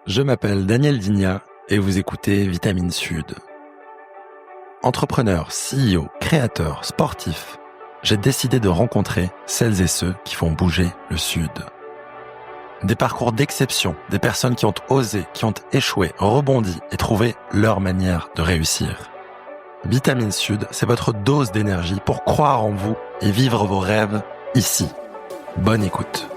Je m'appelle Daniel Digna et vous écoutez Vitamine Sud. Entrepreneur, CEO, créateur, sportif, j'ai décidé de rencontrer celles et ceux qui font bouger le Sud. Des parcours d'exception, des personnes qui ont osé, qui ont échoué, rebondi et trouvé leur manière de réussir. Vitamine Sud, c'est votre dose d'énergie pour croire en vous et vivre vos rêves ici. Bonne écoute.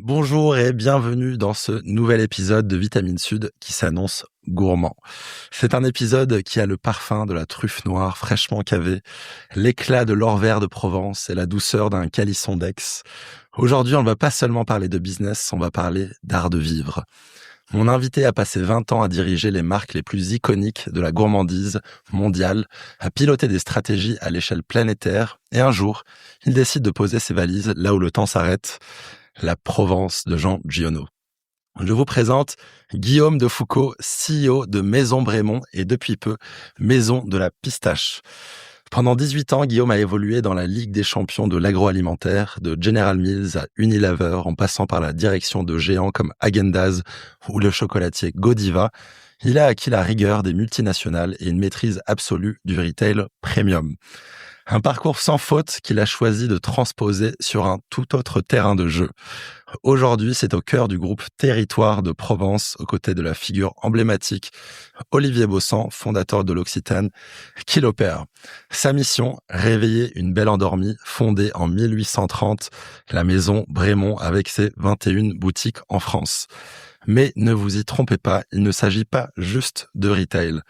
Bonjour et bienvenue dans ce nouvel épisode de Vitamine Sud qui s'annonce gourmand. C'est un épisode qui a le parfum de la truffe noire fraîchement cavée, l'éclat de l'or vert de Provence et la douceur d'un calisson d'Aix. Aujourd'hui, on ne va pas seulement parler de business, on va parler d'art de vivre. Mon invité a passé 20 ans à diriger les marques les plus iconiques de la gourmandise mondiale, à piloter des stratégies à l'échelle planétaire et un jour, il décide de poser ses valises là où le temps s'arrête. La Provence de Jean Giono. Je vous présente Guillaume de Foucault, CEO de Maison Brémond et depuis peu, Maison de la Pistache. Pendant 18 ans, Guillaume a évolué dans la Ligue des champions de l'agroalimentaire, de General Mills à Unilever, en passant par la direction de géants comme Häagen-Dazs ou le chocolatier Godiva. Il a acquis la rigueur des multinationales et une maîtrise absolue du retail premium. Un parcours sans faute qu'il a choisi de transposer sur un tout autre terrain de jeu. Aujourd'hui, c'est au cœur du groupe Territoire de Provence, aux côtés de la figure emblématique Olivier Baussan, fondateur de l'Occitane, qui l'opère. Sa mission, réveiller une belle endormie, fondée en 1830, la maison Brémond avec ses 21 boutiques en France. Mais ne vous y trompez pas, il ne s'agit pas juste de retail.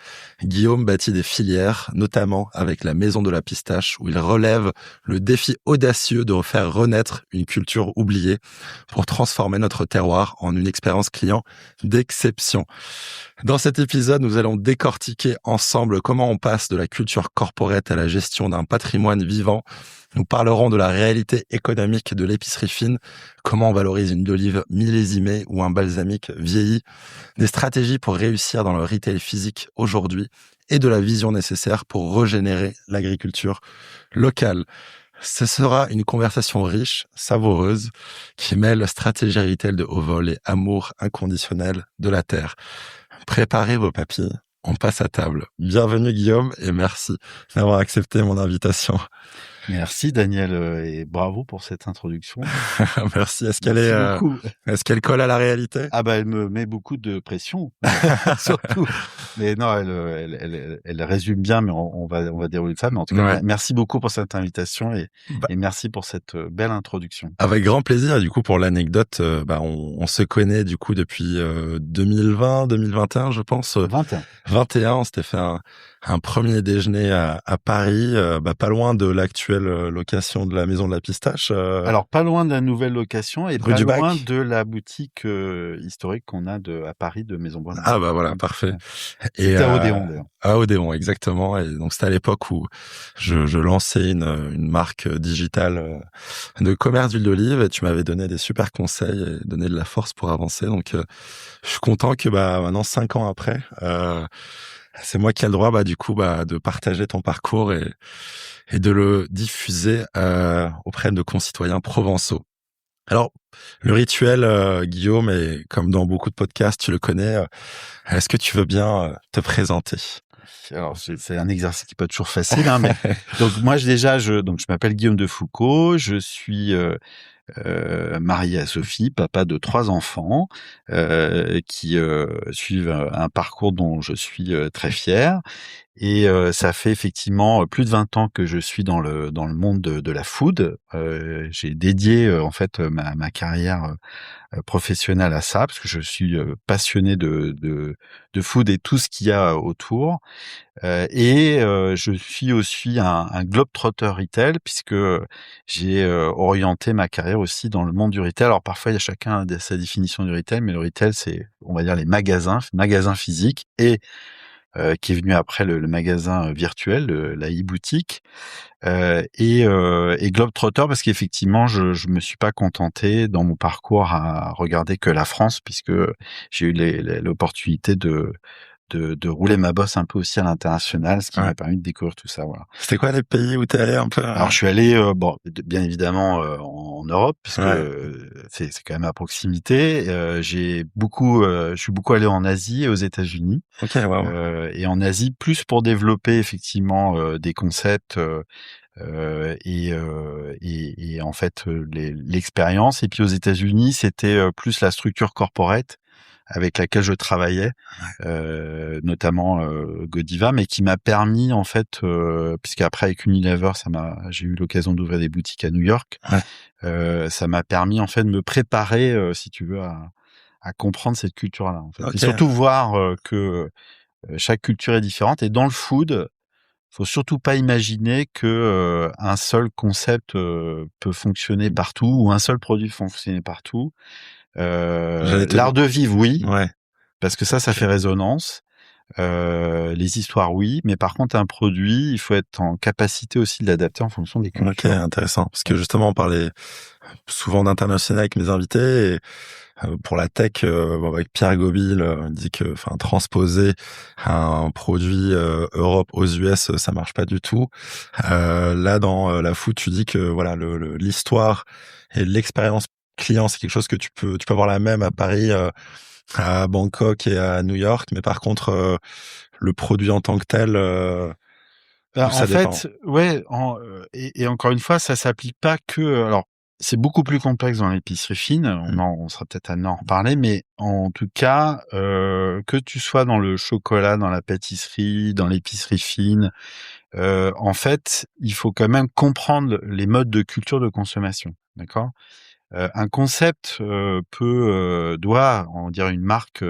Guillaume bâtit des filières, notamment avec la Maison de la Pistache, où il relève le défi audacieux de faire renaître une culture oubliée pour transformer notre terroir en une expérience client d'exception. Dans cet épisode, nous allons décortiquer ensemble comment on passe de la culture corporate à la gestion d'un patrimoine vivant. Nous parlerons de la réalité économique de l'épicerie fine, comment on valorise une olive millésimée ou un balsamique vieilli, des stratégies pour réussir dans le retail physique aujourd'hui et de la vision nécessaire pour régénérer l'agriculture locale. Ce sera une conversation riche, savoureuse, qui mêle stratégie retail de haut vol et amour inconditionnel de la terre. Préparez vos papilles, on passe à table. Bienvenue Guillaume et merci d'avoir accepté mon invitation. Merci Daniel et bravo pour cette introduction. Merci. Est-ce qu'elle colle à la réalité? Ah bah elle me met beaucoup de pression surtout. Mais non, elle résume bien, mais on va dérouler ça. Mais en tout cas, Ouais. Merci beaucoup pour cette invitation et merci pour cette belle introduction. Avec grand plaisir. Et du coup, pour l'anecdote, on se connaît du coup depuis 2020, 2021, je pense. 21, on s'était fait un premier déjeuner à Paris, pas loin de l'actuelle location de la Maison de la Pistache. Alors, pas loin de la nouvelle location et rue pas du Bac. loin de la boutique historique qu'on a à Paris de Maison Brémond. Ah bah voilà, parfait. C'était à Odéon d'ailleurs. À Odéon, exactement. Et donc c'était à l'époque où je lançais une marque digitale de commerce d'huile d'olive et tu m'avais donné des super conseils et donné de la force pour avancer. Donc je suis content que maintenant 5 ans après, c'est moi qui ai le droit de partager ton parcours et de le diffuser auprès de concitoyens provençaux. Alors, le rituel, Guillaume, et comme dans beaucoup de podcasts, tu le connais, est-ce que tu veux bien te présenter? Alors, c'est un exercice qui peut être toujours facile, hein, mais donc moi je m'appelle Guillaume de Foucault, je suis marié à Sophie, papa de 3 enfants qui suivent un parcours dont je suis très fier. Et ça fait effectivement plus de 20 ans que je suis dans le monde de la food. J'ai dédié en fait ma carrière professionnelle à ça parce que je suis passionné de food et tout ce qu'il y a autour. Je suis aussi un globe-trotter retail puisque j'ai orienté ma carrière aussi dans le monde du retail. Alors parfois il y a chacun sa définition du retail, mais le retail c'est, on va dire, les magasins physiques et qui est venu après le magasin virtuel, la e-boutique, et globe-trotter parce qu'effectivement je me suis pas contenté dans mon parcours à regarder que la France puisque j'ai eu l'opportunité de de rouler ma bosse un peu aussi à l'international, ce qui Ouais. m'a permis de découvrir tout ça, voilà. C'était quoi les pays où t'es allé un peu? Alors je suis allé, bon, bien évidemment, en Europe puisque, Ouais. c'est quand même à proximité. Je suis beaucoup allé en Asie et aux États-Unis, Ok, waouh. et en Asie plus pour développer effectivement, des concepts, et en fait, l'expérience. Et puis aux États-Unis, c'était, plus la structure corporate avec laquelle je travaillais, notamment, Godiva, mais qui m'a permis en fait, puisqu'après avec Unilever, j'ai eu l'occasion d'ouvrir des boutiques à New York. Ouais. Ça m'a permis en fait de me préparer, si tu veux, à comprendre cette culture-là, en fait. Et Ok. surtout voir, que, chaque culture est différente. Et dans le food, faut surtout pas imaginer que, un seul concept, peut fonctionner partout ou un seul produit fonctionner partout. J'allais te L'art de vivre, oui, Ouais. parce que ça Ok. fait résonance. Les histoires, oui, mais par contre un produit, il faut être en capacité aussi de l'adapter en fonction des Ok, cultures. intéressant. Parce que justement, on parlait souvent d'international avec mes invités. Et pour la tech, bon, avec Pierre Gobil, il dit que, enfin, transposer un produit Europe aux US, ça marche pas du tout. Là, dans la food, tu dis que voilà, l'histoire et l'expérience client, c'est quelque chose que tu peux avoir la même à Paris, à Bangkok et à New York, mais par contre, le produit en tant que tel, Bah, en ça dépend. fait, ouais, et encore une fois, ça s'applique pas que, alors, c'est beaucoup plus complexe dans l'épicerie fine, Mm. on sera peut-être amené à en reparler, mais en tout cas, que tu sois dans le chocolat, dans la pâtisserie, dans l'épicerie fine, en fait, il faut quand même comprendre les modes de culture de consommation, d'accord? Un concept, doit, on va dire une marque,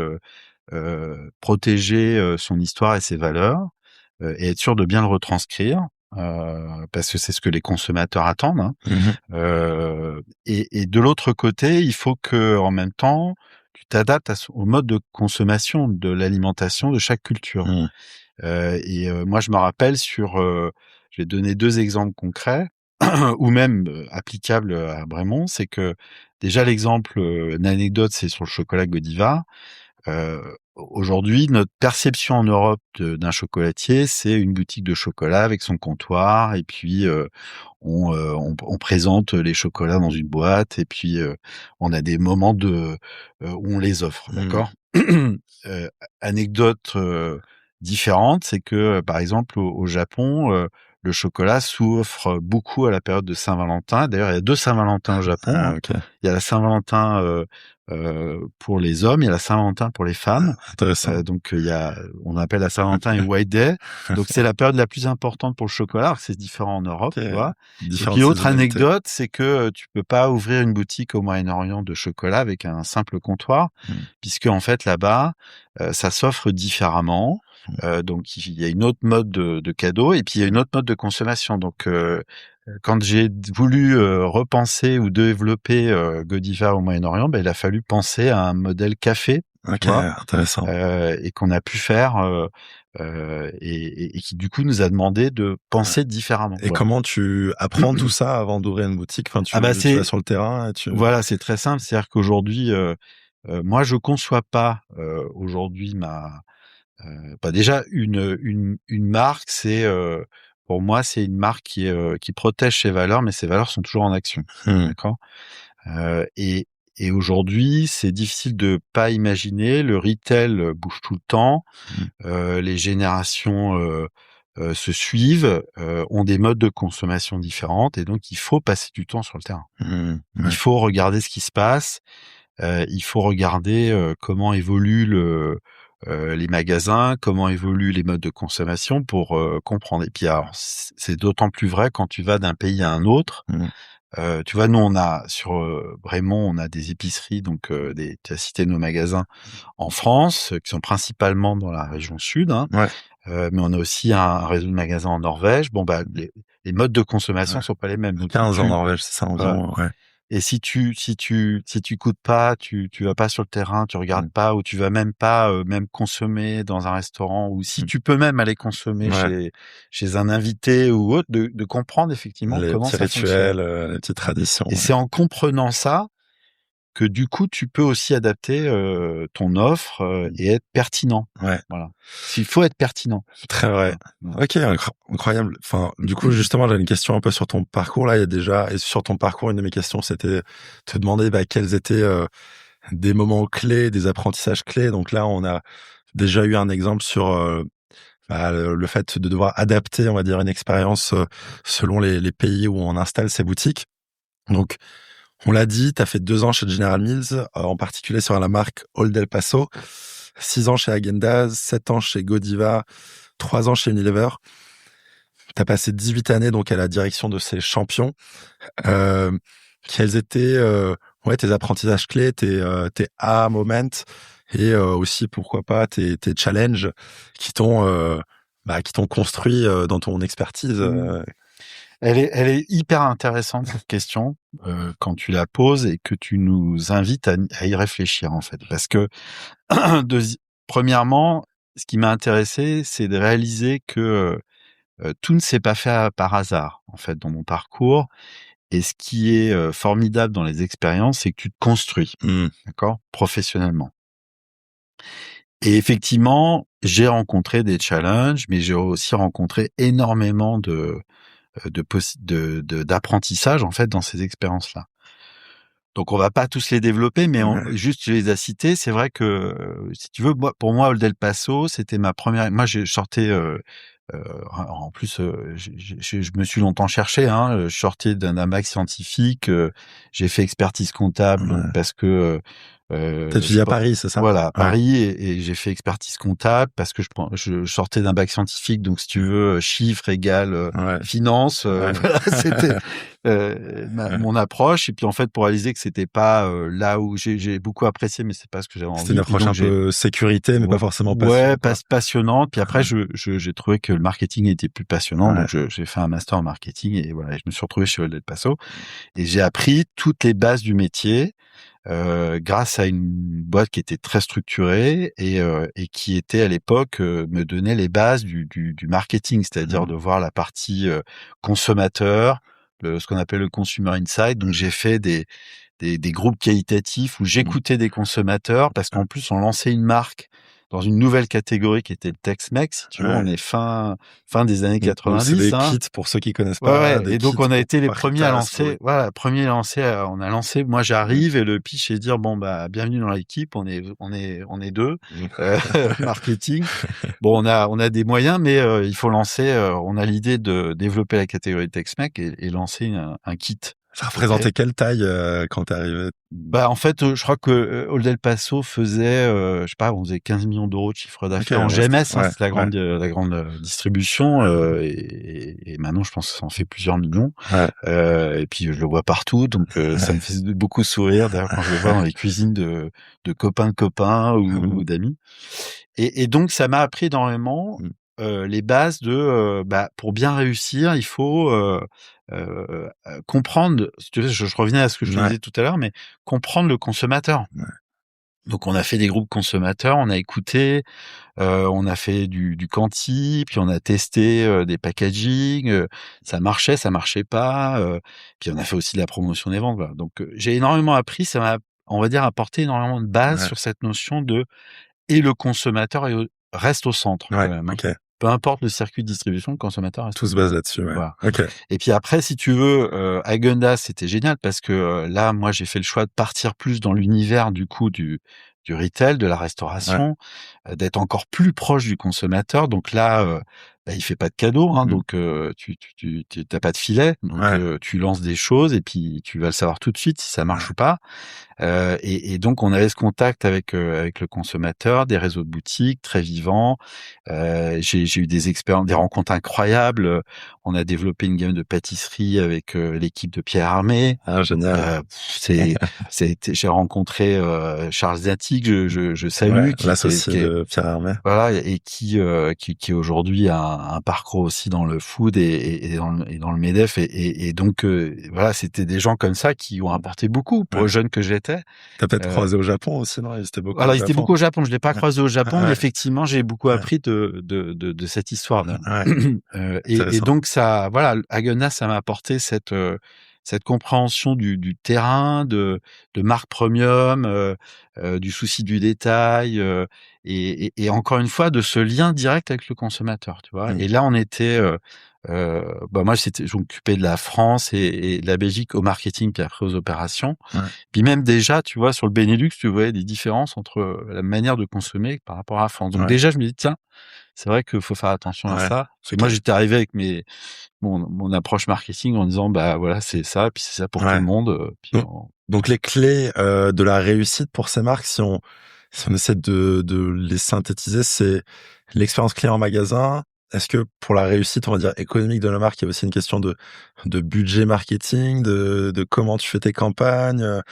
protéger, son histoire et ses valeurs, et être sûr de bien le retranscrire, parce que c'est ce que les consommateurs attendent, hein. Mhm. Et de l'autre côté, il faut que en même temps, tu t'adaptes au mode de consommation de l'alimentation de chaque culture. Mm. Moi, je me rappelle je vais donner 2 exemples concrets ou même, applicables à Bremont. C'est que déjà l'exemple, une anecdote, c'est sur le chocolat Godiva. Aujourd'hui, notre perception en Europe d'un chocolatier, c'est une boutique de chocolat avec son comptoir et puis, on présente les chocolats dans une boîte et puis, on a des moments où on les offre, Mm. d'accord? Anecdote, différente, c'est que, par exemple, au Japon, le chocolat s'offre beaucoup à la période de Saint-Valentin. D'ailleurs, il y a 2 Saint-Valentin au Japon, Ah, hein. ok. Il y a la Saint-Valentin, pour les hommes, il y a la Saint-Valentin pour les femmes. Intéressant. Donc, on appelle la Saint-Valentin une White Day. Donc c'est la période la plus importante pour le chocolat, alors que c'est différent en Europe, Ok. tu vois? Et puis Différentes autre saisonnalités. anecdote, c'est que, tu peux pas ouvrir une boutique au Moyen-Orient de chocolat avec un simple comptoir, Mm. puisque en fait là-bas, ça s'offre différemment. Donc il y a une autre mode de cadeau et puis il y a une autre mode de consommation. Donc, quand j'ai voulu, repenser ou développer, Godiva au Moyen-Orient, ben il a fallu penser à un modèle café, tu Ok, vois? intéressant. Et qu'on a pu faire, et qui du coup nous a demandé de penser différemment. Et Voilà. comment tu apprends tout ça avant d'ouvrir une boutique? Enfin, Ah bah tu vas c'est sur le terrain et tu... Voilà, c'est très simple, c'est-à-dire qu'aujourd'hui, moi je conçois pas, aujourd'hui bah déjà une marque, pour moi c'est une marque qui protège ses valeurs, mais ses valeurs sont toujours en action. Hmm. D'accord? Heu et et aujourd'hui, c'est difficile de pas imaginer, le retail, bouge tout le temps. Hmm. Les générations, se suivent, ont des modes de consommation différentes et donc il faut passer du temps sur le terrain. Hmm. Il Ouais. faut regarder ce qui se passe, il faut regarder, comment évoluent les magasins, comment évoluent les modes de consommation pour, comprendre. Et puis alors c'est d'autant plus vrai quand tu vas d'un pays à un autre. Hmm. Tu vois, nous on a sur, Bremont, on a des épiceries donc, tu as cité nos magasins en France, qui sont principalement dans la région sud, hein. Ouais. Mais on a aussi un réseau de magasins en Norvège. Bon, bah, les modes de consommation Ouais. sont pas les mêmes. Donc si 15 en tu Norvège, c'est ça voilà. environ, ouais. Et si tu coûtes pas, tu vas pas sur le terrain, tu regardes Hmm. pas ou tu vas même pas, même consommer dans un restaurant ou si Hmm. tu peux même aller consommer Ouais. chez un invité ou autre, de comprendre effectivement Les comment petits ça fonctionne. rituels, les petites traditions, Et ouais. c'est en comprenant ça que du coup, tu peux aussi adapter ton offre et être pertinent. Ouais. Voilà. Il faut être pertinent. Très vrai. Voilà. Ok, incroyable. Enfin, du coup, justement, j'ai une question un peu sur ton parcours. Là, il y a déjà, et sur ton parcours, une de mes questions, c'était te demander quels étaient des moments clés, des apprentissages clés. Donc là, on a déjà eu un exemple sur le fait de devoir adapter, on va dire, une expérience selon les pays où on installe ses boutiques. Donc, on l'a dit, tu as fait 2 ans chez General Mills, en particulier sur la marque Old El Paso, 6 ans chez Häagen-Dazs, 7 ans chez Godiva, 3 ans chez Unilever. Tu as passé 18 années donc à la direction de ces champions. Quels étaient tes apprentissages clés, tes aha moments et aussi, pourquoi pas, tes challenges qui t'ont construit dans ton expertise Elle est hyper intéressante, cette question, quand tu la poses et que tu nous invites à y réfléchir, en fait. Parce que, premièrement, ce qui m'a intéressé, c'est de réaliser que tout ne s'est pas fait par hasard, en fait, dans mon parcours. Et ce qui est formidable dans les expériences, c'est que tu te construis, d'accord, professionnellement. Et effectivement, j'ai rencontré des challenges, mais j'ai aussi rencontré énormément d'apprentissage, en fait, dans ces expériences-là. Donc, on va pas tous les développer, mais juste, tu les as cités. C'est vrai que, si tu veux, pour moi, Old El Paso, c'était ma première. Moi, j'ai sortais. En plus, je me suis longtemps cherché. Je sortais d'un bac scientifique. J'ai fait expertise comptable, donc parce que. T'as étudié à Paris, c'est ça? Voilà, à Paris, et j'ai fait expertise comptable parce que je sortais d'un bac scientifique, donc si tu veux, chiffres égale finance, voilà, c'était mon approche. Et puis en fait, pour réaliser que c'était pas là où j'ai beaucoup apprécié, mais c'est pas ce que j'avais envie. C'était une approche un peu sécurité, mais pas forcément passionnante. Puis après, j'ai trouvé que le marketing était plus passionnant, donc j'ai fait un master en marketing et voilà, je me suis retrouvé chez Old El Paso et j'ai appris toutes les bases du métier. Grâce à une boîte qui était très structurée et qui était à l'époque me donnait les bases du marketing, c'est-à-dire de voir la partie consommateur, ce qu'on appelle le consumer insight. Donc j'ai fait des groupes qualitatifs où j'écoutais des consommateurs parce qu'en plus on lançait une marque dans une nouvelle catégorie qui était le Tex-Mex. Si tu veux, on est fin des années 90. C'est des kits pour ceux qui connaissent pas. Et donc on a été les premiers à lancer. Voilà, premiers à lancer. On a lancé. Moi, j'arrive et le pitch est de dire bienvenue dans l'équipe. On est deux marketing. Bon, on a des moyens, mais il faut lancer. On a l'idée de développer la catégorie Tex-Mex et lancer un kit. Ça représentait quelle taille quand t'es arrivé? En fait, je crois que Old El Paso faisait, je sais pas, on faisait 15 millions d'euros de chiffre d'affaires en GMS, c'est la grande distribution, et maintenant je pense que ça en fait plusieurs millions. Et puis je le vois partout, donc ça me fait beaucoup sourire d'ailleurs quand je le vois dans les cuisines de copains ou d'amis. Et donc ça m'a appris énormément les bases de pour bien réussir, il faut comprendre, si tu veux, je revenais à ce que je te disais tout à l'heure, mais comprendre le consommateur. Donc on a fait des groupes consommateurs, on a écouté, on a fait du quanti, puis on a testé des packaging, ça marchait pas, puis on a fait aussi de la promotion des ventes. Voilà. Donc j'ai énormément appris, ça m'a, on va dire, apporté énormément de base sur cette notion de et le consommateur reste au centre quand même. Peu importe le circuit de distribution, le consommateur reste. Tout se base là-dessus. Voilà. Et puis après, si tu veux, Häagen-Dazs, c'était génial parce que là, moi, j'ai fait le choix de partir plus dans l'univers du coup du retail, de la restauration, d'être encore plus proche du consommateur. Donc là, il fait pas de cadeaux, donc tu t'as pas de filet, donc tu lances des choses et puis tu vas le savoir tout de suite si ça marche ou pas. Et donc on avait ce contact avec le consommateur, des réseaux de boutiques très vivants. J'ai eu des expériences, des rencontres incroyables. On a développé une gamme de pâtisserie avec l'équipe de Pierre Hermé. Génial. J'ai rencontré Charles Zatig, je salue, l'associé de Pierre Hermé. Voilà, et qui aujourd'hui a un parcours aussi dans le food et dans le MEDEF et donc voilà, c'était des gens comme ça qui ont apporté beaucoup pour le jeune que j'étais. T'as peut-être croisé au Japon aussi, non? Ils étaient beaucoup. Alors, ils étaient beaucoup au Japon. Je l'ai pas croisé au Japon, mais effectivement, j'ai beaucoup appris de cette histoire. Et donc ça, voilà, Häagen-Dazs, ça m'a apporté cette cette compréhension du terrain, de marque premium, du souci du détail, et encore une fois de ce lien direct avec le consommateur, tu vois? Mmh. Et là, on était, moi, je m'occupais de la France et de la Belgique au marketing, puis après aux opérations. Ouais. Puis même déjà, tu vois, sur le Benelux, tu voyais des différences entre la manière de consommer par rapport à la France. Donc Ouais. déjà, je me dis: «Tiens, c'est vrai qu'il faut faire attention à Ouais. ça». Parce que OK. moi, j'étais arrivé avec mon approche marketing en disant: «Bah, voilà, c'est ça, puis c'est ça pour tout Ouais. le monde», puis Donc donc les clés, de la réussite pour ces marques, si on essaie de les synthétiser, c'est l'expérience client en magasin. Est-ce que pour la réussite, on va dire, économique de la marque, il y a aussi une question de budget marketing, de comment tu fais tes campagnes,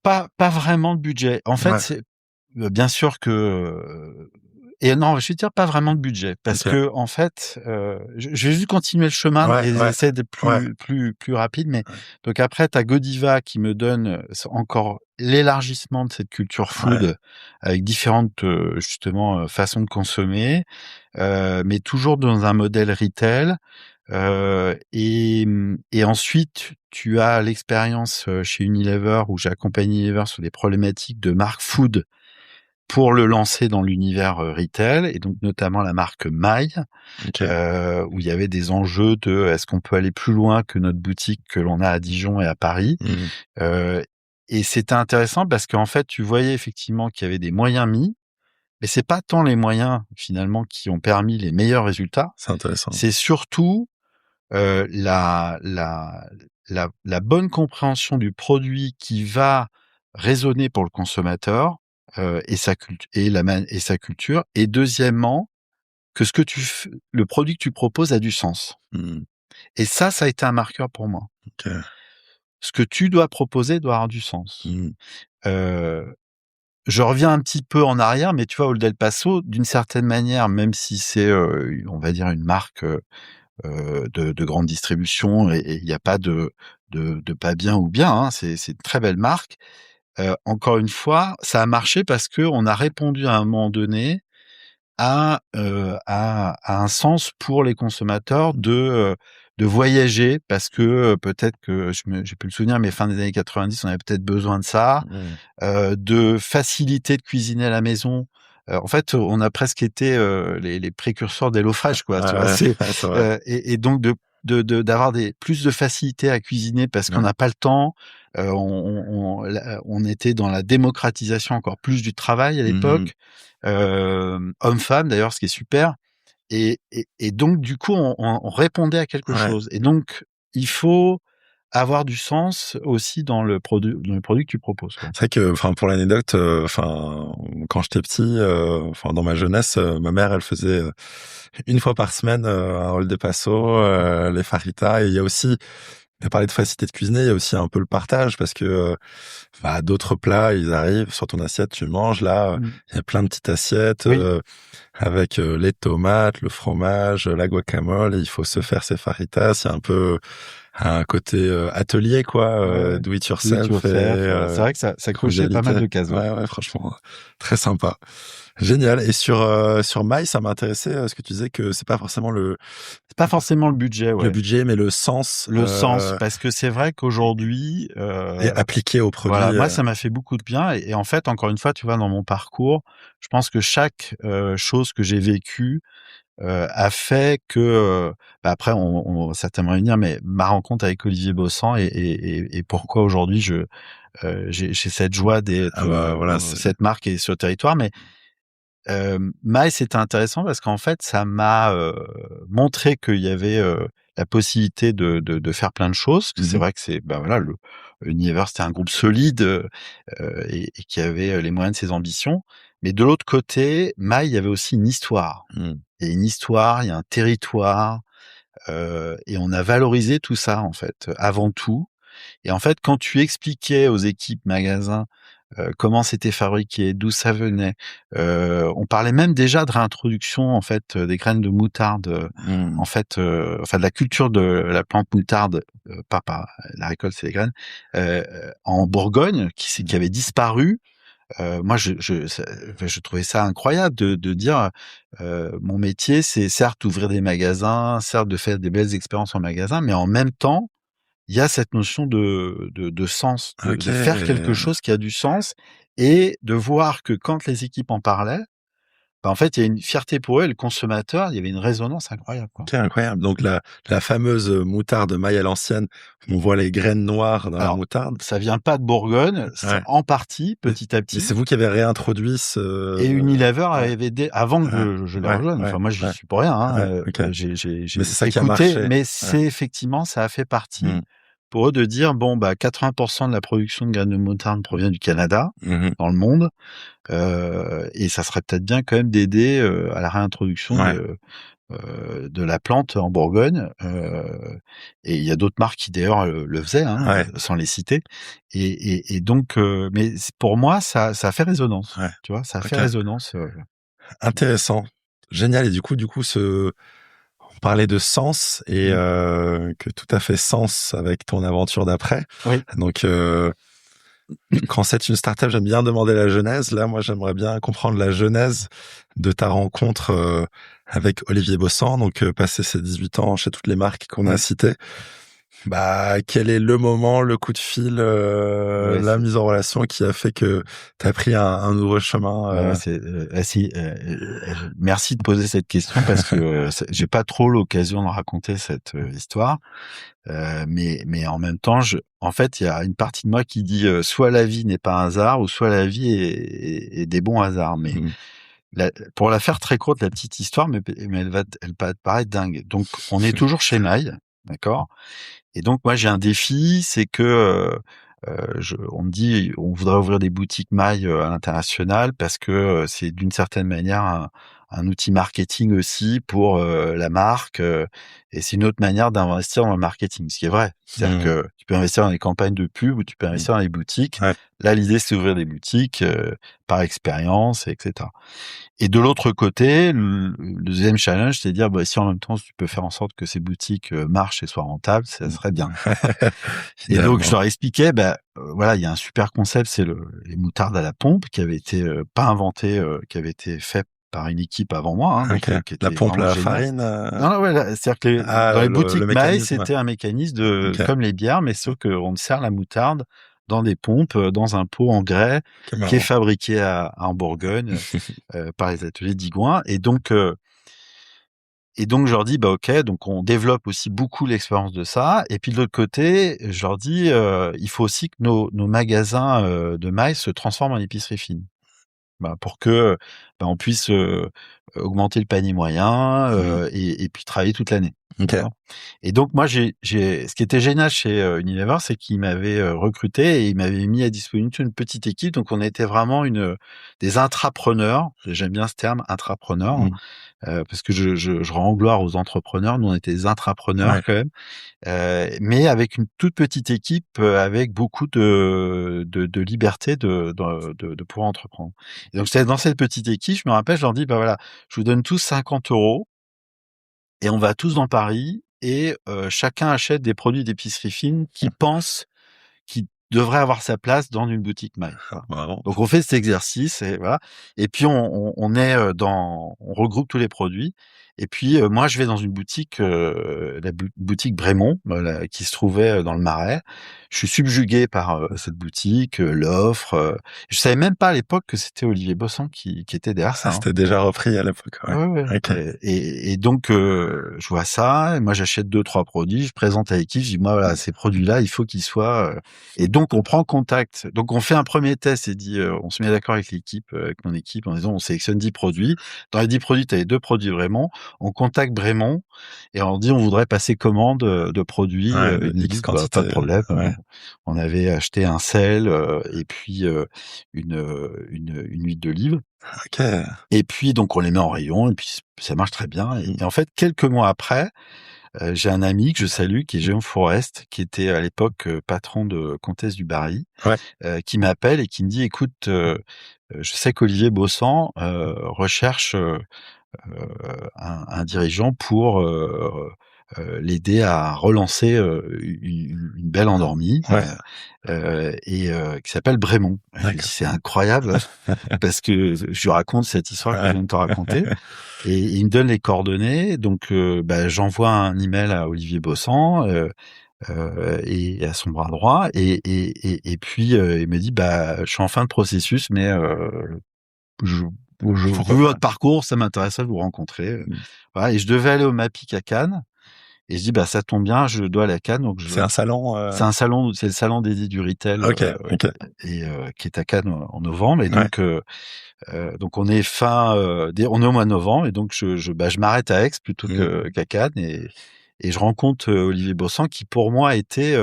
pas vraiment de budget. En fait, Ouais, c'est bien sûr que, et non, je vais dire pas vraiment de budget parce OK. que en fait, je vais juste continuer le chemin Ouais, et ouais, essayer d'être ouais, plus rapide. Mais ouais, donc après, tu as Godiva qui me donne, encore l'élargissement de cette culture ouais, food avec différentes, justement, façons de consommer, mais toujours dans un modèle retail. Et ensuite, tu as l'expérience, chez Unilever où j'ai accompagné Unilever sur des problématiques de marque food pour le lancer dans l'univers, retail, et donc notamment la marque Maille, OK. où il y avait des enjeux de: est-ce qu'on peut aller plus loin que notre boutique que l'on a à Dijon et à Paris? Mmh. Heu et c'était intéressant parce qu'en fait, tu voyais effectivement qu'il y avait des moyens mis, mais c'est pas tant les moyens finalement qui ont permis les meilleurs résultats, C'est intéressant. c'est surtout la bonne compréhension du produit qui va résonner pour le consommateur, et sa culture, et deuxièmement, que ce que le produit que tu proposes a du sens. Mmh. Et ça a été un marqueur pour moi. OK. Ce que tu dois proposer doit avoir du sens. Mmh. Heu, je reviens un petit peu en arrière, mais tu vois, Old El Paso, d'une certaine manière, même si c'est, on va dire une marque, de grande distribution, et il y a pas de pas bien ou bien, hein. C'est une très belle marque. Encore une fois, ça a marché parce qu'on a répondu à un moment donné à un sens pour les consommateurs de voyager parce que, peut-être que j'ai plus le souvenir, mais fin des années 90, on avait peut-être besoin de ça, Mmh. de facilité de cuisiner à la maison. En fait, on a presque été, les précurseurs d'HelloFresh, quoi, Ouais, tu vois? ouais, ouais, c'est vrai. Et donc d'avoir des plus de facilité à cuisiner parce qu'on Ouais. n'a pas le temps. On était dans la démocratisation encore plus du travail à Mmh. l'époque, homme-femme d'ailleurs, ce qui est super. Et donc du coup, on répondait à quelque Ouais. chose, et donc il faut avoir du sens aussi dans le produit que tu proposes, quoi. C'est vrai que, enfin, pour l'anecdote, enfin, quand j'étais petit, enfin, dans ma jeunesse, ma mère, elle faisait, 1 fois par semaine, un rôle de passo, les fajitas, et il y a aussi, tu as parlé de facilité de cuisiner, il y a aussi un peu le partage parce que, bah, d'autres plats, ils arrivent sur ton assiette, tu manges. Là, Mmh. il y a plein de petites assiettes, Oui, avec, les tomates, le fromage, la guacamole, et il faut se faire ses fajitas. Il y a un peu un côté, atelier, quoi, ouais, ouais. do it Do it yourself, et yourself, c'est vrai que ça cochait pas convivialité. mal de cases, ouais. Ouais, ouais, franchement, très sympa. Génial. Et sur Maï, ça m'intéressait, ce que tu disais, que c'est pas forcément C'est pas forcément le budget, le ouais. budget, mais le sens, Le sens, parce que c'est vrai qu'aujourd'hui, et appliqué au voilà, produit, moi ça m'a fait beaucoup de bien, et en fait, encore une fois, tu vois, dans mon parcours, je pense que chaque, chose que j'ai vécue, a fait que, bah, après on va certainement y venir, mais ma rencontre avec Olivier Bossan, et pourquoi aujourd'hui j'ai cette joie d'être, ah bah, voilà, c'est cette marque est sur le territoire. Mais Maïs, c'était intéressant parce qu'en fait, ça m'a, montré qu'il y avait, la possibilité de faire plein de choses. C'est mmh vrai que bah, voilà, le Unilever, c'était un groupe solide, et qui avait, les moyens de ses ambitions. Mais de l'autre côté, Maïs, il y avait aussi une histoire. Mmh. Il y a une histoire, il y a un territoire, et on a valorisé tout ça, en fait, avant tout. Et en fait, quand tu expliquais aux équipes magasins, comment c'était fabriqué, d'où ça venait, on parlait même déjà de réintroduction, en fait, des graines de moutarde, en Mmh. fait, enfin de la culture de la plante moutarde, pas la récolte, c'est les graines, en Bourgogne, qui Mmh. avait disparu. Moi, enfin, je trouvais ça incroyable de dire, mon métier, c'est certes d'ouvrir des magasins, certes de faire des belles expériences en magasin, mais en même temps, il y a cette notion de sens, de OK. faire quelque chose qui a du sens et de voir que quand les équipes en parlaient, bah, en fait, il y a une fierté pour eux et le consommateur, il y avait une résonance incroyable, quoi. OK, incroyable. Donc la fameuse moutarde maille à l'ancienne, on voit les graines noires dans la Alors, moutarde. ça vient pas de Bourgogne, Ouais. en partie, Mais petit à mais petit. c'est vous qui avez réintroduit Et Unilever ouais, avait avant ouais, que je les ouais, rejoigne. ouais, Enfin, moi, j'y ouais, suis pour rien, hein. ouais, OK. Mais J'ai c'est ça qui a écouté, marché. mais Ouais. c'est effectivement, ça a fait partie Mmh. pour eux de dire bon, bah, 80% de la production de graines de moutarde provient du Canada, Mmh mh. dans le monde, et ça serait peut-être bien quand même d'aider à la réintroduction Ouais, de la plante en Bourgogne. Et il y a d'autres marques qui d'ailleurs le faisaient, hein, ouais, sans les citer. Et donc, mais pour moi, ça a fait résonance. ouais. Tu vois, ça a fait OK. résonance. Intéressant. Génial et du coup on parlait de sens et Mmh. que tout a fait sens avec ton aventure d'après. Oui. Donc quand c'est une startup, j'aime bien demander la genèse. Là, moi, j'aimerais bien comprendre la genèse de ta rencontre avec Olivier Bossan. Donc, passé ces 18 ans chez toutes les marques qu'on a Oui. citées, bah, quel est le moment, le coup de fil, Ouais, la mise en relation qui a fait que tu as pris un nouveau chemin ouais, c'est, si, merci de poser cette question parce que, j'ai pas trop l'occasion de raconter cette, histoire. Mais en même temps, en fait, il y a une partie de moi qui dit, soit la vie n'est pas un hasard ou soit la vie est des bons hasards. Mais Mmh. pour la faire très courte, la petite histoire, mais elle va te paraître dingue. Donc, on est toujours chez Maille, d'accord? Et donc, moi, j'ai un défi, c'est que, on me dit, on voudrait ouvrir des boutiques Maille à l'international parce que c'est d'une certaine manière un outil marketing aussi pour la marque, et c'est une autre manière d'investir dans le marketing, ce qui est vrai. C'est-à-dire Mmh. que tu peux investir dans les campagnes de pub ou tu peux Mmh. investir dans les boutiques. Ouais. Là, l'idée, c'est d'ouvrir des boutiques par expérience, etc. Et de l'autre côté, le deuxième challenge, c'est de dire, bah, si en même temps, tu peux faire en sorte que ces boutiques marchent et soient rentables, ça serait bien. Et donc, je Idéalement. leur expliquais, bah, voilà, il y a un super concept, c'est les moutardes à la pompe, qui avait été pas inventé, qui avait été fait par une équipe avant moi, hein, donc OK. qui La était pompe vraiment à génial. farine, Non, non, ouais, c'est-à-dire que dans les le boutiques Maille, mécanisme. c'était un mécanisme de OK. comme les bières, mais sauf qu'on sert la moutarde dans des pompes, dans un pot en grès C'est qui est marrant. fabriqué en Bourgogne, par les ateliers d'Igoin. Et donc je leur dis: «Bah, OK», donc on développe aussi beaucoup l'expérience de ça. Et puis de l'autre côté, je leur dis: «Il faut aussi que nos magasins, de mailles se transforment en épicerie fine». Bah, pour que, bah, on puisse, augmenter le panier moyen, Mmh. et puis travailler toute l'année. OK. D'accord? Et donc moi ce qui était génial chez, Unilever, c'est qu'ils m'avaient, recruté et ils m'avaient mis à disposition une petite équipe. Donc on était vraiment des intrapreneurs. J'aime bien ce terme, intrapreneur, Mmh. parce que je rends gloire aux entrepreneurs. Nous, on était des intrapreneurs Ouais. quand même, mais avec une toute petite équipe, avec beaucoup de liberté de pouvoir entreprendre. Et donc, c'était dans cette petite équipe, je me rappelle, je leur dis: «Bah, voilà, je vous donne tous 50 € et on va tous dans Paris et chacun achète des produits d'épicerie fine qui devrait avoir sa place dans une boutique Maille». Voilà. Marrant. Donc on fait cet exercice et voilà. Et puis on est, on regroupe tous les produits. Et puis, moi je vais dans une boutique, la boutique Brémond, qui se trouvait, dans le Marais. Je suis subjugué par, cette boutique, l'offre, je savais même pas à l'époque que c'était Olivier Bossan qui était derrière Ah, ça, hein. c'était déjà repris à l'époque, ouais. Ouais, ouais. OK. Et donc, je vois ça et moi j'achète 2-3 produits, je présente à l'équipe, je dis: «Moi voilà, ces produits-là, il faut qu'ils soient», et donc on prend contact. Donc on fait un premier test et dit, on se met d'accord avec l'équipe, avec mon équipe en disant: «On sélectionne 10 produits. Dans les 10 produits, tu as les 2 produits Brémond». On contacte Brémond et on dit: «On voudrait passer commande, de produits», Ouais, de ils nous X disent: «Bah, pas de quantité, problème». ouais. On avait acheté un sel, et puis, une huile d'olive. OK. Et puis donc on les met en rayon et puis ça marche très bien. Et Mmh. en fait, quelques mois après, j'ai un ami que je salue qui est Jérôme Forest, qui était à l'époque, patron de Comtesse du Barry, Ouais. qui m'appelle et qui me dit: «Écoute, je sais qu'Olivier Bossan, recherche, un dirigeant pour, l'aider à relancer, une belle endormie, Ouais. qui s'appelle Brémond». Et je lui dis: D'accord. «C'est incroyable», parce que je lui raconte cette histoire que je Ouais. viens de te raconter. Et il me donne les coordonnées. Donc, bah, j'envoie un email à Olivier Bossan, et à son bras droit. Et puis il me dit, bah, je suis en fin de processus, mais je, je Pourquoi veux pas? votre parcours, ça m'intéresserait de vous rencontrer. Mmh. Voilà, et je devais aller au MAPIC à Cannes. Et je dis, bah, ça tombe bien, je dois aller à Cannes, donc C'est un salon, c'est un salon, c'est le salon dédié du retail, OK, OK. qui est à Cannes en novembre. Et Ouais. donc on est on est au mois de novembre, et donc je m'arrête à Aix plutôt Mmh. qu'à Cannes, et je rencontre Olivier Bossan, qui pour moi était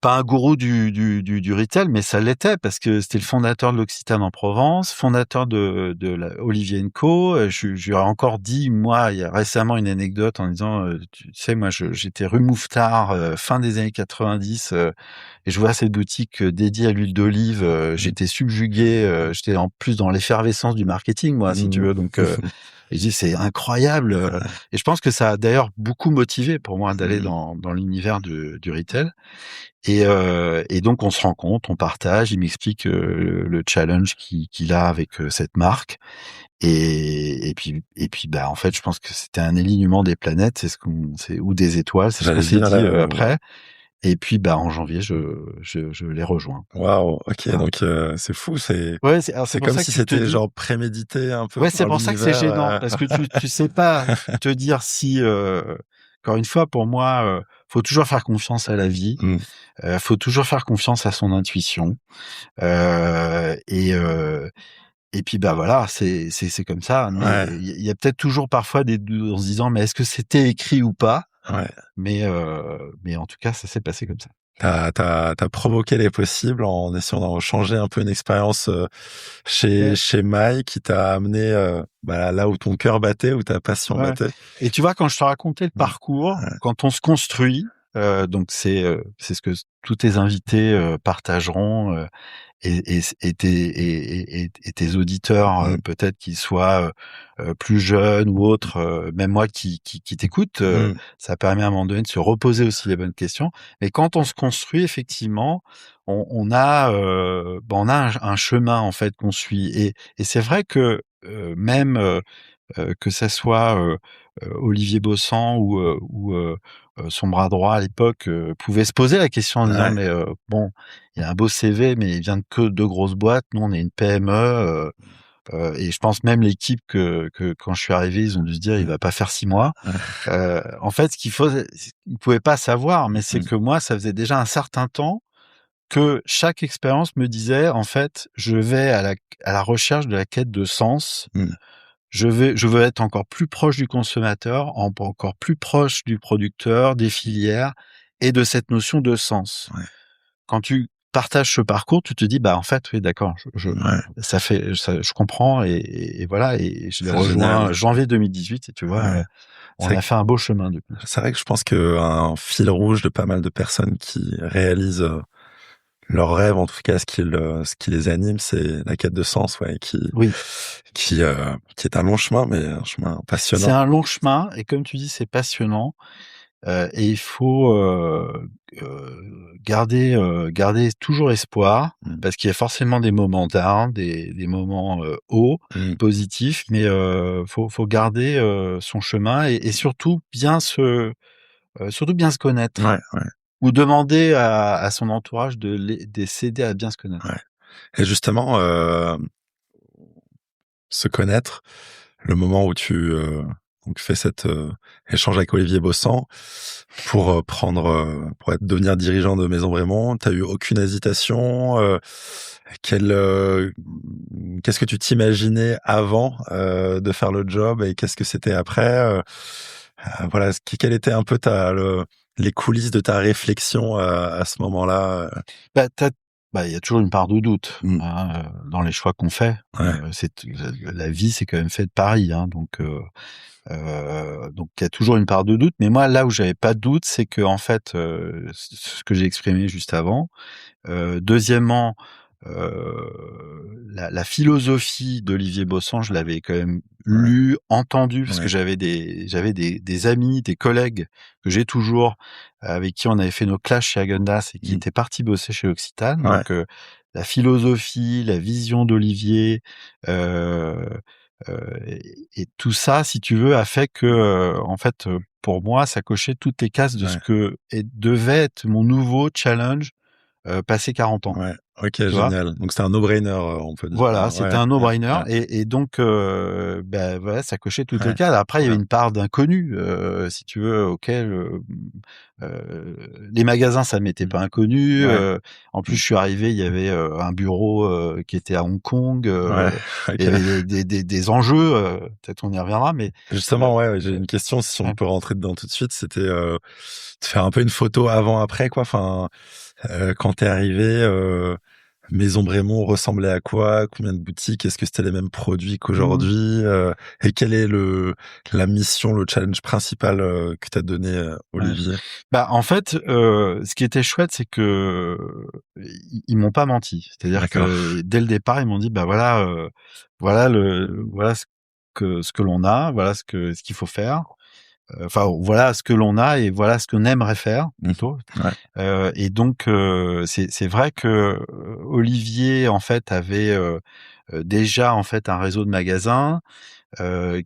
pas un gourou du retail, mais ça l'était, parce que c'était le fondateur de l'Occitane en Provence, fondateur de la Olivier Co. Je lui ai encore dit, moi, il y a récemment, une anecdote en disant, tu sais, moi, j'étais rue Mouffetard, fin des années 90, et je vois cette boutique dédiée à l'huile d'olive. Mmh. J'étais subjugué. J'étais en plus dans l'effervescence du marketing, moi, si tu Mmh. veux. Donc, et je dis, c'est incroyable. Et je pense que ça a d'ailleurs beaucoup motivé pour moi d'aller Mmh. dans l'univers du retail. Et donc on se rencontre, on partage, il m'explique le challenge qu'il a avec cette marque. Et puis bah, en fait, je pense que c'était un alignement des planètes, ou des étoiles, c'est ce qu'on J'allais s'est dire dit là, après. Et puis bah, en janvier, je les rejoins. waouh, OK, Voilà. donc c'est fou, c'est Ouais, c'est pour comme ça si que tu te c'était dis. genre prémédité un peu Ouais, c'est par pour ça que c'est l'univers, gênant, parce que tu sais pas te dire si, encore une fois, pour moi, faut toujours faire confiance à la vie, Mmh. faut toujours faire confiance à son intuition. Heu et heu et puis, bah, voilà, c'est comme ça. Mais Ouais, il y a peut-être toujours parfois des doutes en se disant: «Mais est-ce que c'était écrit ou pas?» ouais. Mais en tout cas, ça s'est passé comme ça. T'as provoqué les possibles en essayant de changer un peu une expérience, chez Ouais, chez Maï qui t'a amené, bah, là où ton cœur battait, où ta passion ouais. battait. Et tu vois, quand je te racontais le Mmh. parcours, Ouais. quand on se construit, donc c'est ce que tous tes invités partageront, et tes auditeurs, Mmh. peut-être qu'ils soient plus jeunes ou autres, même moi qui t'écoute, Mmh. ça permet à un moment donné de se reposer aussi les bonnes questions. Mais quand on se construit, effectivement, on a un chemin, en fait, qu'on suit. Et c'est vrai que même que ça soit Olivier Bossan ou son bras droit à l'époque, pouvait se poser la question en disant: Ouais. «Mais bon, il a un beau CV, mais il vient de que 2 grosses boîtes. Nous, on est une PME». Et je pense même l'équipe, que quand je suis arrivé, ils ont dû se dire: «Il Mmh. va pas faire 6 mois». Ouais. En fait, ils pouvaient pas savoir, mais c'est Mmh. que moi, ça faisait déjà un certain temps que chaque expérience me disait: «En fait, je vais à la recherche de la quête de sens. Mmh. Je veux être encore plus proche du consommateur, encore plus proche du producteur, des filières et de cette notion de sens». Ouais. Quand tu partages ce parcours, tu te dis: «Bah, en fait, oui, d'accord, Ouais. je comprends». Et voilà, et je l'ai C'est génial. rejoint janvier 2018, et tu vois, Ouais. on C'est a fait un beau chemin depuis. c'est vrai que je pense qu'un fil rouge de pas mal de personnes qui réalisent, leurs rêves, en tout cas ce qui les anime, c'est la quête de sens, ouais, Oui. qui est un long chemin, mais un chemin C'est passionnant. un long chemin, et comme tu dis, c'est passionnant. Et il faut garder toujours espoir, Mmh. parce qu'il y a forcément des moments down, des moments hauts, Mmh. positifs, mais faut garder son chemin, et surtout bien se connaître, Ouais, ouais, ou demander à son entourage de s'aider à bien se connaître. ouais. Et justement, se connaître, le moment où tu, donc fais cet, échange avec Olivier Bossan pour, devenir dirigeant de Maison Bremont, tu eu aucune hésitation? Quel, qu'est-ce que tu t'imaginais avant, de faire le job et qu'est-ce que c'était après? Voilà, quelle était un peu les coulisses de ta réflexion, à ce moment-là? Bah, il y a toujours une part de doute, Mmh. hein, dans les choix qu'on fait. Ouais. La vie, c'est quand même fait de paris, hein, donc il y a toujours une part de doute. Mais moi, là où j'avais pas de doute, c'est que, en fait, ce que j'ai exprimé juste avant. Deuxièmement, la philosophie d'Olivier Bossan, je l'avais quand même Ouais. lue, entendue, parce que Ouais. j'avais des amis, des collègues que j'ai toujours, avec qui on avait fait nos classes chez Häagen-Dazs, et qui Mmh. étaient partis bosser chez L'Occitane. Ouais. Donc la philosophie, la vision d'Olivier, heu et tout ça, si tu veux, a fait que, en fait, pour moi, ça cochait toutes les cases de ce que devait être mon nouveau challenge, passé 40 ans. Ouais. OK, Tu vois? génial. Donc c'est un no-brainer, on peut dire. Voilà, c'était un no-brainer Ouais. et donc voilà, ça cochait toutes les Ouais. cases. Après, il y avait Ouais. une part d'inconnu, si tu veux, auquel, les magasins, ça m'était pas inconnu, Ouais. en plus, je suis arrivé, il y avait, un bureau, qui était à Hong Kong, Ouais. il y OK. avait des enjeux, peut-être on y reviendra, mais Justement, ouais, j'ai une question, si on ouais. peut rentrer dedans tout de suite, c'était, de faire un peu une photo avant-après, quoi. Enfin, quand t'es arrivé, Maison Brémond ressemblait à quoi? Combien de boutiques? Est-ce que c'était les mêmes produits Mmh. qu'aujourd'hui? Et quelle est la mission, le challenge principal, que t'as donné, Ouais. Olivier? Bah, en fait, ce qui était chouette, c'est que ils m'ont pas menti. C'est-à-dire D'accord. que dès le départ, ils m'ont dit: «Bah, voilà, voilà ce que l'on a, voilà ce qu'il faut faire. Enfin, voilà ce que l'on a et voilà ce qu'on aimerait faire Mmh. plutôt». Ouais. Et donc c'est vrai que, Olivier, en fait, avait, déjà, en fait, un réseau de magasins,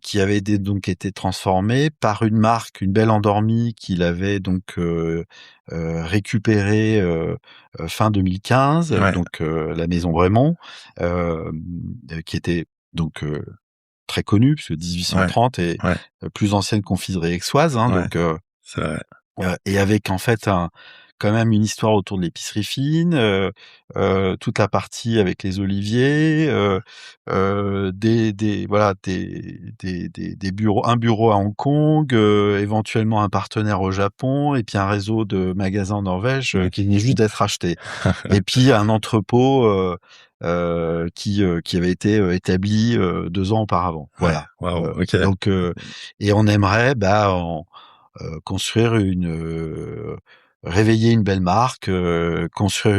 qui avait donc été transformé par une marque, une Belle Endormie qu'il avait donc récupérée, fin 2015, Ouais. donc la Maison Bremond, qui était donc très connue puisque Ouais. 1830 et Ouais. plus ancienne confiserie aixoise, hein, Ouais. donc C'est vrai. et avec en fait quand même une histoire autour de l'épicerie fine, toute la partie avec les oliviers, des voilà des bureaux, un bureau à Hong Kong, éventuellement un partenaire au Japon et puis un réseau de magasins en Norvège, Mmh. qui venait juste d'être acheté et puis un entrepôt, qui avait été, établi, 2 ans auparavant. Ouais. Voilà, Waouh, OK. donc et on aimerait, construire réveiller une belle marque, construire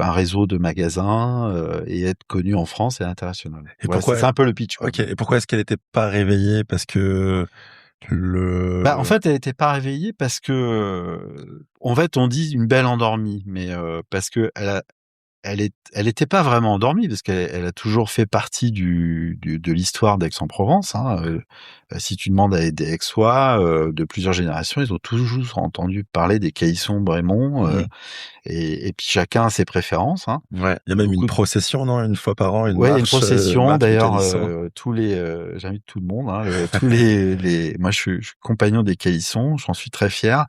un réseau de magasins, et être connu en France et à l'international. Et Voilà, c'est pourquoi un peu le pitch, quoi. OK, et pourquoi est-ce qu'elle était pas réveillée? Parce que Bah, en le fait, elle était pas réveillée parce que, en fait, on dit une belle endormie, mais parce qu'elle était pas vraiment endormie parce qu'elle a toujours fait partie de l'histoire d'Aix-en-Provence, hein, si tu demandes à des Aixois, de plusieurs générations, ils ont toujours entendu parler des caissons Bremond, mmh. et puis chacun a ses préférences, hein. Ouais, il y a même une Beaucoup procession, non? Une fois par an, Ouais, il y a une une procession marche des d'ailleurs, calissons. j'invite tout le monde, hein, tous les moi je suis compagnon des Callissons, j'en suis très fier,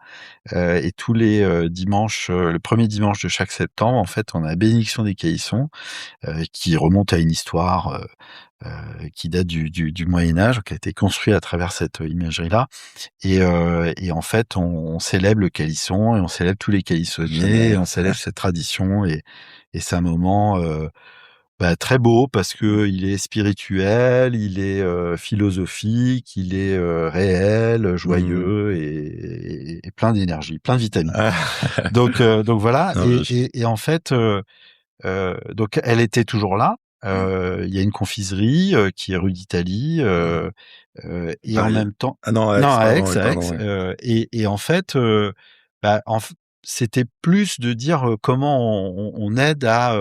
et tous les, dimanches, le premier dimanche de chaque septembre, en fait, on a la bénédiction des Callissons, qui remonte à une histoire, qui date du Moyen Âge, qui a été construit à travers cette imagerie-là et en fait, on célèbre le Calisson et on célèbre tous les Calissonniers et Génial. on célèbre cette tradition et c'est un moment, très beau parce que il est spirituel, il est, philosophique, il est, réel, Mmh. joyeux et plein d'énergie, plein de vitamines. Ah. Donc voilà Non, mais et en fait, donc elle était toujours là. mmh, Il y a une confiserie, qui est rue d'Italie, mmh. et en Paris? même temps Ah non, à Aix, non, à Aix, pardon, oui, pardon, ouais. et en fait, bah, en f c'était plus de dire, comment on aide à,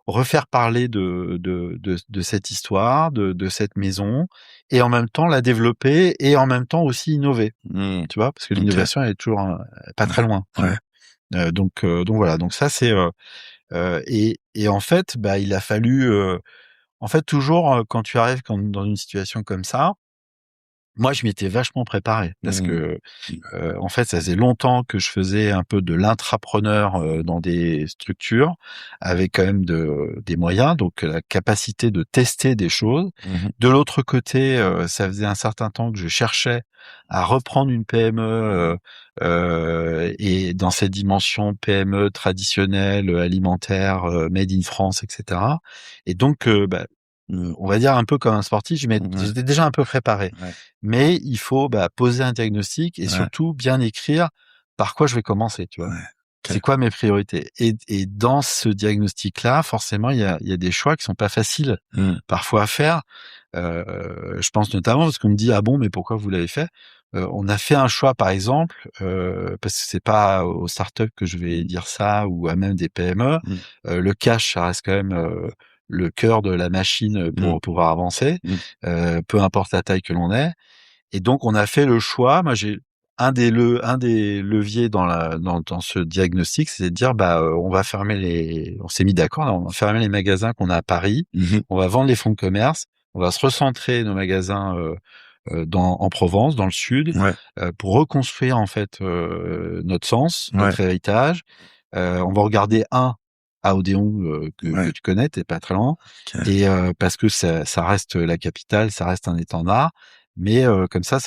refaire parler de cette histoire, de cette maison et en même temps la développer et en même temps aussi innover, Mmh. tu vois? Parce que OK. l'innovation elle est toujours, pas très loin, tu Ouais. vois? Donc voilà, donc ça c'est, et en fait, bah, il a fallu, en fait toujours, quand tu arrives dans une situation comme ça, moi je m'étais vachement préparé parce Mmh. que, en fait, ça faisait longtemps que je faisais un peu de l'intrapreneur, dans des structures avec quand même des moyens, donc la capacité de tester des choses. Mmh mh. De l'autre côté, ça faisait un certain temps que je cherchais à reprendre une PME, et dans cette dimension PME traditionnelle, alimentaire, made in France et cetera et donc on va dire un peu comme un sportif, Ouais, j'étais déjà un peu préparé. ouais, Mais il faut, poser un diagnostic et ouais, surtout bien écrire par quoi je vais commencer, tu vois? ouais. C'est OK. quoi mes priorités? Et dans ce diagnostic-là, forcément, il y a des choix qui sont pas faciles Mmh. parfois à faire. Je pense notamment parce qu'on me dit: «Ah bon, mais pourquoi vous l'avez fait?» On a fait un choix, par exemple, parce que c'est pas aux startups que je vais Mmh. dire ça ou à même des PME. Mmh. Le cash, ça reste quand même, le cœur de la machine pour pouvoir avancer, peu importe la taille que l'on ait. Et donc on a fait le choix. Moi, j'ai un des leviers dans ce diagnostic, c'est de dire on va fermer on s'est mis d'accord, là, on va fermer les magasins qu'on a à Paris, on va vendre les fonds de commerce, on va se recentrer nos magasins en Provence, dans le sud, pour reconstruire en fait notre sens, notre héritage. On va regarder à Odéon que tu connais, t'es pas très loin, et parce que ça reste la capitale, ça reste un étendard. Mais comme ça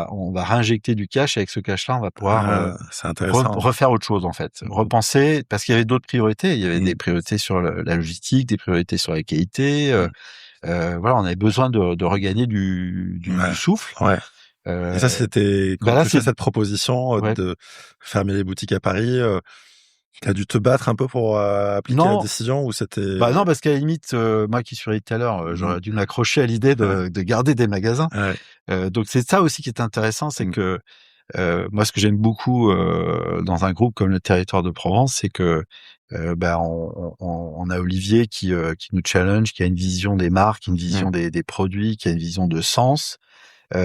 on va réinjecter du cash. Avec ce cash-là, on va pouvoir c'est intéressant. refaire autre chose en fait, repenser, parce qu'il y avait d'autres priorités. Il y avait des priorités sur la logistique, des priorités sur la qualité. Voilà, on avait besoin de regagner du souffle. Et ça, c'était quand tu fais cette proposition de fermer les boutiques à Paris. T'as dû te battre un peu pour appliquer la décision, ou c'était... non, parce qu'à la limite, moi qui suis allé tout à l'heure, j'aurais dû m'accrocher à l'idée de garder des magasins. Donc c'est ça aussi qui est intéressant, c'est que moi, ce que j'aime beaucoup dans un groupe comme le Territoire de Provence, c'est que on a Olivier qui nous challenge, qui a une vision des marques, une vision des produits, qui a une vision de sens. Et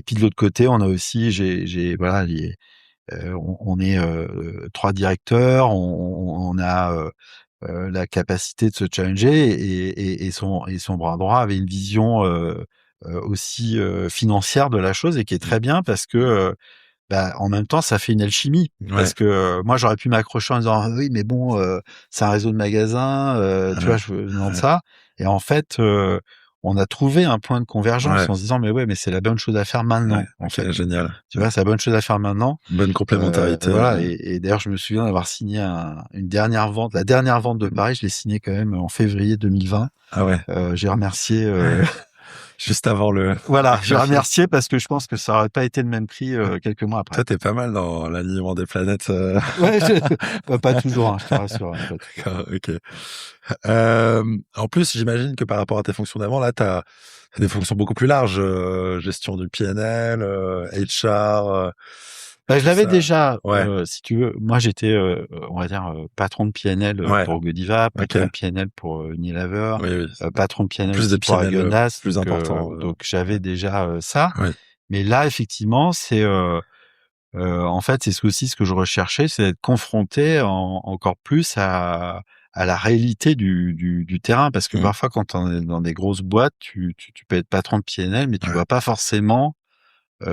puis de l'autre côté, on a aussi, on est 3 directeurs, on a la capacité de se challenger, et son bras droit avait une vision aussi financière de la chose, et qui est très bien, parce que en même temps ça fait une alchimie, parce que moi j'aurais pu m'accrocher en disant oui mais bon c'est un réseau de magasins, tu vois, je veux vendre ça, et en fait on a trouvé un point de convergence en se disant mais c'est la bonne chose à faire maintenant. En fait, génial. Tu vois, c'est la bonne chose à faire maintenant. Bonne complémentarité. Voilà, et d'ailleurs, je me souviens d'avoir signé une dernière vente. La dernière vente de Paris, je l'ai signée quand même en février 2020. Ah ouais. J'ai remercié... juste avant le... Voilà, j'ai remercié, parce que je pense que ça aurait pas été le même prix quelques mois après. Toi, t'es pas mal dans l'alignement des planètes. Ouais, pas toujours, je te rassure. D'accord, ok. En plus, j'imagine que par rapport à tes fonctions d'avant, là, t'as des fonctions beaucoup plus larges, gestion du PNL, HR. Je l'avais déjà, si tu veux. Moi, j'étais, on va dire, patron de PNL pour Godiva, patron de PNL pour Unilever, patron de PNL plus de pour PNL, Agenas, plus important. Donc j'avais déjà ça. Mais là, effectivement, c'est en fait, c'est aussi ce que je recherchais, c'est d'être confronté encore plus à la réalité du terrain, parce que parfois, quand on est dans des grosses boîtes, tu peux être patron de PNL, mais tu vois pas forcément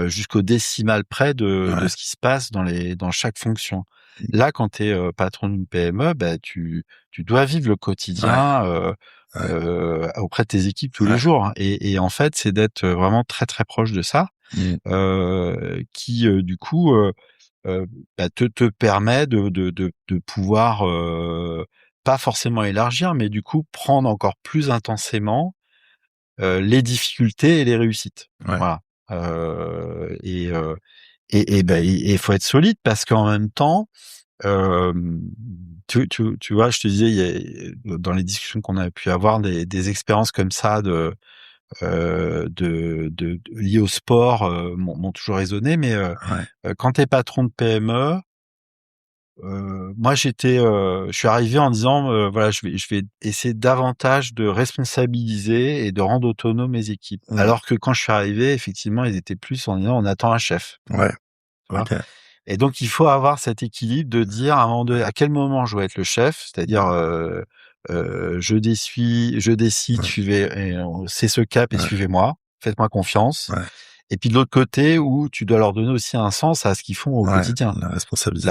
jusqu'au décimal près de ce qui se passe dans chaque fonction. Là, quand tu es patron d'une PME, tu dois vivre le quotidien auprès de tes équipes tous les jours. Et en fait, c'est d'être vraiment très très proche de ça, qui du coup te permet de pouvoir pas forcément élargir, mais du coup prendre encore plus intensément les difficultés et les réussites. Voilà. Il faut être solide, parce qu'en même temps, tu vois, je te disais, dans les discussions qu'on a pu avoir, des expériences comme ça liées au sport m'ont toujours résonné, mais quand t'es patron de PME, moi je suis arrivé en disant voilà, je vais essayer davantage de responsabiliser et de rendre autonome mes équipes. Alors que quand je suis arrivé, effectivement, ils étaient plus en disant on attend un chef. Tu vois. Et donc il faut avoir cet équilibre de dire à un moment donné à quel moment je dois être le chef, c'est-à-dire je décide, suivez, c'est ce cap et suivez-moi, faites-moi confiance. Et puis de l'autre côté, où tu dois leur donner aussi un sens à ce qu'ils font au quotidien. La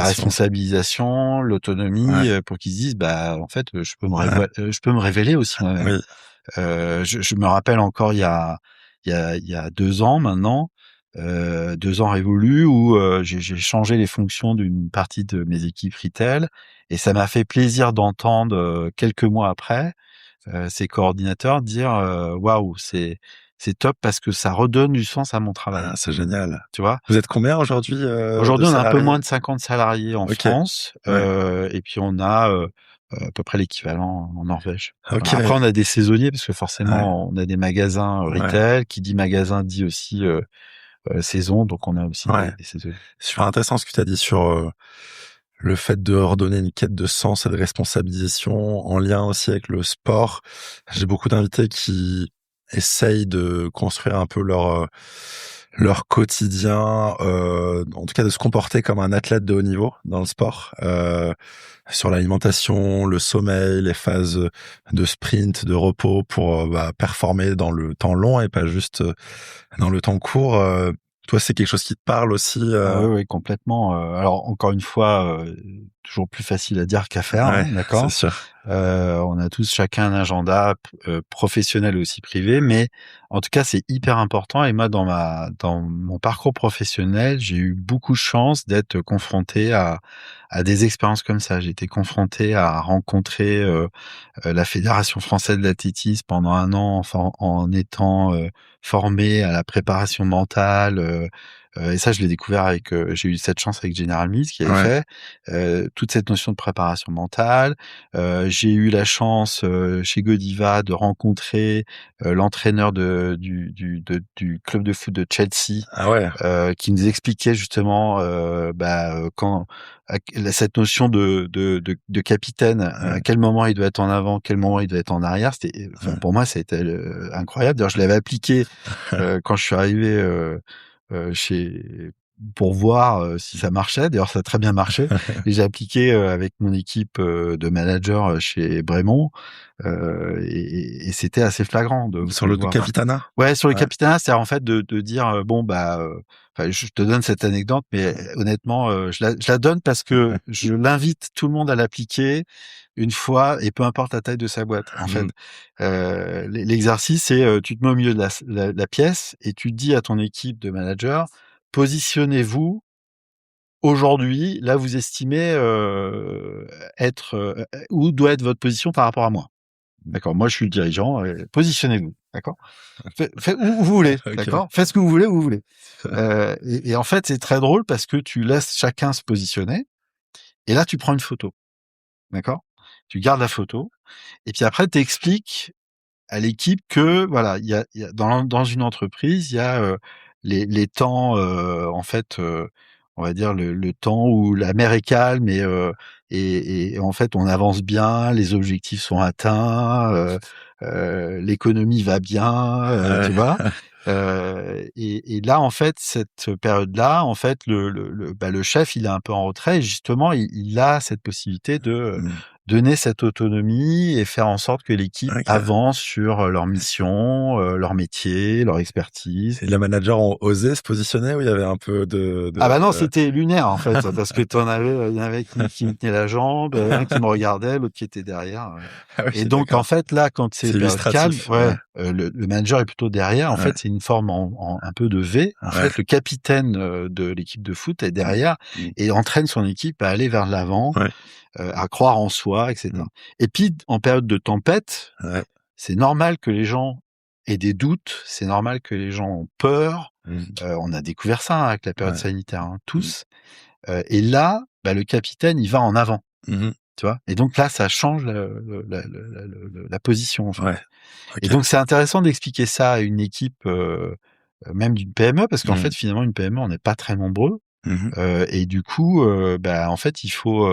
responsabilisation, l'autonomie, pour qu'ils se disent, en fait, je peux me révéler aussi moi-même. Je me rappelle encore il y a 2 ans maintenant, 2 ans révolus, où j'ai changé les fonctions d'une partie de mes équipes retail, et ça m'a fait plaisir d'entendre quelques mois après ces coordinateurs dire waouh, c'est top, parce que ça redonne du sens à mon travail. C'est génial. Tu vois? Vous êtes combien aujourd'hui? Aujourd'hui, on a un peu moins de 50 salariés en France, et puis on a à peu près l'équivalent en Norvège. Après, on a des saisonniers, parce que forcément, on a des magasins retail. Qui dit magasin dit aussi saison, donc on a aussi des saisonniers. Super intéressant ce que tu as dit sur le fait de redonner une quête de sens et de responsabilisation en lien aussi avec le sport. J'ai beaucoup d'invités qui essayent de construire un peu leur quotidien, en tout cas de se comporter comme un athlète de haut niveau dans le sport, sur l'alimentation, le sommeil, les phases de sprint, de repos pour performer dans le temps long et pas juste dans le temps court. Toi, c'est quelque chose qui te parle aussi Ah oui, oui, complètement. Alors encore une fois, toujours plus facile à dire qu'à faire, Ouais, hein, c'est d'accord? sûr. On a tous chacun un agenda professionnel et aussi privé, mais en tout cas, c'est hyper important. Et moi, dans mon parcours professionnel, j'ai eu beaucoup de chance d'être confronté à des expériences comme ça. J'ai été confronté à rencontrer la Fédération française d'athlétisme pendant 1 an en étant formé à la préparation mentale. Et ça, je l'ai découvert avec. J'ai eu cette chance avec General Mills qui avait Ouais. fait toute cette notion de préparation mentale. J'ai eu la chance chez Godiva de rencontrer l'entraîneur du club de foot de Chelsea, Ah ouais. qui nous expliquait justement quand cette notion de capitaine, à Ouais. quel moment il doit être en avant, quel moment il doit être en arrière. C'était, enfin, pour moi, ça a été incroyable. D'ailleurs, je l'avais appliqué quand je suis arrivé chez pour voir si ça marchait. D'ailleurs, ça a très bien marché. Et j'ai appliqué avec mon équipe de managers chez Bremont, et c'était assez flagrant Sur de le voir. Capitana? Ouais, sur le Ouais. capitanat, c'est en fait de dire enfin, je te donne cette anecdote, mais honnêtement, je la donne parce que je l'invite tout le monde à l'appliquer une fois et peu importe la taille de sa boîte. En fait, Mmh. l'exercice, c'est tu te mets au milieu de la pièce et tu dis à ton équipe de managers, positionnez-vous aujourd'hui, là vous estimez être où doit être votre position par rapport à moi. D'accord. Moi, je suis le dirigeant. Positionnez-vous. D'accord. Faites où vous voulez. OK. D'accord. Faites ce que vous voulez où vous voulez. Et en fait, c'est très drôle parce que tu laisses chacun se positionner. Et là, tu prends une photo. D'accord. Tu gardes la photo. Et puis après, tu expliques à l'équipe que voilà, il y a dans une entreprise, il y a les temps en fait, on va dire le temps où la mer est calme et en fait on avance bien, les objectifs sont atteints, l'économie va bien, tu Ouais. vois. Et là en fait cette période-là, en fait le chef il est un peu en retrait et justement il a cette possibilité de Mmh. donner cette autonomie et faire en sorte que l'équipe OK. avance sur leur mission, leur métier, leur expertise. Et les managers ont osé se positionner ou il y avait un peu Ah bah non, c'était lunaire en fait, parce que il y en avait qui me tenait la jambe, un qui me regardait, l'autre qui était derrière. ah oui, Et donc en d'accord. fait là, quand c'est C'est période calme, illustratif. Ouais. ouais, le manager est plutôt derrière. En Ouais. fait, c'est une forme en un peu de V. En Ouais. fait, le capitaine de l'équipe de foot est Mmh. derrière Mmh. et entraîne son équipe à aller vers l'avant, Ouais. à croire en soi, et cetera. Mmh. Et puis en période de tempête, Ouais. c'est normal que les gens aient des doutes, c'est normal que les gens ont peur. Mmh. On a découvert ça, hein, avec la période Ouais. sanitaire, hein, Mmh. tous. Et là, le capitaine, il va en avant, Mmh mh. tu vois? Et donc là, ça change la position, en fait. Ouais. Et OK. donc c'est intéressant d'expliquer ça à une équipe, même d'une PME, parce qu'en Mmh. fait, finalement, une PME, on n'est pas très nombreux, Mmh mh. et du coup, en fait, il faut,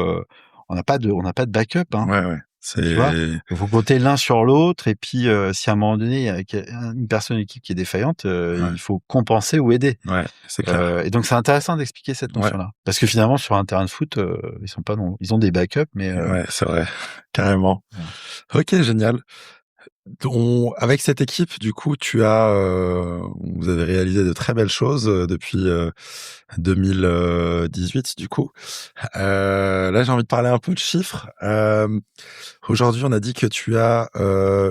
on n'a pas de backup, hein. Ouais, ouais. Tu vois? C'est Il faut compter l'un sur l'autre et puis, si à un moment donné, il y a une personne de l'équipe qui est défaillante, ouais. il faut compenser ou aider. Ouais, c'est clair. Et donc c'est intéressant d'expliquer cette Ouais. notion-là. Parce que finalement sur un terrain de foot, ils sont pas non ils ont des backups mais Ouais, c'est vrai. Carrément. voilà. OK, génial. Avec cette équipe, du coup, vous avez réalisé de très belles choses depuis 2018, du coup. Là, j'ai envie de parler un peu de chiffres. Aujourd'hui, on a dit que tu as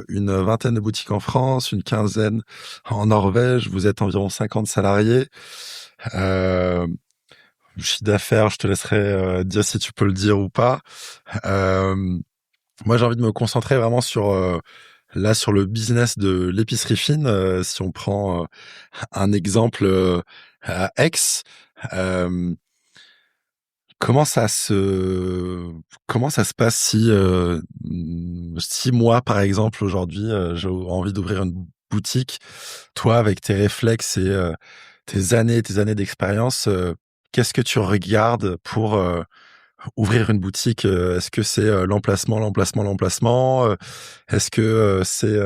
une vingtaine de boutiques en France, une quinzaine en Norvège. Vous êtes environ 50 salariés. Euh, le chiffre d'affaires, je te laisserai dire si tu peux le dire ou pas. Euh, Moi, j'ai envie de me concentrer vraiment sur le business de l'épicerie fine. Si on prend un exemple à Aix, euh, comment ça se comment ça se passe si 6 mois, par exemple, aujourd'hui, j'ai envie d'ouvrir une boutique. Toi, avec tes réflexes et tes années d'expérience, qu'est-ce que tu regardes pour Ouvrir une boutique, est-ce que c'est, l'emplacement? Est-ce que, c'est,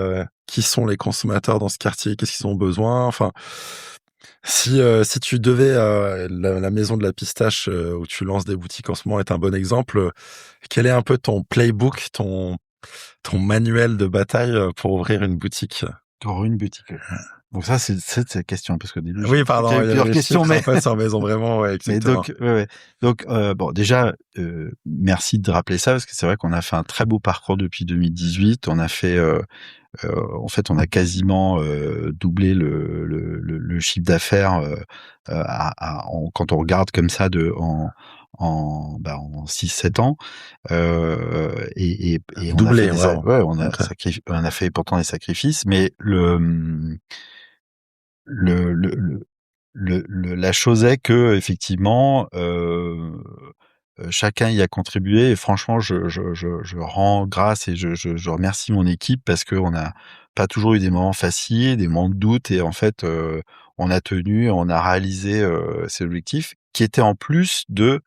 qui sont les consommateurs dans ce quartier? Qu'est-ce qu'ils ont besoin? Enfin, si tu devais, la maison de la pistache, où tu lances des boutiques en ce moment est un bon exemple, quel est un peu ton playbook, ton manuel de bataille, pour ouvrir une boutique? Pour une boutique. Donc ça, c'est la question, parce qu'au début, Oui, j'ai pardon, il y avait plusieurs les questions, chiffres, mais en fait, sur Maison Vraiment, ouais, mais exactement. donc, ouais, ouais. Donc, bon, déjà, merci de rappeler ça, parce que c'est vrai qu'on a fait un très beau parcours depuis 2018. On a fait, en fait, on a quasiment doublé le chiffre d'affaires quand on regarde comme ça en 6-7 ans. Et on a fait Doublé, waouh! OK. on a fait pourtant des sacrifices, mais la chose est que effectivement, chacun y a contribué, et franchement, je rends grâce, et je remercie mon équipe, parce qu'on n'a pas toujours eu des moments faciles, des moments de doute, et en fait, on a tenu, on a réalisé ces objectifs, qui étaient en plus de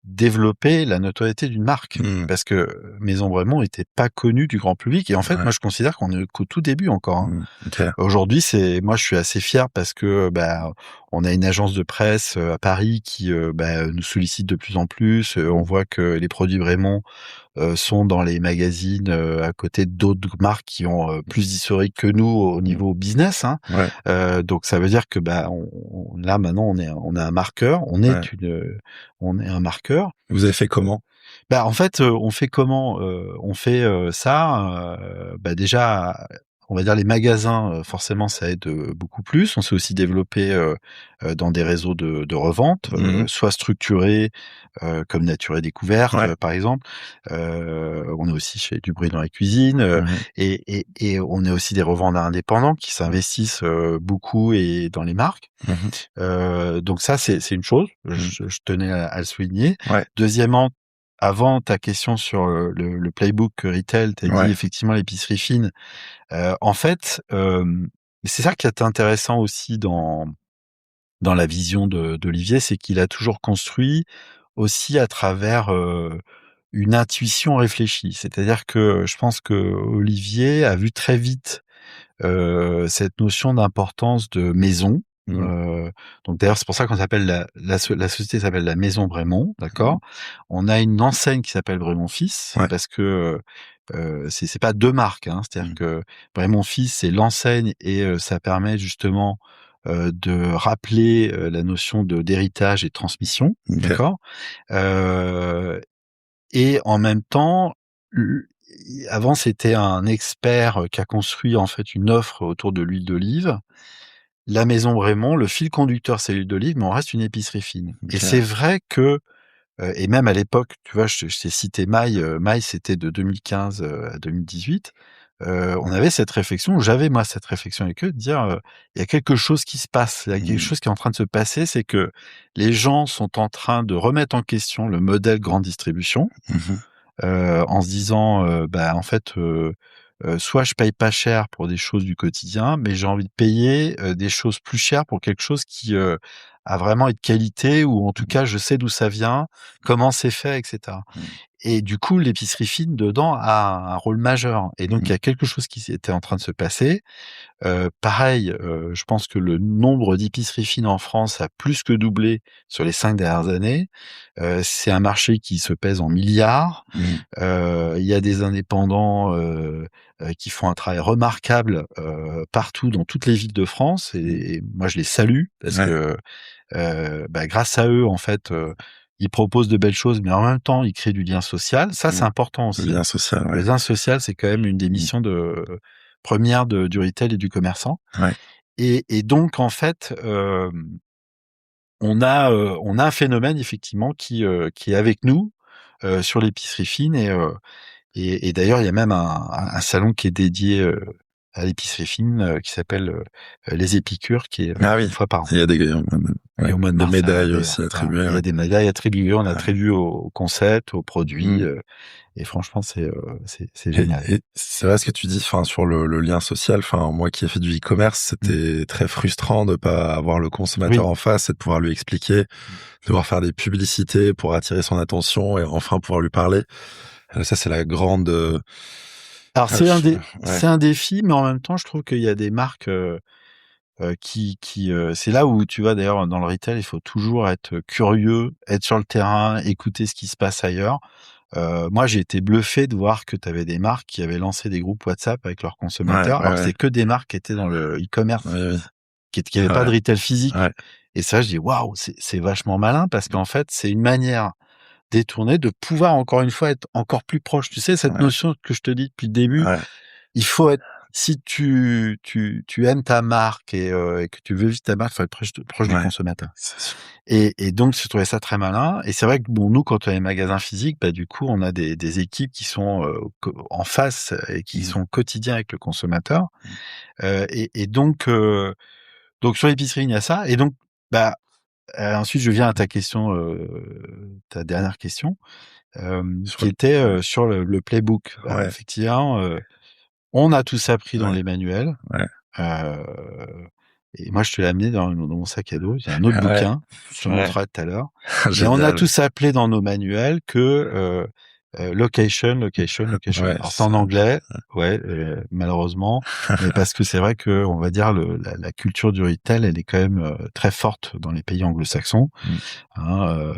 développer la notoriété d'une marque. Mmh. Parce que Maison Bremont était pas connue du grand public, et en fait, Ouais. moi, je considère qu'on est qu'au tout début encore, hein. Mmh. OK. Aujourd'hui, moi, je suis assez fier, parce que, bah, on a une agence de presse à Paris qui, bah, nous sollicite de plus en plus. On voit que les produits Bremont sont dans les magazines, à côté d'autres marques qui ont plus d'historique que nous au Mmh. niveau business, hein. Ouais, Donc ça veut dire que, bah, là maintenant, on est un marqueur, ouais. on est un marqueur. Vous avez fait comment? Bah, en fait, on fait comment? On fait ça, bah, déjà, on va dire les magasins, forcément ça aide beaucoup plus. On s'est aussi développé dans des réseaux de revente, Mmh. soit structurés, comme Nature et Découverte, Ouais. par exemple. On est aussi chez Du Bruit dans la cuisine, Mmh. et on est aussi des revendeurs indépendants qui s'investissent beaucoup, et dans les marques. Mmh. Donc ça, c'est une chose, Mmh. je tenais à le souligner. Ouais, Deuxièmement, avant ta question sur le playbook retail, tu as dit ouais. effectivement l'épicerie fine. En fait, c'est ça qui est intéressant aussi dans la vision d'Olivier, c'est qu'il a toujours construit aussi à travers une intuition réfléchie. C'est-à-dire que je pense que Olivier a vu très vite cette notion d'importance de maison. Mmh. Heu, donc d'ailleurs, c'est pour ça qu'on s'appelle la société s'appelle la Maison Bremont, Mmh. d'accord? On a une enseigne qui s'appelle Bremont Fils, Ouais. parce que, c'est pas 2 marques, hein. C'est-à-dire Mmh. que Bremont Fils, c'est l'enseigne, et ça permet justement de rappeler la notion d'héritage et de transmission, OK. d'accord? Heu et en même temps, l avant, c'était un expert qui a construit, en fait, une offre autour de l'huile d'olive. La Maison Bremont, le fil conducteur, c'est l'huile d'olive, mais on reste une épicerie fine, et c'est OK. vrai que, et même à l'époque, tu vois, je t'ai cité Maille, Maille, c'était de 2015 à 2018. On avait cette réflexion, j'avais moi cette réflexion avec eux, de dire, «Il y a quelque chose qui se passe, il y a quelque Mmh. chose qui est en train de se passer, c'est que les gens sont en train de remettre en question le modèle grande distribution». Mmh. En se disant, bah, en fait, soit je paye pas cher pour des choses du quotidien, mais j'ai envie de payer, des choses plus chères pour quelque chose qui, a vraiment une qualité, ou en tout Mmh. cas je sais d'où ça vient, comment c'est fait, et cetera. Mmh. Et du coup, l'épicerie fine dedans a un rôle majeur, et donc il y Mmh. a quelque chose qui était en train de se passer. Pareil, je pense que le nombre d'épiceries fines en France a plus que doublé sur les 5 dernières années. C'est un marché qui se pèse en milliards. Mmh. Il y a des indépendants, qui font un travail remarquable, partout dans toutes les villes de France, Mmh. et moi je les salue, parce Ouais. que, bah, grâce à eux, en fait, ils proposent de belles choses, mais en même temps, ils créent du lien social. Ça, Mmh. c'est important Le aussi. lien social, Le ouais. lien social, c'est quand même une des Mmh. missions premières du retail et du commerçant, Ouais. et donc en fait, on a un phénomène effectivement qui est avec nous, sur l'épicerie fine, et d'ailleurs, il y a même un salon qui est dédié, à l'épicerie fine qui s'appelle Les Épicures, qui est Ah oui, une fois par an. il y a des Et au mois de des mars, médailles d'ailleurs, aussi voilà. attribuées. Il y Ouais. a des médailles attribuées, on attribue au concept, aux produits, Mm. et franchement, c'est Et, génial. et c'est vrai ce que tu dis, enfin sur le lien social. Enfin moi qui ai fait du e-commerce, c'était très frustrant de pas avoir le consommateur Oui. en face et de pouvoir lui expliquer, devoir faire des publicités pour attirer son attention et enfin pouvoir lui parler. Ça c'est la grande. Alors Ah, ouais, c'est un défi, mais en même temps, je trouve qu'il y a des marques c'est là où tu vois d'ailleurs dans le retail, il faut toujours être curieux, être sur le terrain, écouter ce qui se passe ailleurs. Moi, j'ai été bluffé de voir que tu avais des marques qui avaient lancé des groupes WhatsApp avec leurs ouais, consommateurs, ouais, alors que ouais, c'est que des marques qui étaient dans le e-commerce, oui, oui. qui avaient pas de Ouais, retail physique. ouais, Et ça, je dis waouh, c'est vachement malin parce qu'en fait, c'est une manière détournée de pouvoir encore une fois être encore plus proche. Tu sais, cette ouais, notion que je te dis depuis le début, ouais, il faut être si tu aimes ta marque et que tu veux vivre ta marque, il faut être proche du ouais. consommateur. C'est sûr. Et donc je trouvais ça très malin et c'est vrai que bon, nous quand on a les magasins physiques, bah, du coup, on a des équipes qui sont, en face et qui Mm. sont quotidiens avec le consommateur, Mm. et donc sur l'épicerie, il y a ça et donc bah, ensuite je viens à ta question, ta dernière question, Sur qui le- était, ouais, sur le playbook. Bah, ouais, effectivement, on a tous appris dans ouais, les manuels, ouais. heu et moi je te l'ai amené dans mon sac à dos. Il y a un autre Ouais, bouquin, je te c'est vrai. montrerai tout à l'heure. Mais on a Génial. tous appelé dans nos manuels que, location. Ouais, Alors c'est c'est en ça. anglais, ouais, malheureusement, mais parce que c'est vrai qu'on va dire la culture du retail, elle est quand même, très forte dans les pays anglo-saxons, Mm. hein,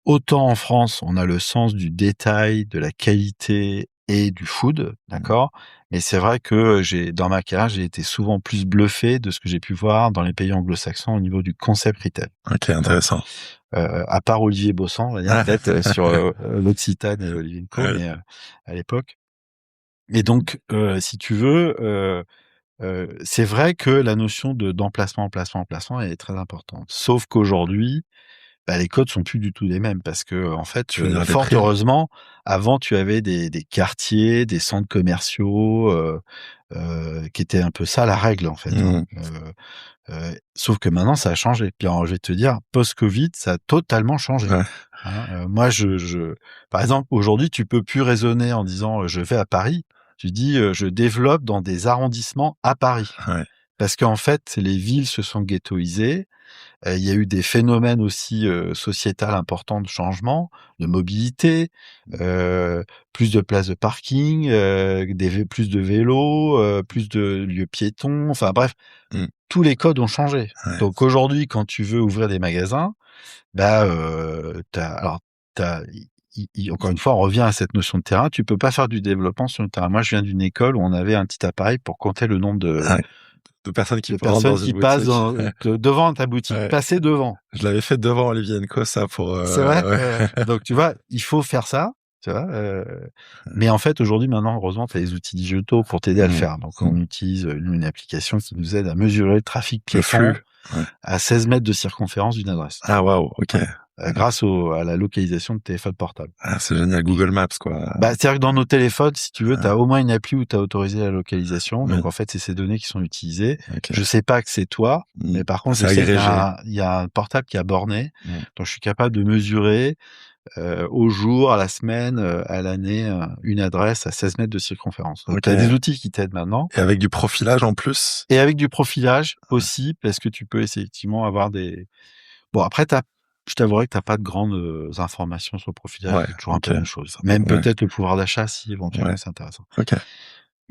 autant en France, on a le sens du détail, de la qualité et du food, Mm. d'accord? Mais c'est vrai que dans ma carrière, j'ai été souvent plus bluffé de ce que j'ai pu voir dans les pays anglo-saxons au niveau du concept retail. Ok, D'accord. intéressant. À part Olivier Bossan, on va dire Ah, peut-être sur l'Occitane et Olivier Co, ouais, mais à l'époque. Et donc, si tu veux, c'est vrai que la notion d'emplacement est très importante. Sauf qu'aujourd'hui, bah, les codes sont plus du tout les mêmes parce que en fait, tu veux dire les fort prix? heureusement, avant tu avais des quartiers, des centres commerciaux, qui étaient un peu ça la règle en fait, hein. Mm. Sauf que maintenant ça a changé. Puis alors je vais te dire, post-Covid, ça a totalement changé, Ouais, hein. Moi par exemple, aujourd'hui, tu peux plus raisonner en disant, «Je vais à Paris». Tu dis, «Je développe dans des arrondissements à Paris». ouais. Parce qu'en fait, les villes se sont ghettoisées. Il y a eu des phénomènes aussi, sociétals importants de changement, de mobilité, heu, plus de places de parking, plus de vélos, plus de lieux piétons, enfin bref, Mm. tous les codes ont changé. Ouais, Donc aujourd'hui, quand tu veux ouvrir des magasins, bah, tu encore une fois, on revient à cette notion de terrain, tu peux pas faire du développement sur le terrain. Moi, je viens d'une école où on avait un petit appareil pour compter le nombre ouais. De personnes qui de rentrent dans personnes une qui passent boutique. devant ta boutique. Ouais. Passer devant. Je l'avais fait devant Olivier Co, ça, pour, C'est vrai? ouais. Donc tu vois, il faut faire ça, tu vois? Mais en fait, aujourd'hui, maintenant, heureusement, tu as les outils digitaux pour t'aider à le Mm. faire. Donc Mm. on utilise, une application qui nous aide à mesurer le trafic Le piéton flux. Ouais. à 16 mètres de circonférence d'une adresse. Ah, waouh, ok. Ouais, grâce à la localisation de téléphone portable. Ah, c'est génial. Google Maps, quoi. Bah, c'est-à-dire que dans nos téléphones, si tu veux, tu Ah, as au moins une appli où tu as autorisé la localisation. oui, Donc en fait, c'est ces données qui sont utilisées. ok. Je sais pas que c'est toi, Mm. mais par contre, je C'est sais qu'il y agrégé. a il y a un portable qui a borné. Mm. Donc je suis capable de mesurer au jour, à la semaine, à l'année, une adresse à 16 mètres de circonférence. Donc, tu as des Ok. outils qui t'aident maintenant Et avec du profilage en plus? et avec du profilage aussi, parce que tu peux effectivement avoir des bon après je t'avouerai que tu as pas de grandes, informations sur le profilage, Ouais, c'est toujours un ok. peu la même chose. Même Ouais, peut-être le pouvoir d'achat si ouais, éventuellement c'est intéressant. ok.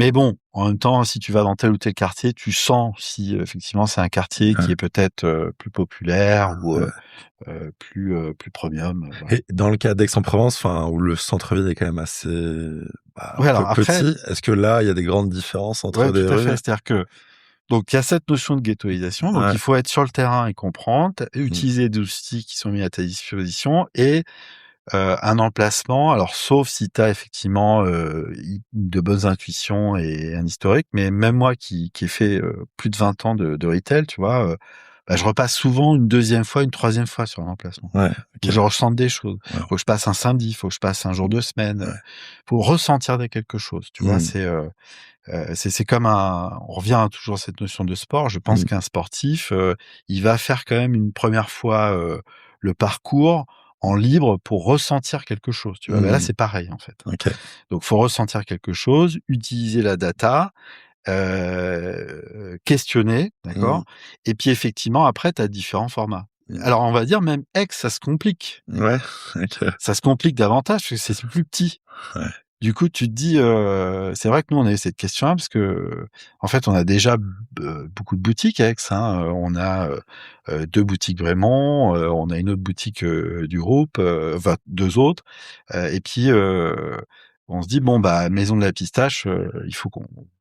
Mais bon, en même temps, si tu vas dans tel ou tel quartier, tu sens si, effectivement c'est un quartier Ouais, qui est peut-être, plus populaire ou, ouais. plus premium, voilà. Et dans le cas d'Aix-en-Provence, enfin, où le centre-ville est quand même assez, bah, Ouais, alors après petit, est-ce que là, il y a des grandes différences ouais, entre tout des à fait. rues? C'est-à-dire que donc il y a cette notion de ghettoisation, donc Ouais. il faut être sur le terrain et comprendre, Mm. utiliser des outils qui sont mis à ta disposition et un emplacement, alors sauf si tu as effectivement, de bonnes intuitions et un historique, mais même moi qui ai fait, plus de 20 ans de retail, tu vois, je repasse souvent une deuxième fois, une troisième fois sur un emplacement. Ouais. Okay. Je ressens des choses. Ouais. Faut que je passe un samedi, faut que je passe un jour de semaine. Ouais. Faut ressentir quelque chose. Tu vois, c'est comme on revient toujours à cette notion de sport. Je pense qu'un sportif, il va faire quand même une première fois le parcours en libre pour ressentir quelque chose. Tu vois, là c'est pareil en fait. Okay. Donc faut ressentir quelque chose, utiliser la data, questionner, d'accord. Et puis effectivement après tu as différents formats. Alors on va dire même X, ça se complique. Ouais. Okay. Ça se complique davantage parce que c'est plus petit. Ouais. Du coup, tu te dis, c'est vrai que nous, on a eu cette question-là parce que, en fait, on a déjà beaucoup de boutiques avec ça. On a 2 boutiques vraiment, on a une autre boutique du groupe, enfin 2 autres. Et puis, on se dit bon bah Maison de la Pistache, il faut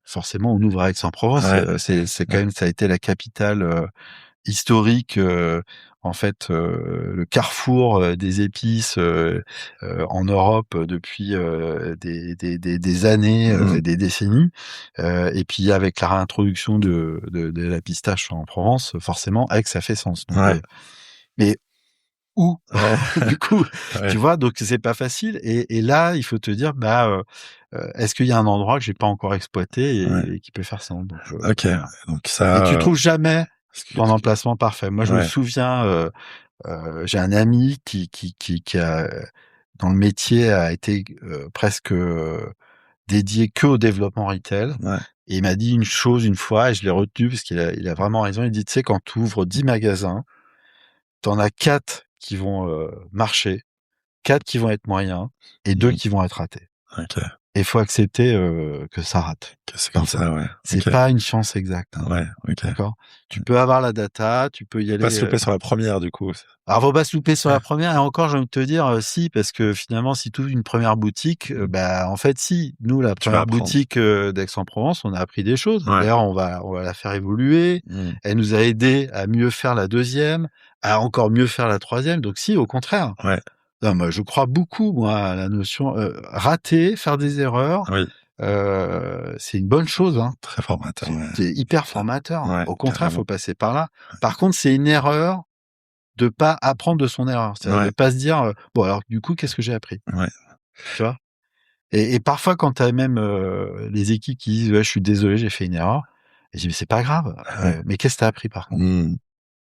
forcément on ouvre à Aix-en-Provence. Ouais. C'est quand même ça a été la capitale historique, en fait, le carrefour des épices en Europe depuis des années, des décennies. Et puis avec la réintroduction de la pistache en Provence, forcément, Aix, ça fait sens. Donc, mais où du coup, tu vois, donc c'est pas facile. Et là, il faut te dire, est-ce qu'il y a un endroit que j'ai pas encore exploité et qui peut faire ça? Donc, ok. Donc ça. Et tu trouves jamais ton emplacement parfait. Moi, je me souviens, j'ai un ami qui a dans le métier a été presque dédié que au développement retail. Et il m'a dit une chose une fois et je l'ai retenu parce qu'il a vraiment raison. Il dit, tu sais, quand tu ouvres 10 magasins, t'en as 4 qui vont marcher, 4 qui vont être moyens et 2 qui vont être ratés. Okay. Et il faut accepter que ça rate. Que c'est comme ça, ouais. C'est pas une chance exacte. Hein. Ouais, ok. D'accord. Tu peux avoir la data, tu peux y aller. Pas se louper sur la première, du coup. Alors, faut pas se louper sur la première. Et encore, j'ai envie de te dire, si, parce que finalement, si tu ouvres une première boutique, en fait, si. Nous, la première boutique d'Aix-en-Provence, on a appris des choses. D'ailleurs, on va la faire évoluer. Elle nous a aidé à mieux faire la deuxième, à encore mieux faire la troisième. Donc, si, au contraire. Ouais. Non, moi, je crois beaucoup, moi, à la notion rater, faire des erreurs. Oui. C'est une bonne chose, hein. Très formateur. C'est hyper formateur. Ouais, au contraire, faut passer par là. Par contre, c'est une erreur de pas apprendre de son erreur. C'est-à-dire de pas se dire, bon, alors, du coup, qu'est-ce que j'ai appris? Tu vois? Et parfois, quand t'as même les équipes qui disent, ouais, je suis désolé, j'ai fait une erreur. Et je dis, mais c'est pas grave. Mais qu'est-ce que t'as appris, par contre?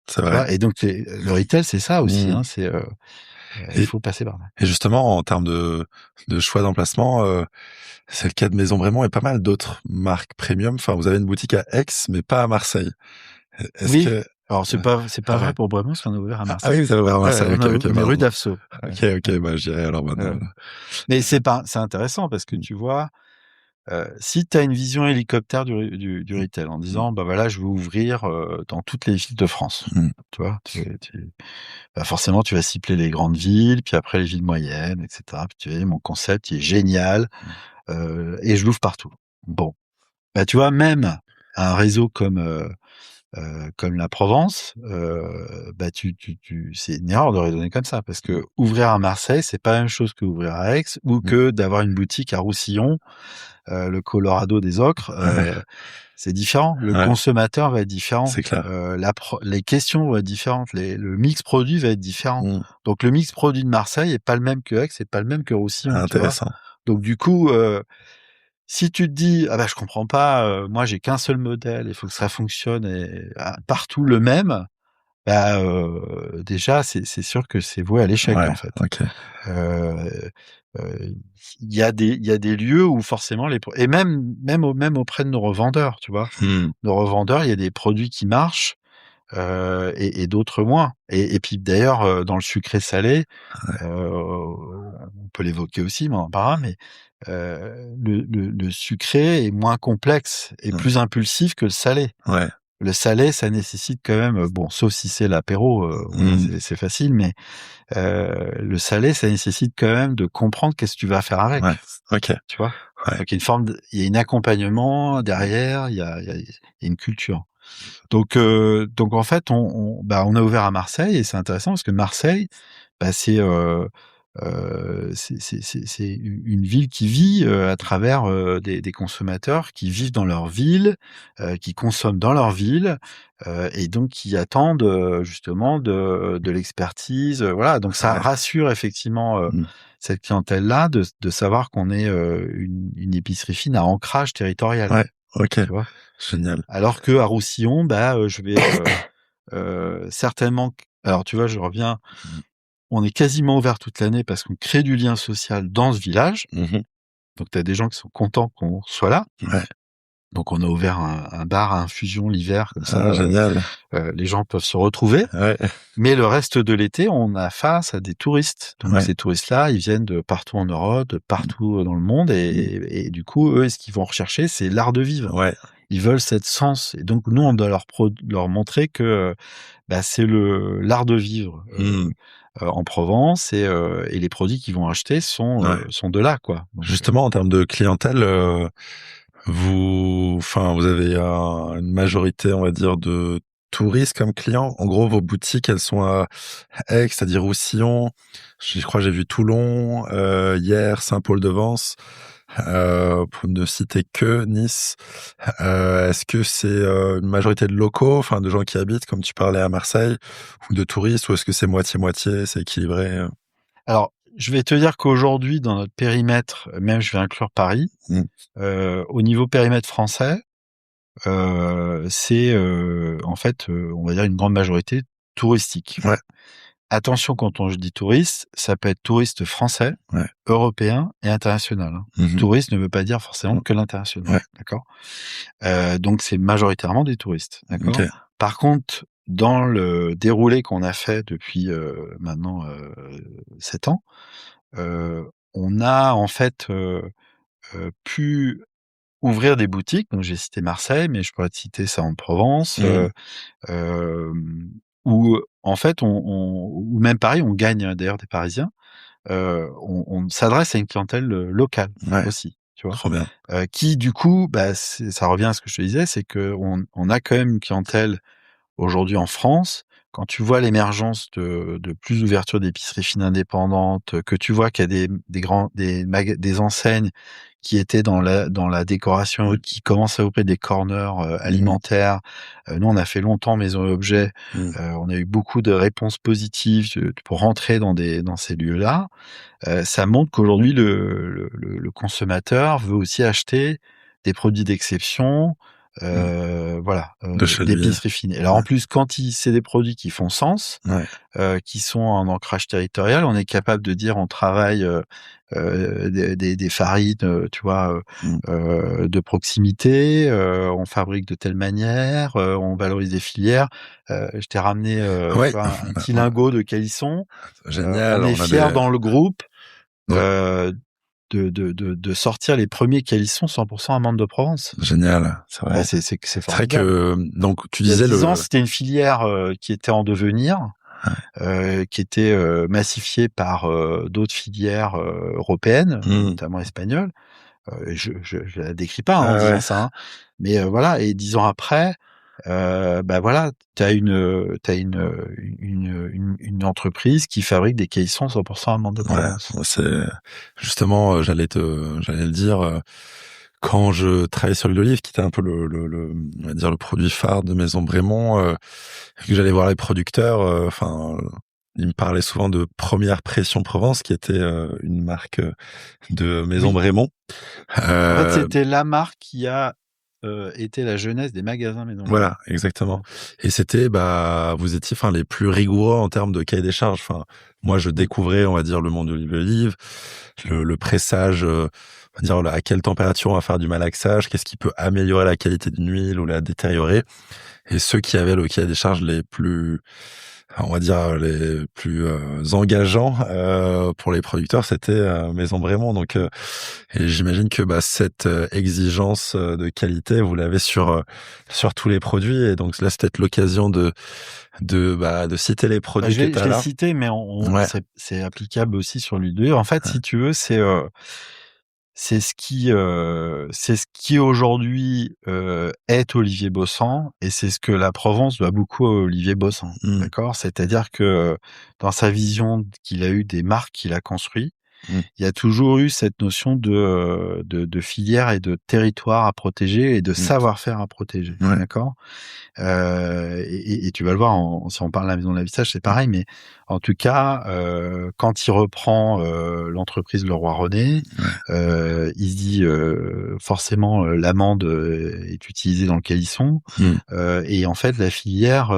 C'est vrai. Et donc, le retail, c'est ça aussi, hein. C'est, il faut passer par là. Et justement, en termes de choix d'emplacement, c'est le cas de Maison Brémond et pas mal d'autres marques premium. Enfin, vous avez une boutique à Aix, mais pas à Marseille. Est-ce que... Alors, c'est pas vrai pour Brémond, parce qu'on a ouvert à Marseille. Ah oui, vous avez ouvert à Marseille. On est rue d'Avsault. Ok, j'irai alors maintenant. Mais c'est intéressant parce que tu vois, si tu as une vision hélicoptère du retail en disant, voilà, je veux ouvrir dans toutes les villes de France. Tu vois, forcément, tu vas cibler les grandes villes, puis après les villes moyennes, etc. Puis tu vois, mon concept, il est génial, et je l'ouvre partout. Bon. Tu vois, même un réseau comme la Provence, c'est une erreur de raisonner comme ça, parce que ouvrir à Marseille, c'est pas la même chose que ouvrir à Aix, ou que d'avoir une boutique à Roussillon, le Colorado des ocres, c'est différent. Le consommateur va être différent. C'est clair. Les questions vont être différentes. Le mix produit va être différent. Donc le mix produit de Marseille est pas le même que Aix, c'est pas le même que Roussillon. Intéressant. Donc du coup, si tu te dis, je comprends pas, moi j'ai qu'un seul modèle, il faut que ça fonctionne et partout le même, déjà c'est sûr que c'est voué à l'échec en fait. Okay. Il y a des lieux où forcément et même auprès de nos revendeurs, tu vois. Nos revendeurs, il y a des produits qui marchent et d'autres moins. Et puis d'ailleurs dans le sucré salé, on peut l'évoquer aussi, mais on en parlera, mais le sucré est moins complexe et plus impulsif que le salé. Le salé, ça nécessite quand même, sauf si c'est l'apéro, c'est facile, mais le salé, ça nécessite quand même de comprendre qu'est-ce que tu vas faire avec. Tu vois. Donc il y a un accompagnement derrière, il y a une culture. Donc en fait, on a ouvert à Marseille et c'est intéressant parce que Marseille, c'est c'est une ville qui vit à travers des consommateurs qui vivent dans leur ville, qui consomment dans leur ville, et donc qui attendent justement de l'expertise. Voilà, donc ça Ouais. rassure effectivement cette clientèle-là de savoir qu'on est une épicerie fine à ancrage territorial. Ouais, ok, Tu vois. génial. Alors que à Roussillon, je vais certainement. Alors tu vois, je reviens. On est quasiment ouvert toute l'année parce qu'on crée du lien social dans ce village. Mhm. Donc, tu as des gens qui sont contents qu'on soit là. Ouais. Donc, on a ouvert un bar à infusion l'hiver, comme Ah, ça, génial. les gens peuvent se retrouver. Ouais. Mais le reste de l'été, on a face à des touristes. Donc, Ouais. ces touristes-là, ils viennent de partout en Europe, de partout dans le monde. Et du coup, eux, ce qu'ils vont rechercher, c'est l'art de vivre. Ouais. Ils veulent cette sens. Et donc, nous, on doit leur montrer que c'est l'art de vivre. En Provence et les produits qu'ils vont acheter sont de là, quoi. Donc, justement, en termes de clientèle, vous avez une majorité, on va dire, de touristes comme clients. En gros, vos boutiques, elles sont à Aix, c'est-à-dire Roussillon. Je crois que j'ai vu Toulon, hier, Saint-Paul-de-Vence, pour ne citer que Nice. Est-ce que c'est une majorité de locaux, de gens qui habitent, comme tu parlais à Marseille, ou de touristes, ou est-ce que c'est moitié-moitié, c'est équilibré? Alors, je vais te dire qu'aujourd'hui, dans notre périmètre, même je vais inclure Paris, au niveau périmètre français, c'est en fait, on va dire une grande majorité touristique. Ouais. Attention, quand on dit touriste, ça peut être touriste français, européen et international. Touriste ne veut pas dire forcément que l'international. Ouais. D'accord. Donc c'est majoritairement des touristes. D'accord. Okay. Par contre, dans le déroulé qu'on a fait depuis maintenant 7 ans, on a en fait pu ouvrir des boutiques. Donc j'ai cité Marseille, mais je pourrais te citer ça en Provence, où en fait ou même Paris, on gagne d'ailleurs des Parisiens. On s'adresse à une clientèle locale aussi, tu vois. Trop bien. Qui du coup, ça revient à ce que je te disais, c'est que on a quand même une clientèle aujourd'hui en France. Quand tu vois l'émergence de plus d'ouverture d'épiceries fines indépendantes, que tu vois qu'il y a des enseignes qui étaient dans la décoration, qui commencent à ouvrir des corners alimentaires. Nous, on a fait longtemps maison et objet. On a eu beaucoup de réponses positives pour rentrer dans ces lieux-là. Ça montre qu'aujourd'hui, le consommateur veut aussi acheter des produits d'exception, d'épicerie fine. Alors en plus, quand c'est des produits qui font sens, qui sont en ancrage territorial, on est capable de dire on travaille des farines, tu vois, de proximité, on fabrique de telle manière, on valorise des filières. Je t'ai ramené tu vois, un petit lingot de calisson. Génial. On est fiers dans le groupe de sortir les premiers calissons 100% amandes de Provence. Génial, c'est vrai. C'est C'est vrai que donc tu il y a disais 10 ans, c'était une filière qui était en devenir, qui était massifiée par d'autres filières européennes, notamment espagnoles. Je la décris pas en disant ça, hein. Mais voilà, et 10 ans après, t'as une entreprise qui fabrique des calissons 100% amandes de Provence. C'est justement, j'allais le dire, quand je travaillais sur l'huile d'olive, qui était un peu on va dire le produit phare de Maison Brémond, que j'allais voir les producteurs, ils me parlaient souvent de Première Pression Provence, qui était une marque de Maison Brémond. En fait, c'était la marque qui a été la jeunesse des magasins Maison Brémond. Voilà, exactement. Et c'était, vous étiez, les plus rigoureux en termes de cahier des charges. Moi, je découvrais, on va dire, le monde de l'huile d'olive, le pressage, on va dire, à quelle température on va faire du malaxage, qu'est-ce qui peut améliorer la qualité d'une huile ou la détériorer. Et ceux qui avaient le cahier des charges les plus, on va dire, les plus engageants pour les producteurs, c'était Maison Brémont. Donc, et j'imagine que cette exigence de qualité, vous l'avez sur tous les produits. Et donc là, c'est peut-être l'occasion de citer les produits que tu as là. Je l'ai cité, mais c'est applicable aussi sur l'huile d'olive. En fait, si tu veux, c'est ce qui aujourd'hui est Olivier Bossan, et c'est ce que la Provence doit beaucoup à Olivier Bossan. D'accord? C'est-à-dire que dans sa vision qu'il a eue des marques qu'il a construit, il y a toujours eu cette notion de filière et de territoire à protéger et de savoir-faire à protéger. Ouais. D'accord? Et tu vas le voir, si on parle de la maison de l'Avissage, c'est pareil, mais en tout cas, quand il reprend l'entreprise Leroy René, il se dit forcément l'amande est utilisée dans le calisson, et en fait la filière,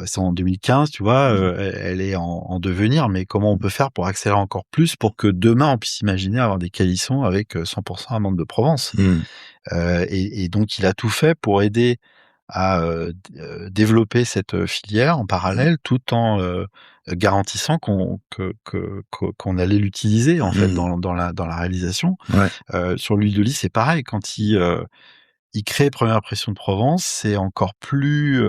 c'est en 2015, tu vois, elle est en devenir, mais comment on peut faire pour accélérer encore plus pour que demain on puisse imaginer avoir des calissons avec 100% amande de Provence. Et donc il a tout fait pour aider à développer cette filière en parallèle, tout en garantissant qu'on allait l'utiliser en fait dans la réalisation. Sur l'huile d'olive, c'est pareil. Quand il crée Première Impression de Provence, c'est encore plus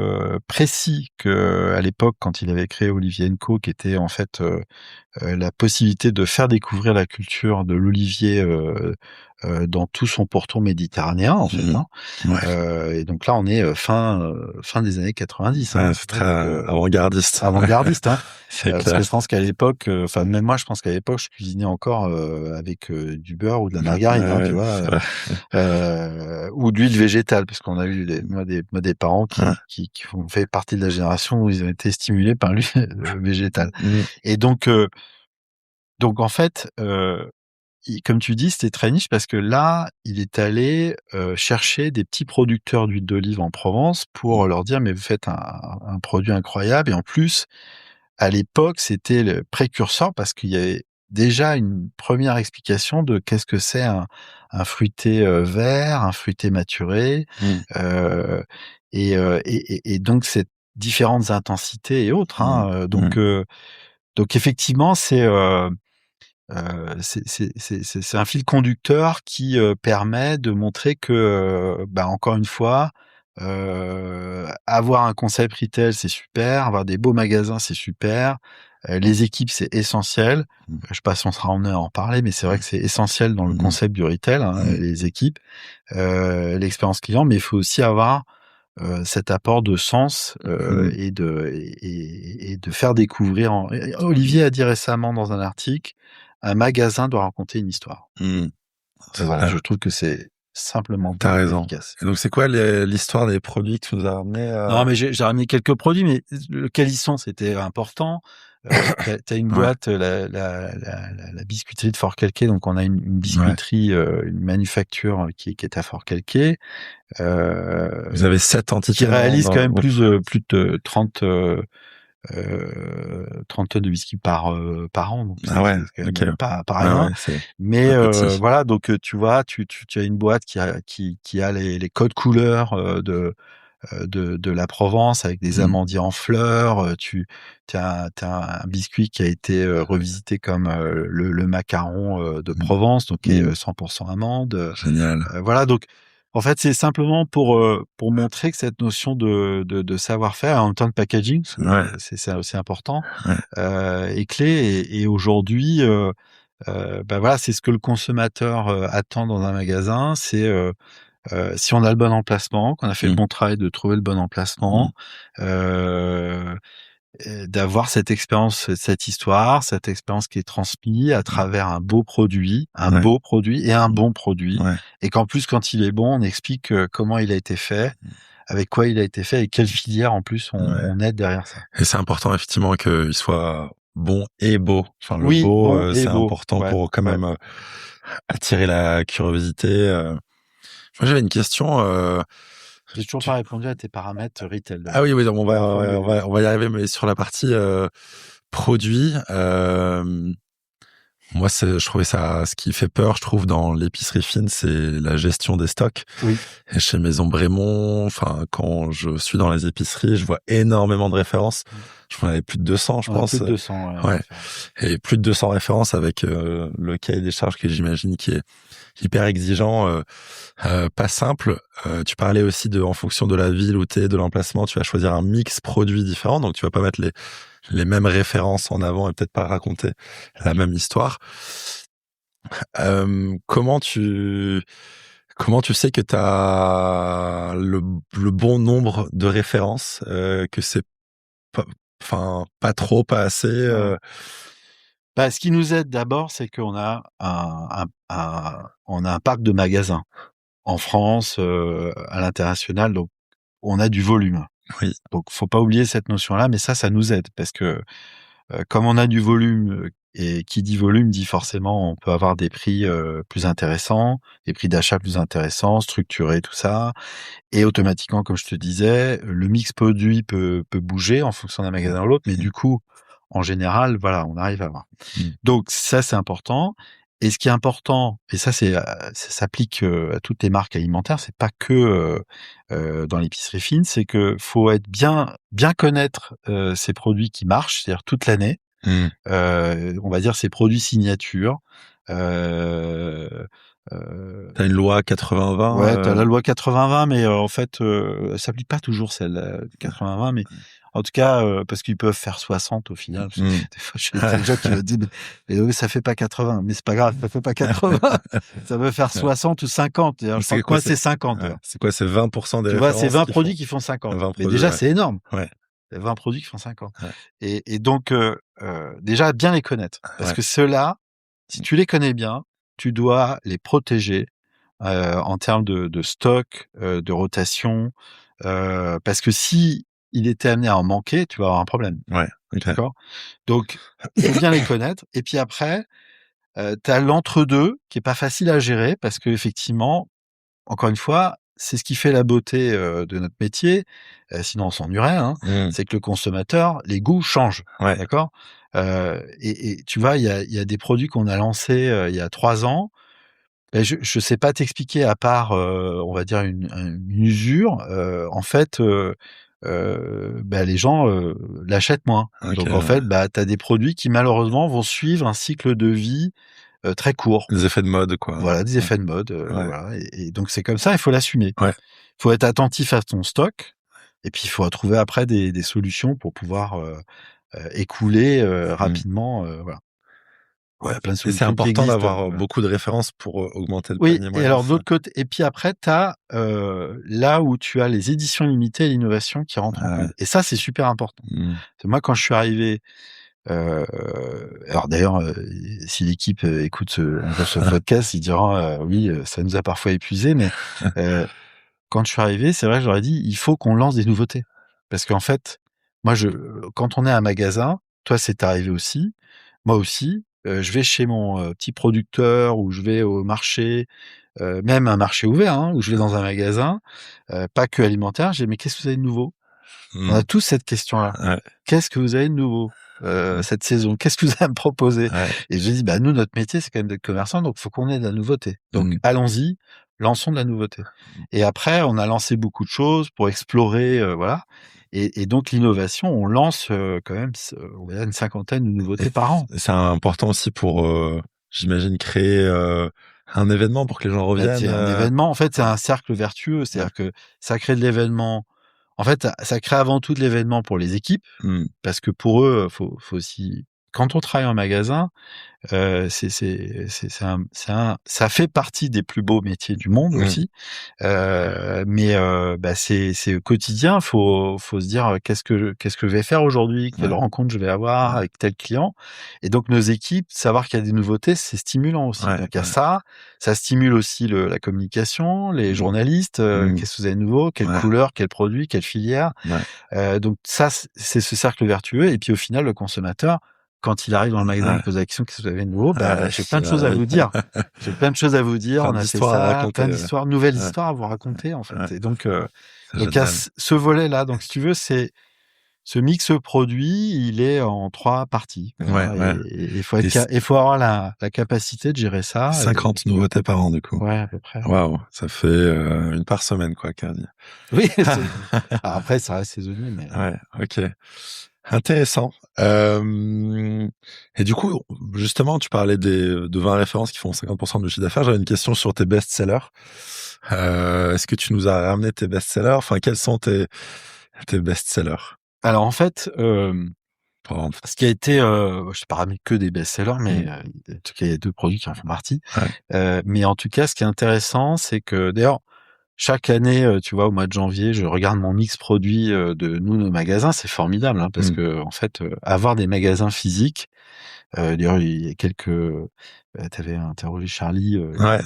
précis que à l'époque quand il avait créé Olivier & Co, qui était en fait la possibilité de faire découvrir la culture de l'olivier dans tout son pourtour méditerranéen, en fait. Et donc là, on est fin des années 90. C'est très avant-gardiste. Avant-gardiste, hein. Parce que je pense qu'à l'époque, même moi, je pense qu'à l'époque, je cuisinais encore avec du beurre ou de la margarine, tu vois, ou d'huile végétale, parce qu'on a eu des parents qui ont fait partie de la génération où ils ont été stimulés par l'huile végétale. Et donc en fait, comme tu dis, c'était très niche parce que là, il est allé chercher des petits producteurs d'huile d'olive en Provence pour leur dire, mais vous faites un produit incroyable. Et en plus, à l'époque, c'était le précurseur parce qu'il y avait déjà une première explication de qu'est-ce que c'est un fruité vert, un fruité maturé, et donc ces différentes intensités et autres. Donc effectivement, c'est un fil conducteur qui permet de montrer que, encore une fois, avoir un concept retail, c'est super, avoir des beaux magasins, c'est super, les équipes, c'est essentiel. Je sais pas si on sera emmené à en parler, mais c'est vrai que c'est essentiel dans le concept du retail, les équipes, l'expérience client, mais il faut aussi avoir cet apport de sens et de faire découvrir. Olivier a dit récemment dans un article, un magasin doit raconter une histoire. Voilà, je trouve que c'est simplement t'as raison. efficace. Et donc c'est quoi l'histoire des produits que tu nous as ramenés Non, mais j'ai ramené quelques produits, mais le calisson c'était important. T'as une boîte, la biscuiterie de Fort-Calquier, donc on a une biscuiterie, une manufacture qui est à Fort-Calquier. Vous avez 7 entités qui réalise quand même plus de 30 tonnes de whisky par an. Donc c'est quand même pas rien. Mais voilà, donc tu vois, tu as une boîte qui a les codes couleurs de la Provence avec des amandiers en fleurs. T'as un biscuit qui a été revisité comme le macaron de Provence, donc qui est 100% amande. Génial. Voilà, donc en fait, c'est simplement pour montrer que cette notion de savoir-faire en même temps de packaging, c'est aussi important, est clé. Et aujourd'hui, voilà, c'est ce que le consommateur attend dans un magasin. C'est si on a le bon emplacement, qu'on a fait le bon travail de trouver le bon emplacement, d'avoir cette expérience, cette histoire, cette expérience qui est transmise à travers un beau produit, beau produit et un bon produit. Et qu'en plus, quand il est bon, on explique comment il a été fait, avec quoi il a été fait et quelle filière en plus on aide derrière ça. Et c'est important effectivement qu'il soit bon et beau. Enfin, le beau, bon c'est beau. Important pour quand même attirer la curiosité. Moi, j'avais une question. J'ai toujours pas répondu à tes paramètres retail. Ah oui, on va y arriver, mais sur la partie produit, moi, je trouvais ça, ce qui fait peur, je trouve, dans l'épicerie fine, c'est la gestion des stocks. Oui. Et chez Maison Brémond, enfin, quand je suis dans les épiceries, je vois énormément de références. Je crois qu'il y en avait plus de 200, je pense. Plus de 200, ouais. Et plus de 200 références avec le cahier des charges que j'imagine qui est hyper exigeant, pas simple. Tu parlais aussi en fonction de la ville où t'es, de l'emplacement, tu vas choisir un mix produit différent, donc tu vas pas mettre les mêmes références en avant et peut-être pas raconter la même histoire. Comment tu sais que tu as le bon nombre de références, que c'est pas enfin, pas trop, pas assez, Ouais. Bah, ce qui nous aide d'abord, c'est qu'on a un parc de magasins en France, à l'international, donc on a du volume. Oui. Donc faut pas oublier cette notion-là, mais ça nous aide parce que, comme on a du volume, et qui dit volume dit forcément on peut avoir des prix, plus intéressants, des prix d'achat plus intéressants, structurés, tout ça et automatiquement, comme je te disais, le mix produit peut bouger en fonction d'un magasin à l'autre, mais Mmh. du coup, en général, voilà, on arrive à avoir. Mmh. Donc ça, c'est important et ce qui est important et ça c'est, ça s'applique, à toutes les marques alimentaires, c'est pas que, dans l'épicerie fine, c'est que faut être bien connaître, ces produits qui marchent, c'est-à-dire toute l'année. Mmh. On va dire ces produits signature, heu Tu une loi 80-20, ouais, tu as la loi 80-20, mais en fait, elle s'applique pas toujours celle, 80-20, mais en tout cas, parce qu'ils peuvent faire 60 au final. Parce que Mmh. des fois, j'ai des gens qui me disent: mais oui, ça fait pas 80». Mais c'est pas grave, ça fait pas 80, ça veut faire 60 ou 50. D'ailleurs, je crois C'est que quoi? moi, c'est 50 Ouais, d'ailleurs. c'est quoi? C'est 20% des Tu vois, c'est références 20 qui font produits qui font 50. 20 Mais produits, déjà, ouais. c'est énorme. Ouais, C'est 20 produits qui font 50 ouais, et donc déjà bien les connaître parce ouais. que ceux-là, si tu les connais bien, tu dois les protéger, en termes de stock, de rotation, parce que si il était amené à en manquer, tu vas avoir un problème, Ouais, OK. d'accord? Donc faut bien les connaître et puis après, tu as l'entre-deux qui est pas facile à gérer parce qu'effectivement, encore une fois, c'est ce qui fait la beauté, de notre métier, sinon on s'ennuierait, hein. Mmh. C'est que le consommateur, les goûts changent, Ouais. d'accord? Et tu vois, il y a des produits qu'on a lancés, il y a 3 ans. Beh, je sais pas t'expliquer à part, on va dire une usure, en fait, bah, les gens, l'achètent moins. OK, Donc en fait, bah, tu as des produits qui malheureusement vont suivre un cycle de vie, très court. les effets de mode, quoi. Voilà, des Ouais, effets de mode, ouais, voilà et donc c'est comme ça, il faut l'assumer. ouais. Il faut être attentif à ton stock et puis il faut trouver après des solutions pour pouvoir, écouler, Mmh. rapidement, voilà. Il y Ouais, a plein de et c'est solutions qui important existent, d'avoir, voilà. beaucoup de références pour, augmenter le Oui panier et moyen, alors de c'est ça? l'autre côté et puis après tu as, là où tu as les éditions limitées et l'innovation qui rentrent en Ah ouais. compte et ça, c'est super important. Mmh. Parce que moi, quand je suis arrivé, heu, alors d'ailleurs, si l'équipe, écoute un jour ce podcast, ils diront, «Oui, ça nous a parfois épuisés», mais heu, quand je suis arrivé, c'est vrai que je leur ai dit: «Il faut qu'on lance des nouveautés». Parce qu'en fait, moi quand on est un magasin, toi, c'est arrivé aussi, moi aussi, je vais chez mon, petit producteur ou je vais au marché, même un marché ouvert, hein, où je vais dans un magasin, pas que alimentaire, j'ai: «Mais qu'est-ce que vous avez de nouveau?» On a Mmh. tous cette question-là. Ouais. «Qu'est-ce que vous avez de nouveau, Mmh. cette saison? Qu'est-ce que vous avez à me proposer?» Ouais. Et je dis: «Bah, nous, notre métier, c'est quand même d'être commerçant, donc faut qu'on ait de la nouveauté. Donc Mmh. allons-y, lançons de la nouveauté». Et après, on a lancé beaucoup de choses pour explorer, voilà et donc l'innovation, on lance, quand même on va dire une cinquantaine de Et nouveautés par an. c'est important aussi pour, j'imagine créer, un événement pour que les gens Bah, reviennent, c'est un événement, en fait, c'est ouais, un cercle vertueux. ouais. C'est-à-dire que ça crée de l'événement. En fait, ça crée avant tout de l'événement pour les équipes, Mmh. parce que pour eux, faut aussi quand on travaille en magasin, ça fait partie des plus beaux métiers du monde Mmh. aussi. Mais bah, c'est au quotidien, faut se dire, «Qu'est-ce que je vais faire aujourd'hui? Quelle Ouais, rencontre je vais avoir ouais, avec tel client?» Et donc nos équipes, savoir qu'il y a des nouveautés, c'est stimulant aussi. ouais, Donc il y a ouais. ça stimule aussi la communication, les Mmh. journalistes, Mmh. «Qu'est-ce que vous avez de nouveau? Quelle Ouais, couleur? Quel produit? Quelle filière?» ouais, Donc ça, c'est ce cercle vertueux et puis au final, le consommateur, quand il arrive dans le magasin, il ouais, pose la question: «Qu'est-ce que vous avez de nouveau?» ouais, Bah, j'ai plein de bah, choses à oui. vous dire. J'ai plein de choses à vous dire, Plein on a fait d'histoires à ça, raconter, plein ouais. d'histoires, nouvelles Ouais, histoires à vous raconter, en ouais, fait et donc c'est il y a génial. ce volet-là. Donc si tu veux, c'est ce mix produit, il est en 3 parties, Ouais, voilà ouais, et il faut et il faut avoir la capacité de gérer ça et 50 nouveautés par an, du coup. ouais, à peu près. Waouh, ça fait, 1 par semaine, quoi, quasi. Oui, alors après ça reste saisonnier mais Ouais, OK. Intéressant. Et du coup, justement, tu parlais de 20 références qui font 50% de chiffre d'affaires. J'avais une question sur tes best-sellers. Est-ce que tu nous as ramené tes best-sellers? Enfin, quels sont tes best-sellers? alors en fait, Ce qui a été, je t'ai pas ramené que des best-sellers, mais en tout cas, il y a 2 produits qui en font partie. Mais en tout cas, ce qui est intéressant, c'est que d'ailleurs, chaque année, tu vois, au mois de janvier, je regarde mon mix produit de nos magasins. C'est formidable, hein, parce que en fait, avoir des magasins physiques. D'ailleurs, il y a quelques. T'avais interrogé Charlie.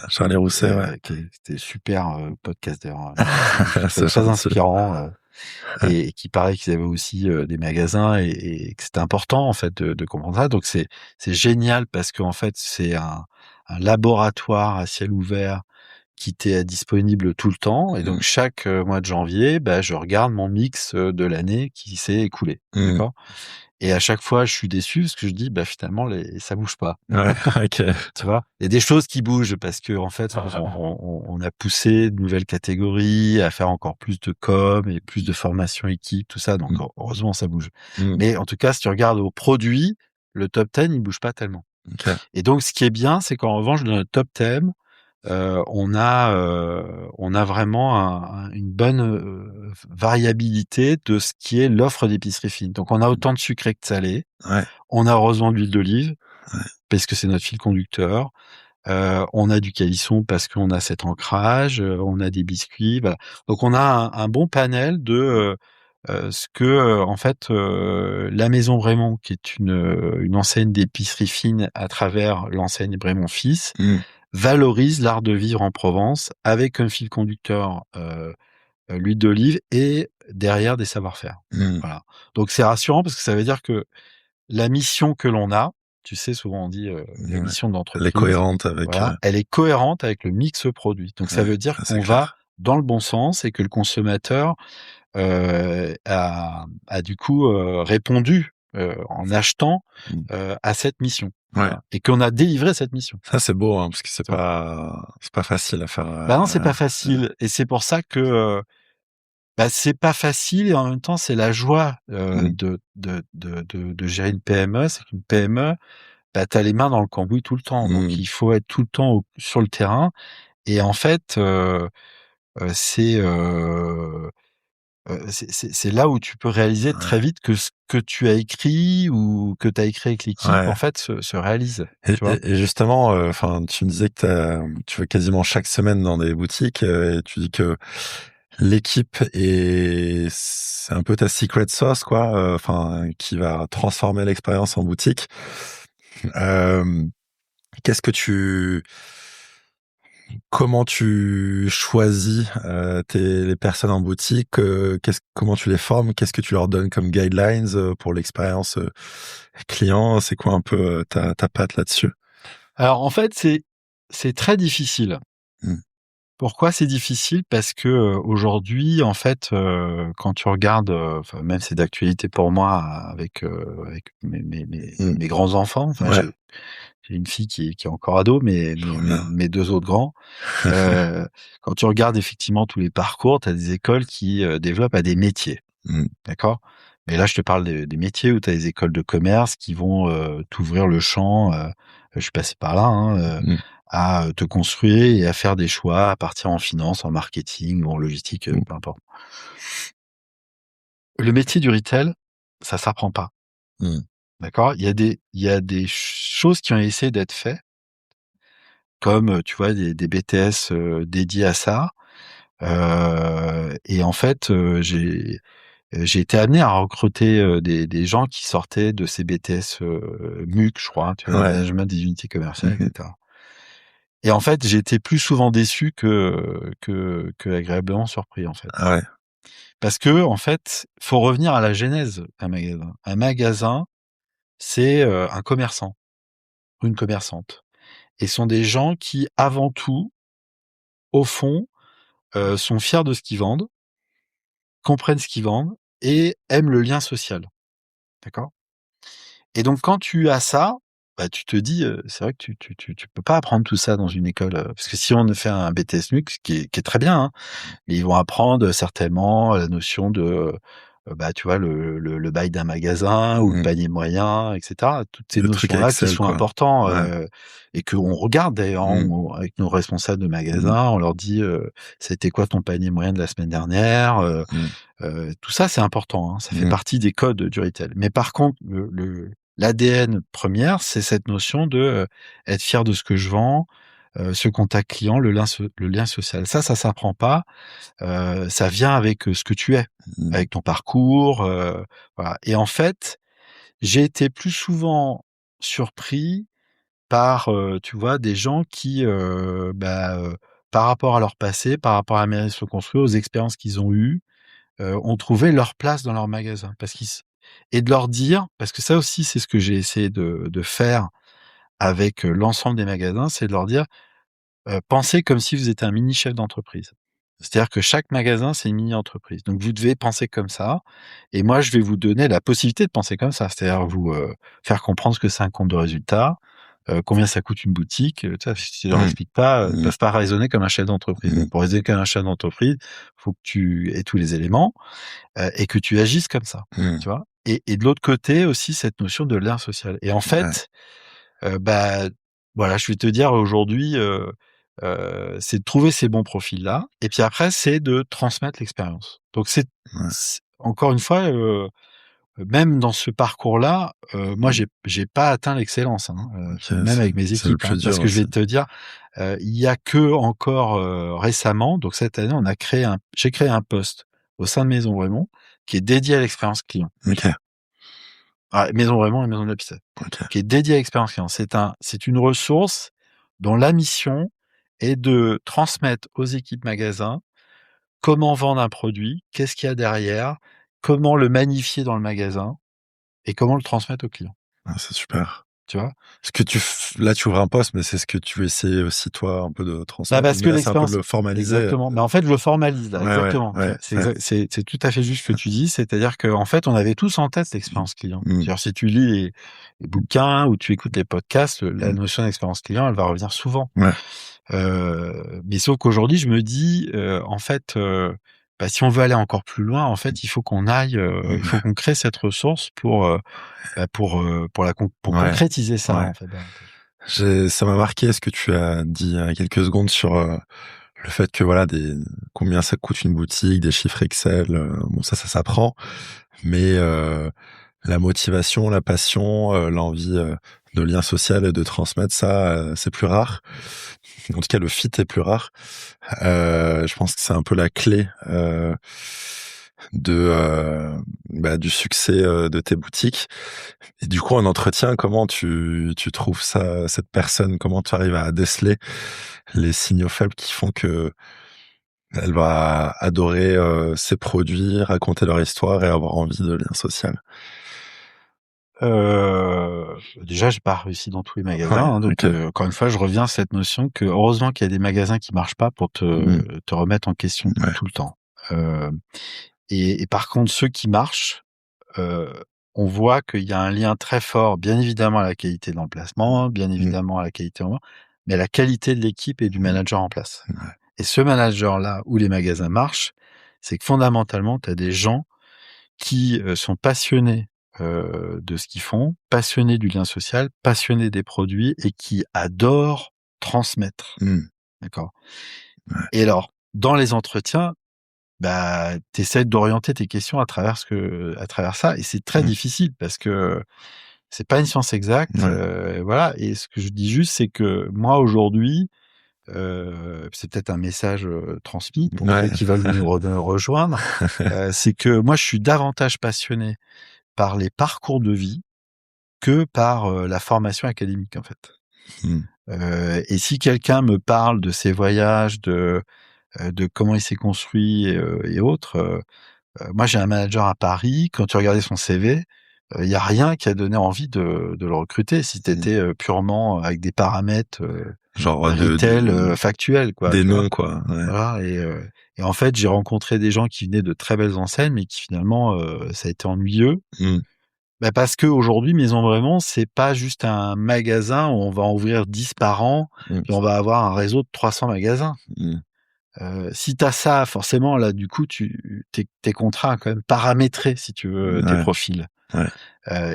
Charlie Rousset, qui était super podcast d'ailleurs. C'est Très gentil. inspirant. Et qui paraît qu'ils avaient aussi des magasins et que c'était important en fait de comprendre ça. Donc c'est génial parce qu'en fait c'est un laboratoire à ciel ouvert qui t'est disponible tout le temps et donc chaque mois de janvier, je regarde mon mix de l'année qui s'est écoulé. D'accord. Et à chaque fois, je suis déçu parce que je dis, finalement, ça bouge pas. Ok. Tu vois, il y a des choses qui bougent parce que en fait, on a poussé de nouvelles catégories, à faire encore plus de com et plus de formation équipe, tout ça. Donc heureusement, ça bouge. Mais en tout cas, si tu regardes au produit, le top 10, il bouge pas tellement. Okay. Et donc, ce qui est bien, c'est qu'en revanche, dans le top 10, on a vraiment une bonne variabilité de ce qui est l'offre d'épicerie fine. Donc, on a autant de sucré que de salé. On a heureusement de l'huile d'olive parce que c'est notre fil conducteur. On a du calisson parce qu'on a cet ancrage. On a des biscuits. Voilà. Donc, on a un bon panel de ce que en fait la Maison Brémond, qui est une enseigne d'épicerie fine à travers l'enseigne Brémond Fils, valorise l'art de vivre en Provence avec comme fil conducteur l'huile d'olive et derrière des savoir-faire. Voilà. Donc c'est rassurant parce que ça veut dire que la mission que l'on a, tu sais, souvent on dit la mission d'entreprise, elle est cohérente avec. Voilà, elle est cohérente avec le mix produit. Donc ça veut dire qu'on va dans le bon sens et que le consommateur a du coup répondu en achetant à cette mission. Voilà. Et qu'on a délivré cette mission. Ça c'est beau, hein, parce que c'est pas facile à faire. Non, c'est pas facile, et c'est pour ça que c'est pas facile et en même temps c'est la joie de gérer une PME. C'est qu'une PME, t'as les mains dans le cambouis tout le temps, donc il faut être tout le temps sur le terrain. Et en fait, c'est là où tu peux réaliser très vite que ce que tu as écrit ou que tu as écrit avec l'équipe, en fait, se réalise. Et justement, tu me disais que tu vas quasiment chaque semaine dans des boutiques et tu dis que l'équipe c'est un peu ta secret sauce, quoi, qui va transformer l'expérience en boutique. Comment tu choisis les personnes en boutique, comment tu les formes, qu'est-ce que tu leur donnes comme guidelines pour l'expérience client? C'est quoi un peu ta patte là-dessus? Alors en fait, c'est très difficile. Pourquoi c'est difficile? Parce que aujourd'hui, en fait, quand tu regardes, même c'est d'actualité pour moi avec mes grands enfants. J'ai une fille qui est encore ado, mais mes 2 autres grands. Quand tu regardes effectivement tous les parcours, tu as des écoles qui développent à des métiers. D'accord? Mais là, je te parle des métiers où tu as des écoles de commerce qui vont t'ouvrir le champ. Je suis passé par là, hein, à te construire et à faire des choix, à partir en finance, en marketing ou en logistique, peu importe. Le métier du retail, ça s'apprend pas. D'accord? Il y a des choses qui ont essayé d'être faites, comme, tu vois, des BTS dédiés à ça. Et en fait, j'ai été amené à recruter des gens qui sortaient de ces BTS MUC, je crois, tu vois, management des unités commerciales, etc. Et en fait, j'ai été plus souvent déçu que agréablement surpris, en fait. Parce que en fait, faut revenir à la genèse d'un magasin. Un magasin, c'est un commerçant ou une commerçante. Et ce sont des gens qui, avant tout, au fond, sont fiers de ce qu'ils vendent, comprennent ce qu'ils vendent et aiment le lien social. D'accord? Et donc quand tu as ça, tu te dis, c'est vrai que tu peux pas apprendre tout ça dans une école, parce que si on fait un BTS MUC, qui est très bien, hein, mais ils vont apprendre certainement la notion de bah, tu vois, le bail d'un magasin ou le panier moyen, etc. Toutes ces Le truc notions-là qui Excel, sont quoi. importantes, Ouais. et qu'on regarde d'ailleurs, avec nos responsables de magasin, on leur dit, c'était quoi ton panier moyen de la semaine dernière? Tout ça, c'est important, hein, ça fait partie des codes du retail. Mais par contre, l'ADN première, c'est cette notion de, être fier de ce que je vends, ce contact client, le lien social. Ça s'apprend pas. Ça vient avec ce que tu es, avec ton parcours, voilà. Et en fait, j'ai été plus souvent surpris par, tu vois, des gens qui, par rapport à leur passé, par rapport à la manière dont ils se sont construits, aux expériences qu'ils ont eues, ont trouvé leur place dans leur magasin. Parce qu'ils s Et de leur dire, parce que ça aussi, c'est ce que j'ai essayé de faire avec, l'ensemble des magasins, c'est de leur dire: pensez comme si vous étiez un mini chef d'entreprise. C'est-à-dire que chaque magasin, c'est une mini entreprise. Donc vous devez penser comme ça et moi je vais vous donner la possibilité de penser comme ça. C'est-à-dire vous, faire comprendre ce que c'est un compte de résultat, combien ça coûte une boutique, tu vois? Si tu leur expliques pas, ils peuvent pas raisonner comme un chef d'entreprise. Donc pour raisonner comme un chef d'entreprise, faut que tu aies tous les éléments, et que tu agisses comme ça, tu vois? Et de l'autre côté aussi cette notion de lien social et en Ouais. fait, bah, voilà, je vais te dire aujourd'hui, c'est de trouver ces bons profils-là et puis après, c'est de transmettre l'expérience. Donc Ouais. c'est encore une fois, même dans ce parcours-là, moi, j'ai pas atteint l'excellence, hein, OK, même avec mes c'est le équipes, hein. plus Parce dur que je aussi. vais te dire, il y a que encore, récemment, donc cette année, j'ai créé un poste au sein de Maison Vraiment qui est dédié à l'expérience client. OK, Ah, Maison Vraiment et Maison de la Pistade, OK. qui est dédié à l'expérience client. C'est une ressource dont la mission est de transmettre aux équipes magasins comment vendre un produit, qu'est-ce qu'il y a derrière, comment le magnifier dans le magasin et comment le transmettre aux clients. Ah, c'est super. Tu vois? Ce que là, tu ouvres un poste, mais c'est ce que tu essaies aussi, toi, un peu de Bah, transmettre, parce mais que là, c'est un peu de l'expérience le formaliser. exactement. Mais en fait, je le formalise là, Ouais, ouais, exactement. Tu ouais, vois? ouais. C'est tout à fait juste ce que tu dis, c'est-à-dire qu'en fait, on avait tous en tête l'expérience client. Mmh. C'est-à-dire si tu lis les bouquins ou tu écoutes les podcasts, la Mmh. notion d'expérience client, elle va revenir souvent. Ouais. Mais sauf qu'aujourd'hui, je me dis, en fait, si on veut aller encore plus loin, en fait, il faut qu'on aille, il faut qu'on crée cette ressource pour Ouais, concrétiser ça, ouais. en fait, davantage. Ça m'a marqué ce que tu as dit il y a quelques secondes sur, le fait que voilà, combien ça coûte une boutique, des chiffres Excel, bon ça s'apprend, mais la motivation, la passion, l'envie, de lien social et de transmettre ça, c'est plus rare. En tout cas, le fit est plus rare. Je pense que c'est un peu la clé, de, du succès, de tes boutiques. Et du coup, en entretien, comment tu trouves ça, cette personne? Comment tu arrives à déceler les signaux faibles qui font que elle va adorer, ces produits, raconter leur histoire et avoir envie de lien social? Déjà, j'ai pas réussi dans tous les magasins, Ouais, hein, donc OK. encore une fois, je reviens à cette notion que heureusement qu'il y a des magasins qui marchent pas pour Mmh. te remettre en question Ouais. tout le temps. Heu et par contre, ceux qui marchent, heu, on voit qu'il y a un lien très fort, bien évidemment à la qualité de l'emplacement, bien Mmh. évidemment à la qualité en mais à la qualité de l'équipe et du Mmh. manager en place. Ouais. Et ce manager-là, où les magasins marchent, c'est que fondamentalement, tu as des gens qui, sont passionnés, de ce qu'ils font, passionnés du lien social, passionnés des produits et qui adorent transmettre. Mmh. D'accord? Ouais. Et alors, dans les entretiens, tu essaies d'orienter tes questions à travers ça et c'est très Mmh. difficile parce que c'est pas une science exacte, Ouais. voilà et ce que je dis juste, c'est que moi aujourd'hui, c'est peut-être un message, transmis pour ceux Ouais. qui veulent nous rejoindre, c'est que moi je suis davantage passionné par les parcours de vie que par, la formation académique, en fait. Mmh. Et si quelqu'un me parle de ses voyages, de comment il s'est construit et autres, moi j'ai un manager à Paris, quand tu regardais son CV, il y a rien qui a donné envie de le recruter si tu Mmh. étais, purement avec des paramètres, Genre retail, factuels, quoi, des tu vois? noms, quoi. Ouais. Voilà et en fait, j'ai rencontré des gens qui venaient de très belles enseignes, mais qui finalement, ça a été ennuyeux. Mmh. Parce qu'aujourd'hui, Maison Vraiment, c'est pas juste un magasin où on va en ouvrir 10 par an, Mmh. puis on va avoir un réseau de 300 magasins. Mmh. Si t'as ça, forcément, là, du coup, t'es contraint à quand même paramétrer, si tu veux, tes profils. Ouais.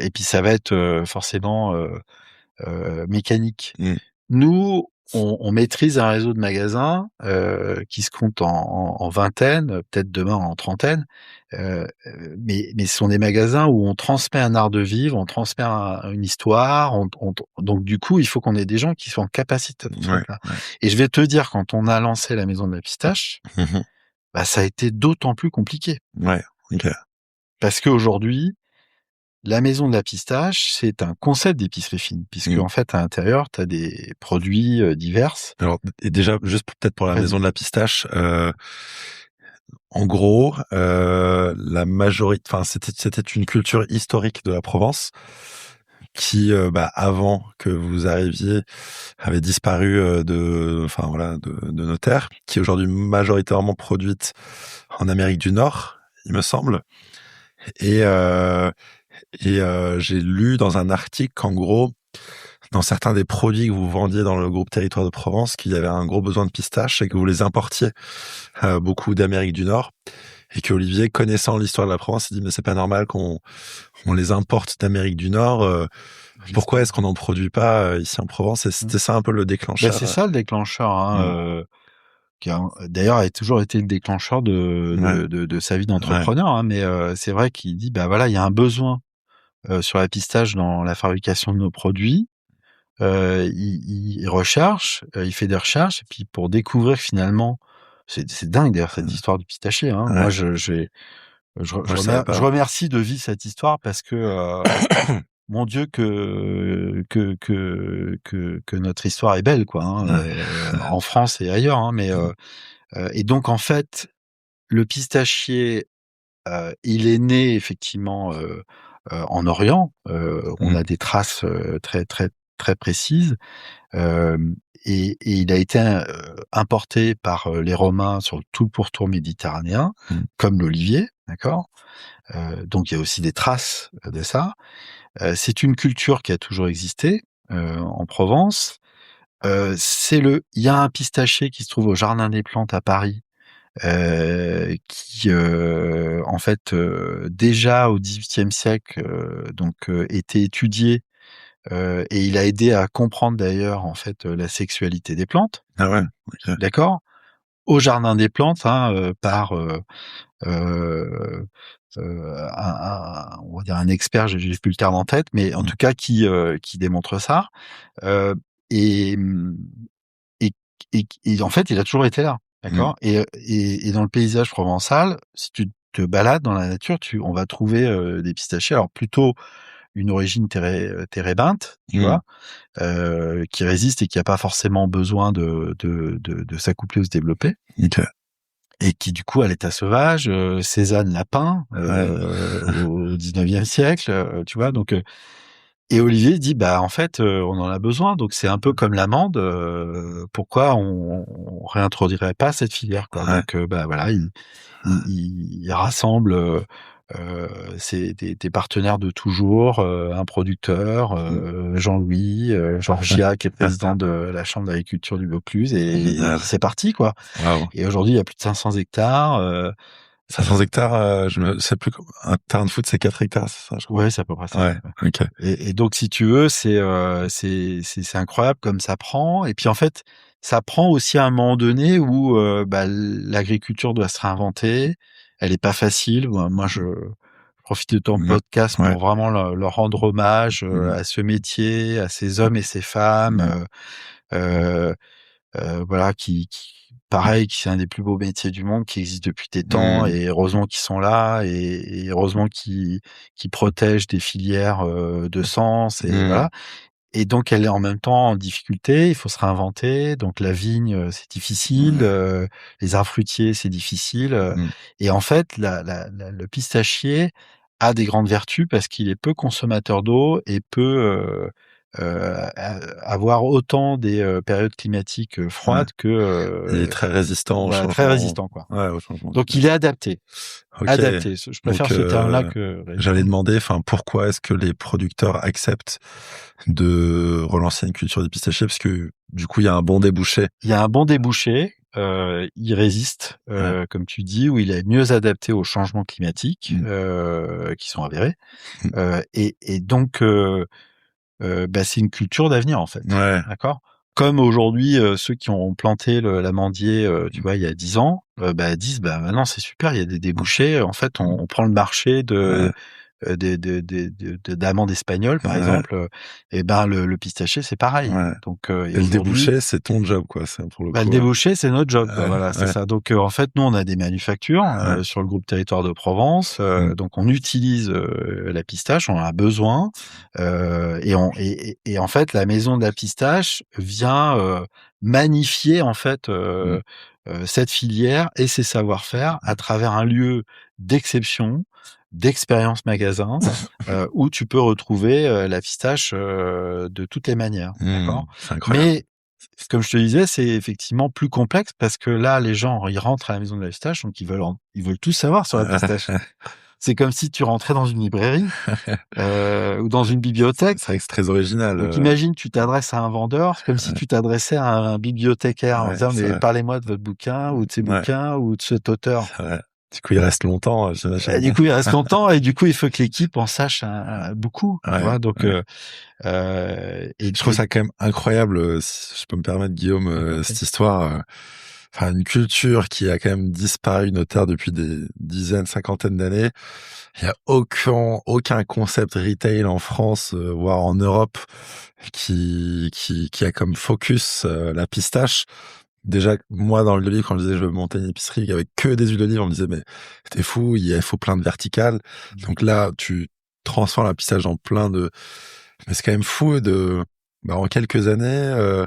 Et puis ça va être forcément mécanique. Mmh. Nous, on maîtrise un réseau de magasins qui se compte en vingtaines, peut-être demain en trentaine, mais ce sont des magasins où on transmet un art de vivre, on transmet une histoire, donc du coup, il faut qu'on ait des gens qui soient en capacité de transmettre ça. Ouais. Et je vais te dire, quand on a lancé la Maison de la Pistache, Mmh. bah, ça a été d'autant plus compliqué. Ouais, OK. Parce qu'aujourd'hui, la Maison de la Pistache, c'est un concept d'épicerie fine, puisque en fait, à l'intérieur, tu as des produits divers. Alors et déjà, juste peut-être pour la Vas-y. Maison de la Pistache, en gros, la majorité, enfin, c'était une culture historique de la Provence qui, avant que vous arriviez, avait disparu enfin voilà, de nos terres, qui est aujourd'hui majoritairement produite en Amérique du Nord, il me semble. Et j'ai lu dans un article qu'en gros, dans certains des produits que vous vendiez dans le groupe Territoire de Provence, qu'il y avait un gros besoin de pistaches et que vous les importiez beaucoup d'Amérique du Nord. Et que Olivier, connaissant l'histoire de la Provence, s'est dit mais c'est pas normal qu'on les importe d'Amérique du Nord. Pourquoi est-ce qu'on n'en produit pas ici en Provence? Et c'était ça un peu le déclencheur. C'est ça le déclencheur, hein, qui d'ailleurs a toujours été le déclencheur de sa vie d'entrepreneur. Hein, mais c'est vrai qu'il dit bah voilà, il y a un besoin sur la pistache dans la fabrication de nos produits. Il recherche, il fait des recherches, et puis pour découvrir finalement, c'est dingue d'ailleurs cette histoire du pistachier. Hein. Moi, je remercie de vivre cette histoire parce que mon Dieu que notre histoire est belle, quoi. Hein, en France et ailleurs. Hein, mais et donc en fait, le pistachier, il est né effectivement en Orient. On a des traces très très très précises. Et il a été importé par les Romains sur tout le pourtour méditerranéen, comme l'olivier, d'accord. Donc il y a aussi des traces de ça. C'est une culture qui a toujours existé en Provence. Il y a un pistachier qui se trouve au Jardin des Plantes à Paris, qui en fait déjà au XVIIIe siècle était étudié. Et il a aidé à comprendre d'ailleurs en fait la sexualité des plantes. Ah ouais, ok. D'accord. Au Jardin des Plantes, hein, par on va dire un expert, j'ai plus le terme en tête, mais en tout cas qui démontre ça. Euh, et, et, et en fait, il a toujours été là. D'accord. Et dans le paysage provençal, si tu te balades dans la nature, on va trouver des pistachiers. Alors plutôt une origine térébinthe, tu vois, qui résiste et qui a pas forcément besoin de s'accoupler ou se développer. Okay. Et qui du coup à l'état sauvage, Cézanne lapin au 19e siècle, tu vois. Donc et Olivier dit bah en fait on en a besoin, donc c'est un peu comme l'amande, pourquoi on réintroduirait pas cette filière, quoi. Donc bah voilà, il rassemble c'est des partenaires de toujours, un producteur, Jean-Louis, Georgia qui est président de la chambre d'agriculture du Vaucluse, et c'est parti, quoi. Wow. Et aujourd'hui il y a plus de 500 hectares. 500 hectares, je ne sais plus, un terrain de foot c'est 4 hectares, c'est ça, je crois. Ouais, c'est à peu près ça. Ouais, ok. Et donc si tu veux, c'est incroyable comme ça prend. Et puis en fait, ça prend aussi à un moment donné où l'agriculture doit se réinventer. Elle est pas facile. Moi, je profite de ton podcast pour vraiment leur rendre hommage à ce métier, à ces hommes et ces femmes, voilà, qui pareil, qui c'est un des plus beaux métiers du monde, qui existe depuis des temps, et heureusement qu'ils sont là, et heureusement qu'ils protègent des filières de sens, et voilà. Et donc elle est en même temps en difficulté, il faut se réinventer. Donc la vigne, c'est difficile, les arbres fruitiers, c'est difficile. Et en fait, le pistachier a des grandes vertus parce qu'il est peu consommateur d'eau et peut avoir autant des périodes climatiques froides que il est très résistant au changement. Très résistant, quoi. Ouais, au changement. Donc il est adapté. Okay. Adapté. Je préfère ce terme-là que. J'allais demander, pourquoi est-ce que les producteurs acceptent de relancer une culture de pistachier, parce que du coup il y a un bon débouché. Il y a un bon débouché il résiste, comme tu dis, ou il est mieux adapté aux changements climatiques qui sont avérés. Et donc, c'est une culture d'avenir en fait. Ouais. D'accord. Comme aujourd'hui, ceux qui ont planté l'amandier, tu vois, il y a 10 ans, disent: maintenant c'est super, il y a des débouchés. En fait, on prend le marché Ouais. d'amandes espagnoles, par Ouais. exemple, et le pistachier, c'est pareil. Ouais. Donc, Et le aujourd'hui, débouché, c'est ton job, quoi. C'est pour le le coup. débouché, c'est notre job, quoi. Ouais. Voilà, c'est Ouais. ça. Donc, en fait, nous, on a des manufactures Ouais. sur le groupe Territoire de Provence. Donc, on utilise la pistache, on en a besoin. Et en fait, la maison de la pistache vient magnifier, en fait, cette filière et ses savoir-faire à travers un lieu d'exception, d'expérience magasin, où tu peux retrouver la pistache de toutes les manières. D'accord? C'est incroyable. Mais comme je te disais, c'est effectivement plus complexe parce que là, les gens, ils rentrent à la maison de la pistache, donc ils veulent tout savoir sur la pistache. C'est comme si tu rentrais dans une librairie ou dans une bibliothèque. C'est vrai que c'est très original. Donc imagine, tu t'adresses à un vendeur, c'est comme si tu t'adressais à un bibliothécaire en Ouais, disant: c'est «Mais vrai. parlez-moi de votre bouquin ou de ces Ouais, bouquins ou de cet auteur». c'est vrai. Du coup, il reste longtemps, Et j'imagine. du coup, il reste longtemps et du coup, il faut que l'équipe en sache beaucoup, tu Ouais, vois? Donc ouais. et Je trouve ça quand même incroyable, si je peux me permettre, Guillaume, compris. cette histoire, enfin, une culture qui a quand même disparu de nos terres depuis des dizaines, cinquantaines d'années. Il y a aucun concept retail en France, voire en Europe, qui a comme focus la pistache. Déjà, moi, dans l'huile d'olive, quand je disais je veux monter une épicerie avec que des huiles d'olive, on me disait mais t'es fou, il faut plein de verticales. Donc là, tu transformes la pistache en plein de. Mais c'est quand même fou en quelques années,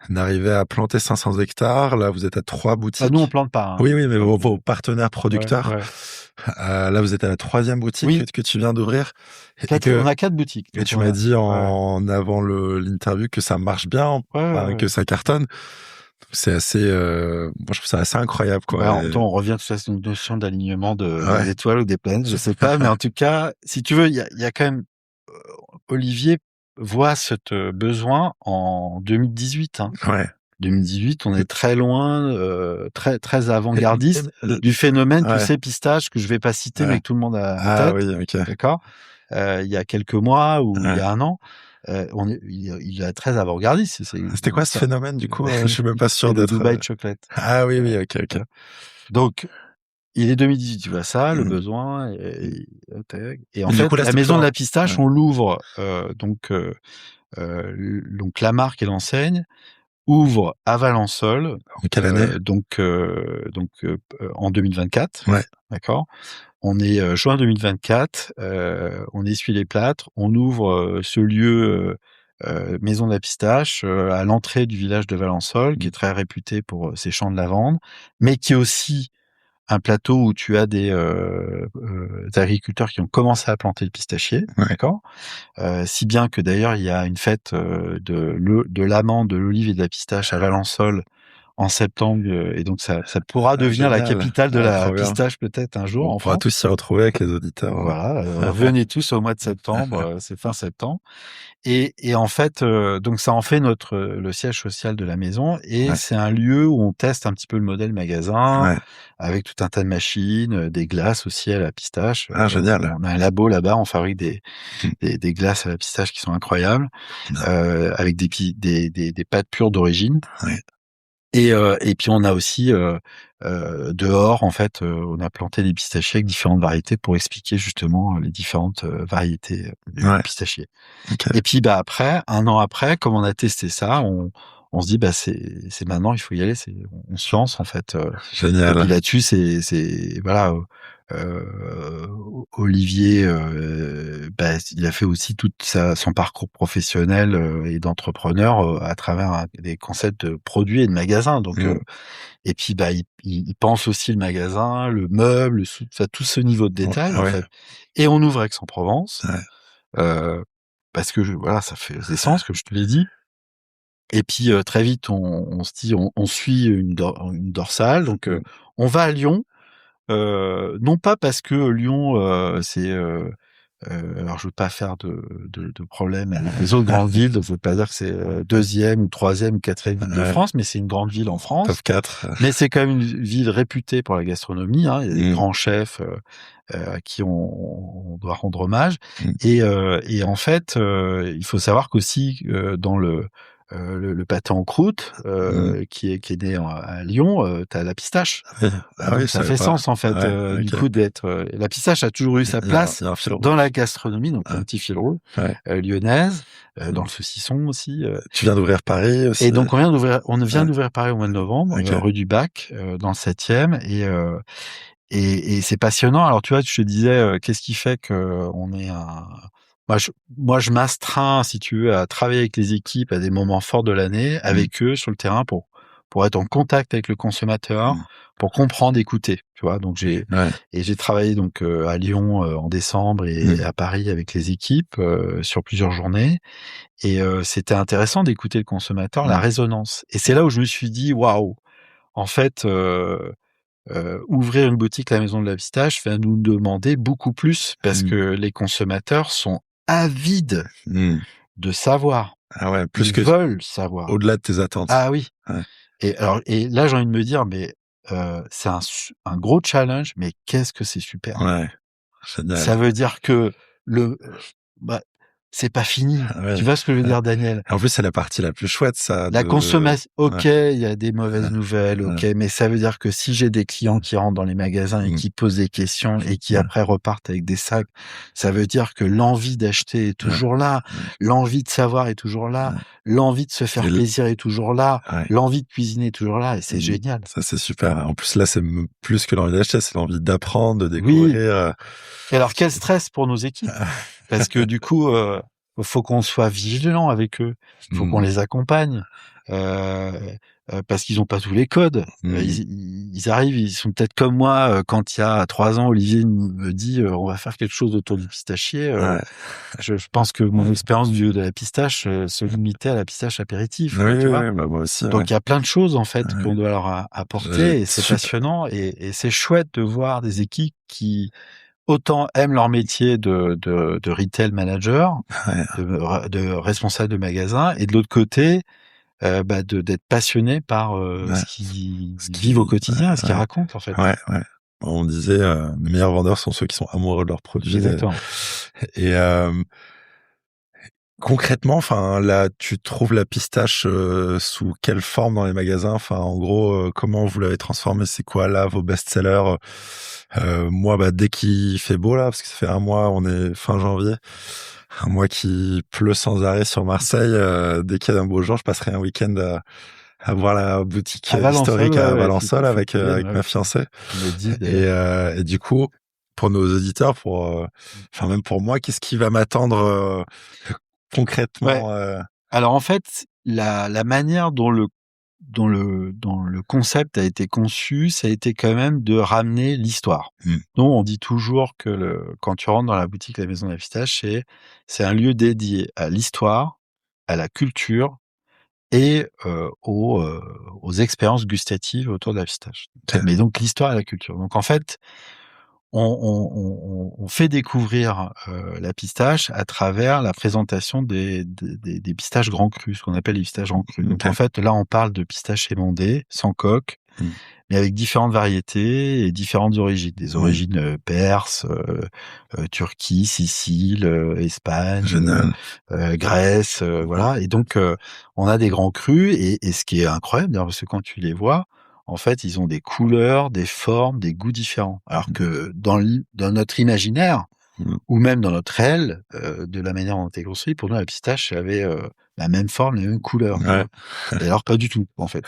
d'arriver à planter 500 hectares. Là, vous êtes à 3 Nous, on boutiques. plante pas, hein. Oui, oui, mais vos partenaires Ouais, producteurs. ouais. Là, vous êtes à la 3e boutique Oui, que tu viens d'ouvrir. on a 4 boutiques. Et Donc tu on m'as a dit ouais, en avant l'interview que ça marche bien, ouais, enfin, ouais. que ça cartonne. C'est assez, moi, je trouve ça assez incroyable, quoi. On revient tout ça sur une notion d'alignement des Ouais. étoiles ou des planètes, je sais pas, mais en tout cas, si tu veux, il y a quand même Olivier voit cet besoin en 2018, hein. Ouais. 2018, on est très loin, très très Et- avant-gardiste et- du phénomène, tu Ouais. sais, pistache, que je vais pas citer, mais Ouais. que tout le monde a en Ah tête, oui, ok. d'accord? Il y a quelques mois ou il y Ouais. a 1 an, il est très avant-gardiste. C'était quoi ce Ça phénomène, du coup? Je suis même pas c'est sûr le d'être, Dubai Chocolate. ah oui, oui, Ouais, ok, ok. ouais. Donc il est 2018, tu vois ça, le Mm. besoin et en Mais du coup, fait, là, la c'est plus maison de en. la pistache, Ouais. on l'ouvre, donc la marque et l'enseigne ouvre à Valençol, En quelle année? en 2024, Ouais. d'accord? On est, juin 2024, on essuie les plâtres, on ouvre, ce lieu, maison de la pistache, à l'entrée du village de Valençol, qui est très réputé pour, ses champs de lavande, mais qui est aussi un plateau où tu as des agriculteurs qui ont commencé à planter le pistachier, Ouais. d'accord? Si bien que d'ailleurs il y a une fête, de l'amande, de l'olive et de la pistache à Valençol en septembre, et donc ça pourra Ah, devenir la génial. capitale de Ah, la trop bien. pistache peut-être un jour On en pourra France. tous s'y retrouver avec les auditeurs. Voilà, venez tous au mois de septembre, c'est fin septembre. Et en fait, donc ça en fait le siège social de la maison et Ouais. c'est un lieu où on teste un petit peu le modèle magasin Ouais. avec tout un tas de machines, des glaces aussi à la pistache. Ah, génial. On a un labo là-bas, on fabrique Mm. des glaces à la pistache qui sont incroyables, Bien. avec des pâtes pures d'origine. Ouais. Et puis on a aussi, dehors en fait, on a planté des pistachiers avec différentes variétés pour expliquer justement les différentes, variétés, de Ouais. pistachiers. Ok. Et puis, un an après, comme on a testé ça, on se dit: c'est maintenant, il faut y aller, on se lance en fait, et puis Génial. là-dessus, c'est voilà, Olivier, il a fait aussi son parcours professionnel, et d'entrepreneur, à travers des concepts de produits et de magasins. Donc, Mm. et puis, il pense aussi le magasin, le meuble, enfin, tout ce niveau de détail, Ah en ouais. fait. Et on ouvre Aix-en-Provence, Ouais. heu, parce que voilà, ça faisait sens, comme je te l'ai dit. Et puis, très vite, on se dit: On suit une dorsale, donc, Mm. on va à Lyon, non pas parce que Lyon, Alors je veux pas faire de problème avec les autres grandes villes, donc je veux pas dire que c'est deuxième ou troisième ou quatrième ville de France, mais c'est une grande ville en France. Top 4. Mais c'est quand même une ville réputée pour la gastronomie. Hein. Il y a des grands chefs à qui on doit rendre hommage. Et en fait, il faut savoir qu'aussi dans le pâté en croûte qui est né à Lyon, t'as la pistache. Donc ça fait sens en fait du coup d'être. La pistache a toujours eu sa place dans la gastronomie, donc un petit fil rouge lyonnaise, dans le saucisson aussi. Tu viens d'ouvrir Paris aussi. Et donc on vient d'ouvrir Paris au mois de novembre, rue du Bac, dans le 7e, et c'est passionnant. Alors tu vois, je te disais, qu'est-ce qui fait que on est un. Moi, je m'astreins, si tu veux, à travailler avec les équipes à des moments forts de l'année, avec eux sur le terrain pour être en contact avec le consommateur, pour comprendre, écouter. Tu vois, donc j'ai travaillé donc à Lyon en décembre et à Paris avec les équipes sur plusieurs journées. Et c'était intéressant d'écouter le consommateur, la résonance. Et c'est là où je me suis dit, waouh, en fait. Ouvrir une boutique à la Maison de la Pistache va nous demander beaucoup plus parce que les consommateurs sont avides de savoir. Ah ouais, plus Ils veulent savoir. Au-delà de tes attentes. Ah oui. Ouais. Et là, j'ai envie de me dire, mais c'est un gros challenge, mais qu'est-ce que c'est super. Ouais. Génial. Ça veut dire que c'est pas fini. Tu vois ce que je veux dire, Daniel? En plus, c'est la partie la plus chouette, ça. La consommation, ok, il y a des mauvaises nouvelles, ok, mais ça veut dire que si j'ai des clients qui rentrent dans les magasins et qui posent des questions et qui après repartent avec des sacs, ça veut dire que l'envie d'acheter est toujours là, l'envie de savoir est toujours là, l'envie de se faire plaisir est toujours là, l'envie de cuisiner est toujours là, et c'est génial. Ça, c'est super. En plus, là, c'est plus que l'envie d'acheter, c'est l'envie d'apprendre, de découvrir. Oui. Et alors, quel stress pour nos équipes? Parce que du coup, faut qu'on soit vigilant avec eux. Il faut qu'on les accompagne. Parce qu'ils ont pas tous les codes. Ils arrivent, ils sont peut-être comme moi quand il y a 3 ans, Olivier me dit on va faire quelque chose autour du pistachier. Je pense que mon expérience de la pistache se limitait à la pistache apéritif. Tu vois, moi aussi. Donc il y a plein de choses en fait qu'on doit leur apporter et c'est passionnant et c'est chouette de voir des équipes qui autant aiment leur métier de retail manager, de responsable de magasin, et de l'autre côté, d'être passionné par ce qu'ils vivent au quotidien, ce qu'ils racontent en fait. On disait les meilleurs vendeurs sont ceux qui sont amoureux de leurs produits. Exactement. Et concrètement, enfin là, tu trouves la pistache sous quelle forme dans les magasins? Enfin, en gros, comment vous l'avez transformée? C'est quoi là vos best-sellers? Moi, dès qu'il fait beau là, parce que ça fait un mois, on est fin janvier, un mois qui pleut sans arrêt sur Marseille. Dès qu'il y a un beau jour, je passerai un week-end à voir la boutique historique à Valençol avec ma fiancée. Et du coup, pour nos auditeurs, enfin même pour moi, qu'est-ce qui va m'attendre concrètement? Alors en fait, la manière dont le concept a été conçu, ça a été quand même de ramener l'histoire. Donc on dit toujours que quand tu rentres dans la boutique La Maison de la Pistache, c'est un lieu dédié à l'histoire, à la culture et aux expériences gustatives autour de la pistache. Mais donc l'histoire et la culture. Donc en fait, on fait découvrir la pistache à travers la présentation des pistaches grands crus, ce qu'on appelle les pistaches grands crus. Donc en fait, là, on parle de pistaches émondées, sans coque, mais avec différentes variétés et différentes origines. Des origines perse, Turquie, Sicile, Espagne, Grèce, voilà. Et donc, on a des grands crus et ce qui est incroyable, d'ailleurs, parce que quand tu les vois, en fait, ils ont des couleurs, des formes, des goûts différents. Alors que dans notre imaginaire, ou même dans notre réel, de la manière dont on est construit, pour nous, la pistache avait la même forme, les mêmes couleurs. Et alors, pas du tout, en fait.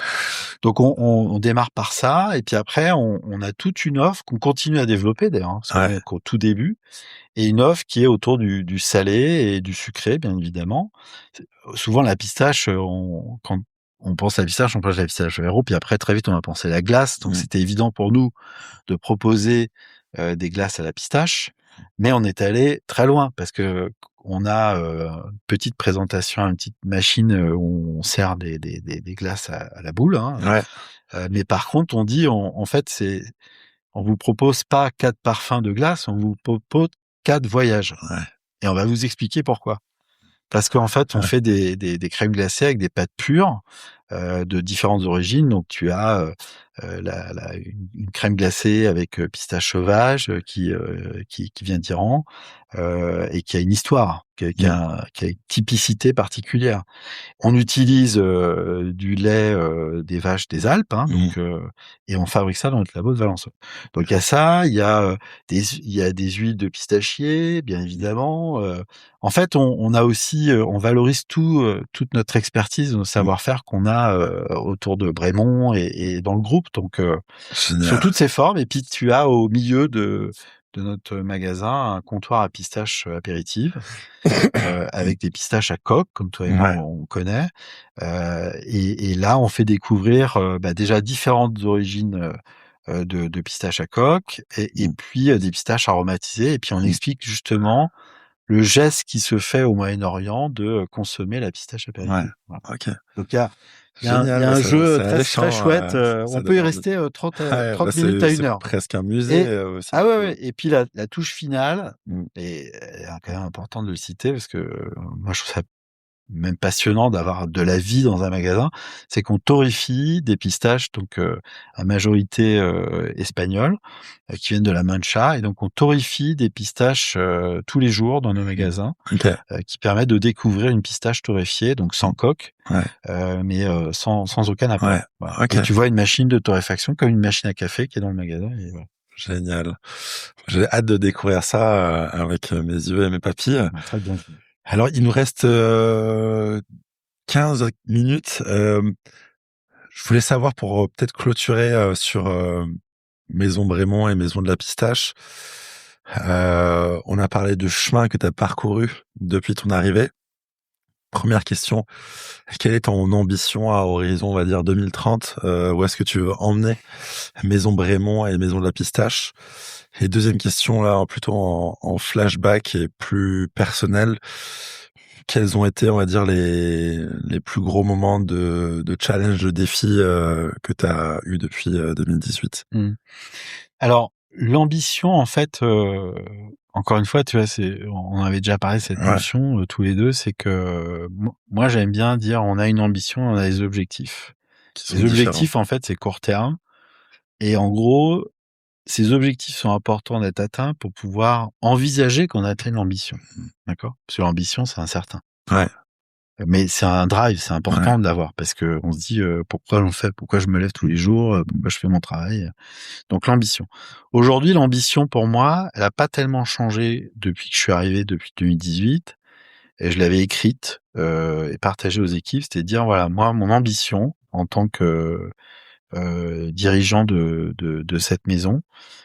Donc, on démarre par ça, et puis après, on a toute une offre qu'on continue à développer, d'ailleurs, parce qu'on est au tout début, et une offre qui est autour du salé et du sucré, bien évidemment. Souvent, la pistache, quand on pense à la pistache, on pense à la pistache Véro, puis après, très vite, on a pensé à la glace. Donc, c'était évident pour nous de proposer des glaces à la pistache. Mais on est allé très loin parce que on a une petite présentation, une petite machine où on sert des glaces à la boule. Mais par contre, on dit, en fait, on vous propose pas 4 parfums de glace, on vous propose cas de voyage. Ouais. Et on va vous expliquer pourquoi. Parce qu'en fait, on fait des crèmes glacées avec des pâtes pures de différentes origines. Donc, tu as une crème glacée avec pistache sauvage qui vient d'Iran et qui a une histoire, qui a une typicité particulière. On utilise du lait des vaches des Alpes, hein, donc et on fabrique ça dans notre labo de Valençay. Donc il y a ça, il y a des huiles de pistachier, bien évidemment. En fait, on a aussi, on valorise toute notre expertise, nos savoir-faire qu'on a autour de Brémond et dans le groupe. Donc sur toutes ces formes. Et puis tu as au milieu de notre magasin un comptoir à pistaches apéritives avec des pistaches à coque, comme toi et moi on connaît. Et là, on fait découvrir déjà différentes origines de pistaches à coque et puis des pistaches aromatisées. Et puis on explique justement le geste qui se fait au Moyen-Orient de consommer la pistache apéritive. Voilà. Ok. Donc il y a un jeu très chouette. On peut y rester 30 minutes à 1 heure. C'est presque un musée aussi. Ah ouais. Et puis la touche finale, et quand même important de le citer parce que moi je trouve ça même passionnant d'avoir de la vie dans un magasin, c'est qu'on torréfie des pistaches donc à majorité espagnoles qui viennent de la Mancha, et donc on torréfie des pistaches tous les jours dans nos magasins qui permettent de découvrir une pistache torréfiée, donc sans coque, mais sans aucun apport. Voilà. Et tu vois une machine de torréfaction comme une machine à café qui est dans le magasin. Et voilà. Génial. J'ai hâte de découvrir ça avec mes yeux et mes papilles. Très bien. Alors, il nous reste 15 minutes. Je voulais savoir, pour peut-être clôturer sur Maison Brémond et Maison de la Pistache, on a parlé du chemin que tu as parcouru depuis ton arrivée. Première question, quelle est ton ambition à horizon, on va dire 2030 où est-ce que tu veux emmener Maison Brémont et Maison de la Pistache? Et deuxième question, là, plutôt en flashback et plus personnel, quels ont été, on va dire, les plus gros moments de challenge, de défi que tu as eu depuis 2018? Alors, l'ambition, en fait, encore une fois, tu vois, on avait déjà parlé de cette notion tous les deux, c'est que moi j'aime bien dire on a une ambition, on a des objectifs. Les objectifs, en fait, c'est court terme. Et en gros, ces objectifs sont importants d'être atteints pour pouvoir envisager qu'on atteigne l'ambition. D'accord? Parce que l'ambition, c'est incertain. Mais c'est un drive, c'est important de l'avoir parce que on se dit pourquoi on fait, pourquoi je me lève tous les jours, pourquoi je fais mon travail. Donc l'ambition. Aujourd'hui, l'ambition pour moi, elle a pas tellement changé depuis que je suis arrivé depuis 2018, et je l'avais écrite et partagée aux équipes, c'était de dire voilà, moi mon ambition en tant que dirigeant de cette maison,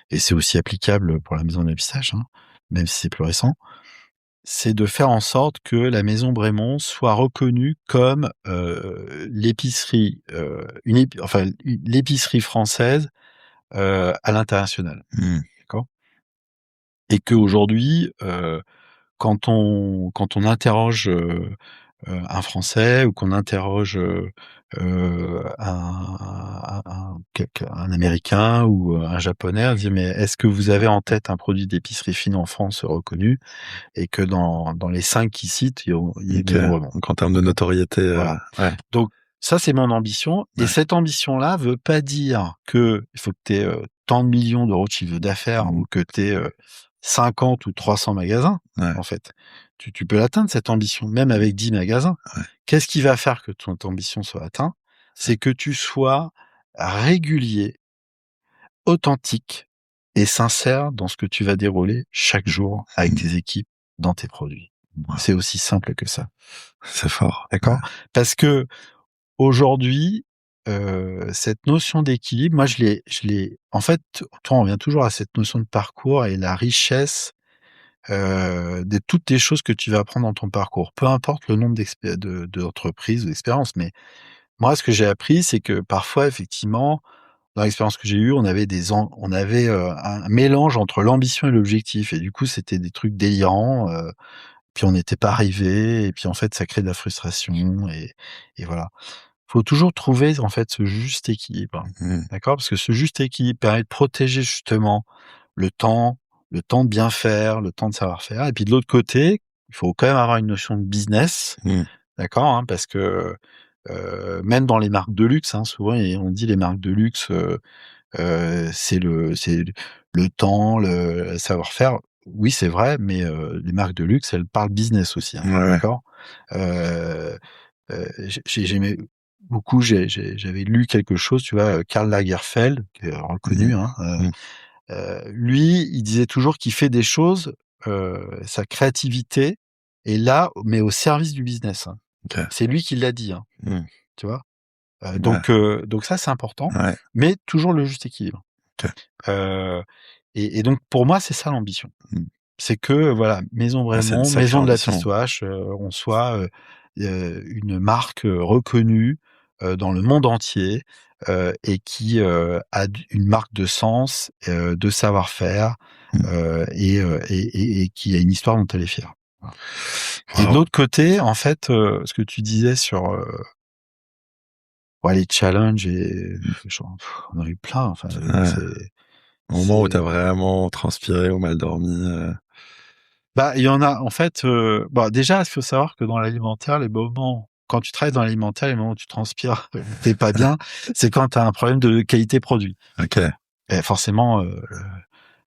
et c'est aussi applicable pour la maison de la Pistache, hein, même si c'est plus récent, c'est de faire en sorte que la maison Brémond soit reconnue comme l'épicerie, l'épicerie française à l'international. D'accord. Et qu'aujourd'hui, quand on interroge un Français ou qu'on interroge un Américain ou un Japonais, on dit mais est-ce que vous avez en tête un produit d'épicerie fine en France reconnu, et que dans les 5 qui citent, il y ait Maison Brémond. Donc en termes de notoriété, voilà. Donc ça c'est mon ambition, et cette ambition-là veut pas dire que il faut que tu aies tant de millions d'euros de chiffre d'affaires ou que tu aies 50 ou 300 magasins. En fait, tu peux l'atteindre cette ambition même avec 10 magasins. Qu'est-ce qui va faire que ton ambition soit atteinte? C'est que tu sois régulier, authentique et sincère dans ce que tu vas dérouler chaque jour avec tes équipes, dans tes produits. C'est aussi simple que ça. C'est fort. D'accord? Parce que aujourd'hui, cette notion d'équilibre, moi je l'ai en fait, toi on revient toujours à cette notion de parcours et la richesse de toutes les choses que tu vas apprendre dans ton parcours. Peu importe le nombre d'entreprises ou d'expériences, mais moi ce que j'ai appris, c'est que parfois effectivement, dans l'expérience que j'ai eue, on avait un mélange entre l'ambition et l'objectif, et du coup c'était des trucs délirants, puis on n'était pas arrivé, et puis en fait ça crée de la frustration, et voilà. Faut toujours trouver en fait ce juste équilibre, d'accord? Parce que ce juste équilibre permet de protéger justement le temps, le temps de bien faire, le temps de savoir faire. Et puis de l'autre côté, il faut quand même avoir une notion de business, d'accord, hein, parce que même dans les marques de luxe, hein, souvent on dit les marques de luxe, c'est le temps, le savoir-faire. Oui, c'est vrai, mais les marques de luxe, elles parlent business aussi, hein, d'accord. J'aimais beaucoup. J'avais lu quelque chose, tu vois, Karl Lagerfeld, qui est reconnu, hein. Lui, il disait toujours qu'il fait des choses, sa créativité est là, mais au service du business, hein. Okay. C'est lui qui l'a dit, hein. Tu vois? Donc ça, c'est important, Ouais. mais toujours le juste équilibre. Okay. Et donc pour moi, c'est ça l'ambition. C'est que voilà, Maison Bremont, Maison de la Pistache, on soit une marque reconnue dans le monde entier, et qui a une marque de sens, de savoir-faire, et qui a une histoire dont elle est fière. Voilà. Et de l'autre côté, en fait, ce que tu disais sur les challenges, et on en a eu plein. Enfin, au moment où tu as vraiment transpiré ou mal dormi. Bah, il y en a, en fait, déjà, il faut savoir que dans l'alimentaire, les moments, quand tu travailles dans l'alimentaire, les moments où tu transpires, t'es pas bien, c'est quand tu as un problème de qualité produit. OK. Et forcément,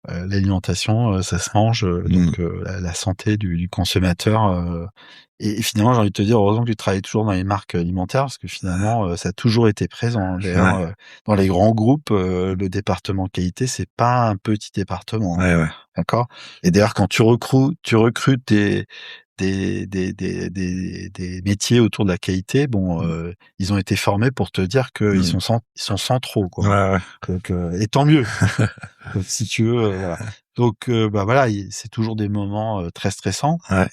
l'alimentation, ça se mange, donc la santé du consommateur. Et finalement, j'ai envie de te dire, heureusement que tu travailles toujours dans les marques alimentaires, parce que finalement, ça a toujours été présent. D'ailleurs, dans les grands groupes, le département qualité, c'est pas un petit département. Ouais. D'accord. Et d'ailleurs, quand tu recrutes des métiers autour de la qualité, ils ont été formés pour te dire qu'ils sont centraux, quoi. Ouais. Donc, et tant mieux. Donc, si tu veux, voilà. Donc, voilà, c'est toujours des moments très stressants. Ouais.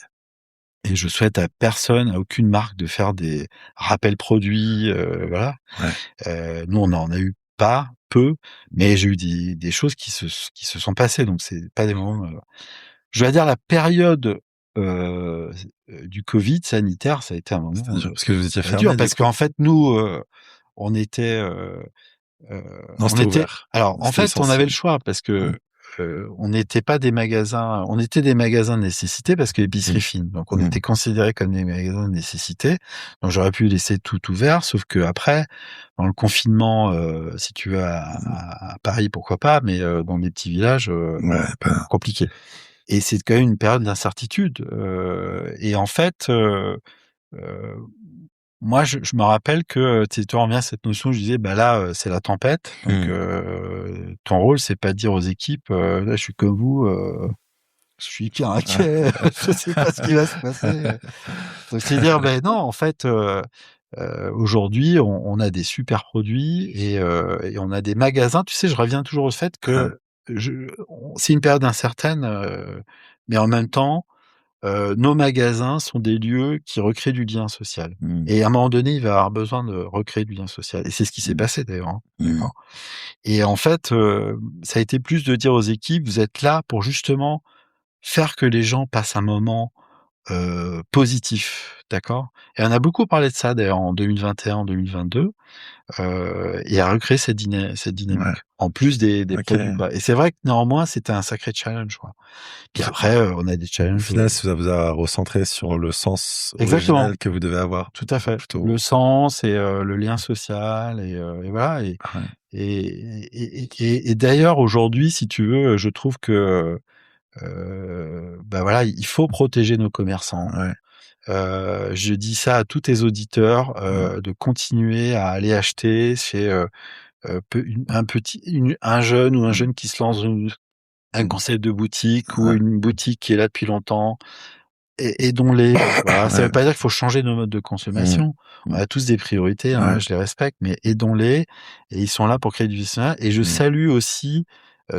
Et je souhaite à personne, à aucune marque, de faire des rappels produits, voilà. Ouais. Nous, on en a eu pas peu, mais j'ai eu des choses qui se sont passées, donc c'est pas des moments. Je vais dire la période du Covid sanitaire, ça a été un moment parce que vous étiez fermé, dur, parce qu'en fait, nous, on était non, c'était ouvert. Alors, en fait, on avait le choix, parce que on n'était pas des magasins, on était des magasins de nécessité, parce que l'épicerie fine. Donc, on était considérés comme des magasins de nécessité. Donc, j'aurais pu laisser tout ouvert, sauf que après, dans le confinement, si tu vas à Paris, pourquoi pas, mais dans des petits villages, compliqué. Et c'est quand même une période d'incertitude. Et en fait, moi, je me rappelle que tu reviens à cette notion. Je disais, là, c'est la tempête. Donc, ton rôle, c'est pas de dire aux équipes, là, je suis comme vous, je suis inquiet, je sais pas ce qui va se passer. Donc, c'est dire, non, en fait, aujourd'hui, on a des super produits, et on a des magasins. Tu sais, je reviens toujours au fait que c'est une période incertaine, mais en même temps, nos magasins sont des lieux qui recréent du lien social. Et à un moment donné, il va avoir besoin de recréer du lien social. Et c'est ce qui s'est passé d'ailleurs. Hein. D'accord. Et en fait, ça a été plus de dire aux équipes, vous êtes là pour justement faire que les gens passent un moment positif. D'accord. Et on a beaucoup parlé de ça d'ailleurs en 2021, en 2022. Et à recréer cette dynamique. En plus des produits. Et c'est vrai que néanmoins, c'était un sacré challenge, quoi. Puis après, on a des challenges. Au final, ça vous a recentré sur le sens original que vous devez avoir. Tout à fait. Plutôt. Le sens et le lien social, et voilà. Et d'ailleurs, aujourd'hui, si tu veux, je trouve que voilà, il faut protéger nos commerçants. Je dis ça à tous tes auditeurs, de continuer à aller acheter chez un jeune ou un jeune qui se lance dans un concept de boutique, ou une boutique qui est là depuis longtemps. Aidons-les. Voilà. Ça veut pas dire qu'il faut changer nos modes de consommation. On a tous des priorités, hein, je les respecte, mais aidons-les. Et ils sont là pour créer du business. Et je salue aussi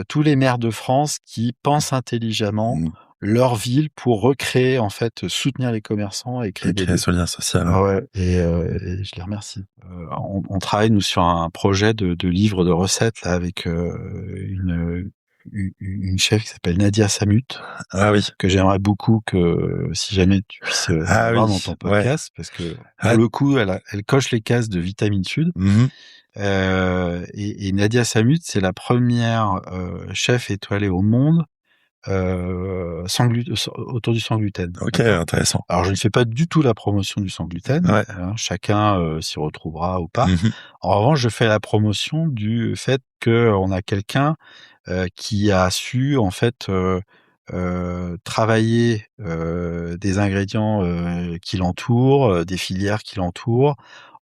tous les maires de France qui pensent intelligemment leur ville pour recréer, en fait, soutenir les commerçants et créer ce lien social. Et je les remercie. On travaille, nous, sur un projet de livre de recettes là, avec une chef qui s'appelle Nadia Samut. Que j'aimerais beaucoup que, si jamais tu puisses avoir dans ton podcast, parce que pour le coup, elle coche les cases de Vitamine Sud. Et Nadia Samut, c'est la première chef étoilée au monde autour du sans gluten. Ok, intéressant. Alors, je ne fais pas du tout la promotion du sans gluten. Ouais. Chacun s'y retrouvera ou pas. Mhm. En revanche, je fais la promotion du fait qu'on a quelqu'un qui a su en fait travailler des ingrédients qui l'entourent, des filières qui l'entourent,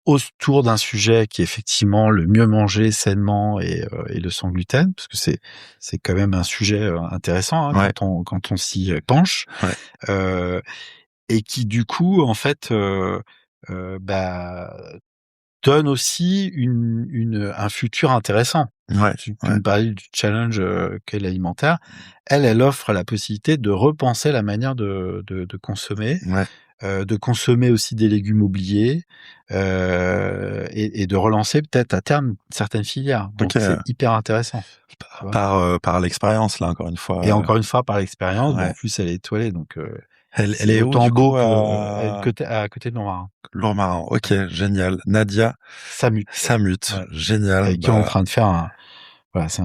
autour d'un sujet qui est effectivement le mieux manger sainement et le sans gluten, parce que c'est quand même un sujet intéressant Ouais. quand on s'y penche, Ouais. et qui du coup en fait bah, donne aussi un futur intéressant. Ouais. Tu Ouais. me parlais du challenge qu'est l'alimentaire. Elle offre la possibilité de repenser la manière de consommer, Ouais. de consommer aussi des légumes oubliés, et de relancer peut-être à terme certaines filières. Donc Ok. c'est hyper intéressant. Tu vois. Par l'expérience, là, encore une fois. Et encore une fois, par l'expérience, bon, en Ouais. plus elle est étoilée, donc Elle c'est est où, autant du beau coup, que à côté de Lomarin. Lourmarin? Ok, génial. Nadia Samut. Samut, Ouais. génial. Avec qui on est en train de faire voilà, c'est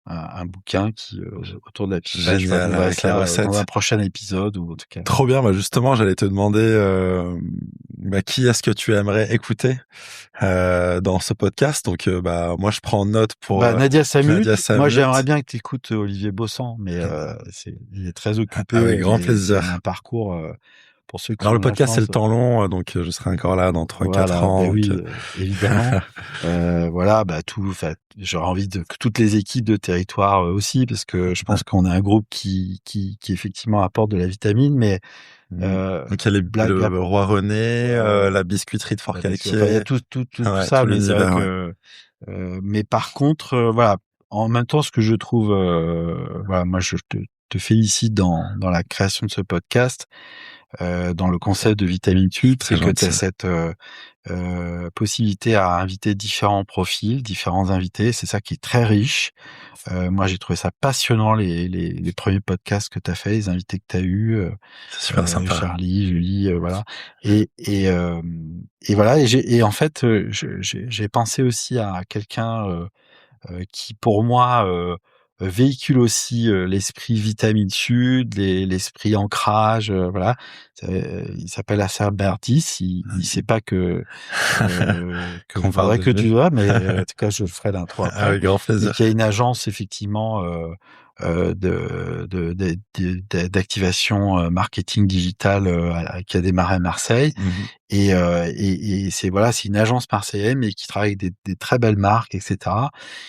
un bouquin qui autour de la pizza. Je Génial, t'avouerai avec les ça dans un recettes. prochain épisode ou en tout cas. Trop bien. Bah justement, j'allais te demander qui est-ce que tu aimerais écouter dans ce podcast. Donc, bah moi, je prends note pour Nadia Samut. Nadia Moi, Samut. j'aimerais bien que tu écoutes Olivier Bossan, mais il est très occupé. Avec grand et plaisir. c'est un parcours pour ceux qui Alors, ont le la podcast, c'est le chance. temps long, donc je serai encore là dans 3-4 Voilà, ans. Donc, oui, évidemment. Voilà, j'aurais envie que toutes les équipes de territoire aussi, parce que je pense qu'on est un groupe qui effectivement apporte de la vitamine, mais donc, il y a blague à le Roi René, ouais, la biscuiterie de enfin, il y a Fort-Calquier. tout Ouais, ça, tout mais c'est vrai l'univers, ouais. que mais par contre, voilà, en même temps, ce que je trouve, voilà, moi, je te félicite dans la création de ce podcast, dans le concept de Vitamine Sud, C'est c'est que tu as gentil. cette possibilité à inviter différents profils, différents invités. C'est ça qui est très riche. Moi, j'ai trouvé ça passionnant, les premiers podcasts que tu as fait, les invités que tu as eus, C'est super sympa. Charlie, Julie, voilà. Et voilà. Et en fait, j'ai pensé aussi à quelqu'un qui, pour moi, véhicule aussi l'esprit Vitamine Sud, l'esprit ancrage, voilà. Il s'appelle Acer Berdis. Il sait pas que Qu'on je parle voudrais de que lui. tu vois, mais en tout cas, je ferai l'intro après. Avec grand Et plaisir. qui a une agence effectivement d'activation marketing digital qui a démarré à Marseille. Mhm. Et c'est voilà, c'est une agence marseillaise mais qui travaille avec des très belles marques, etc.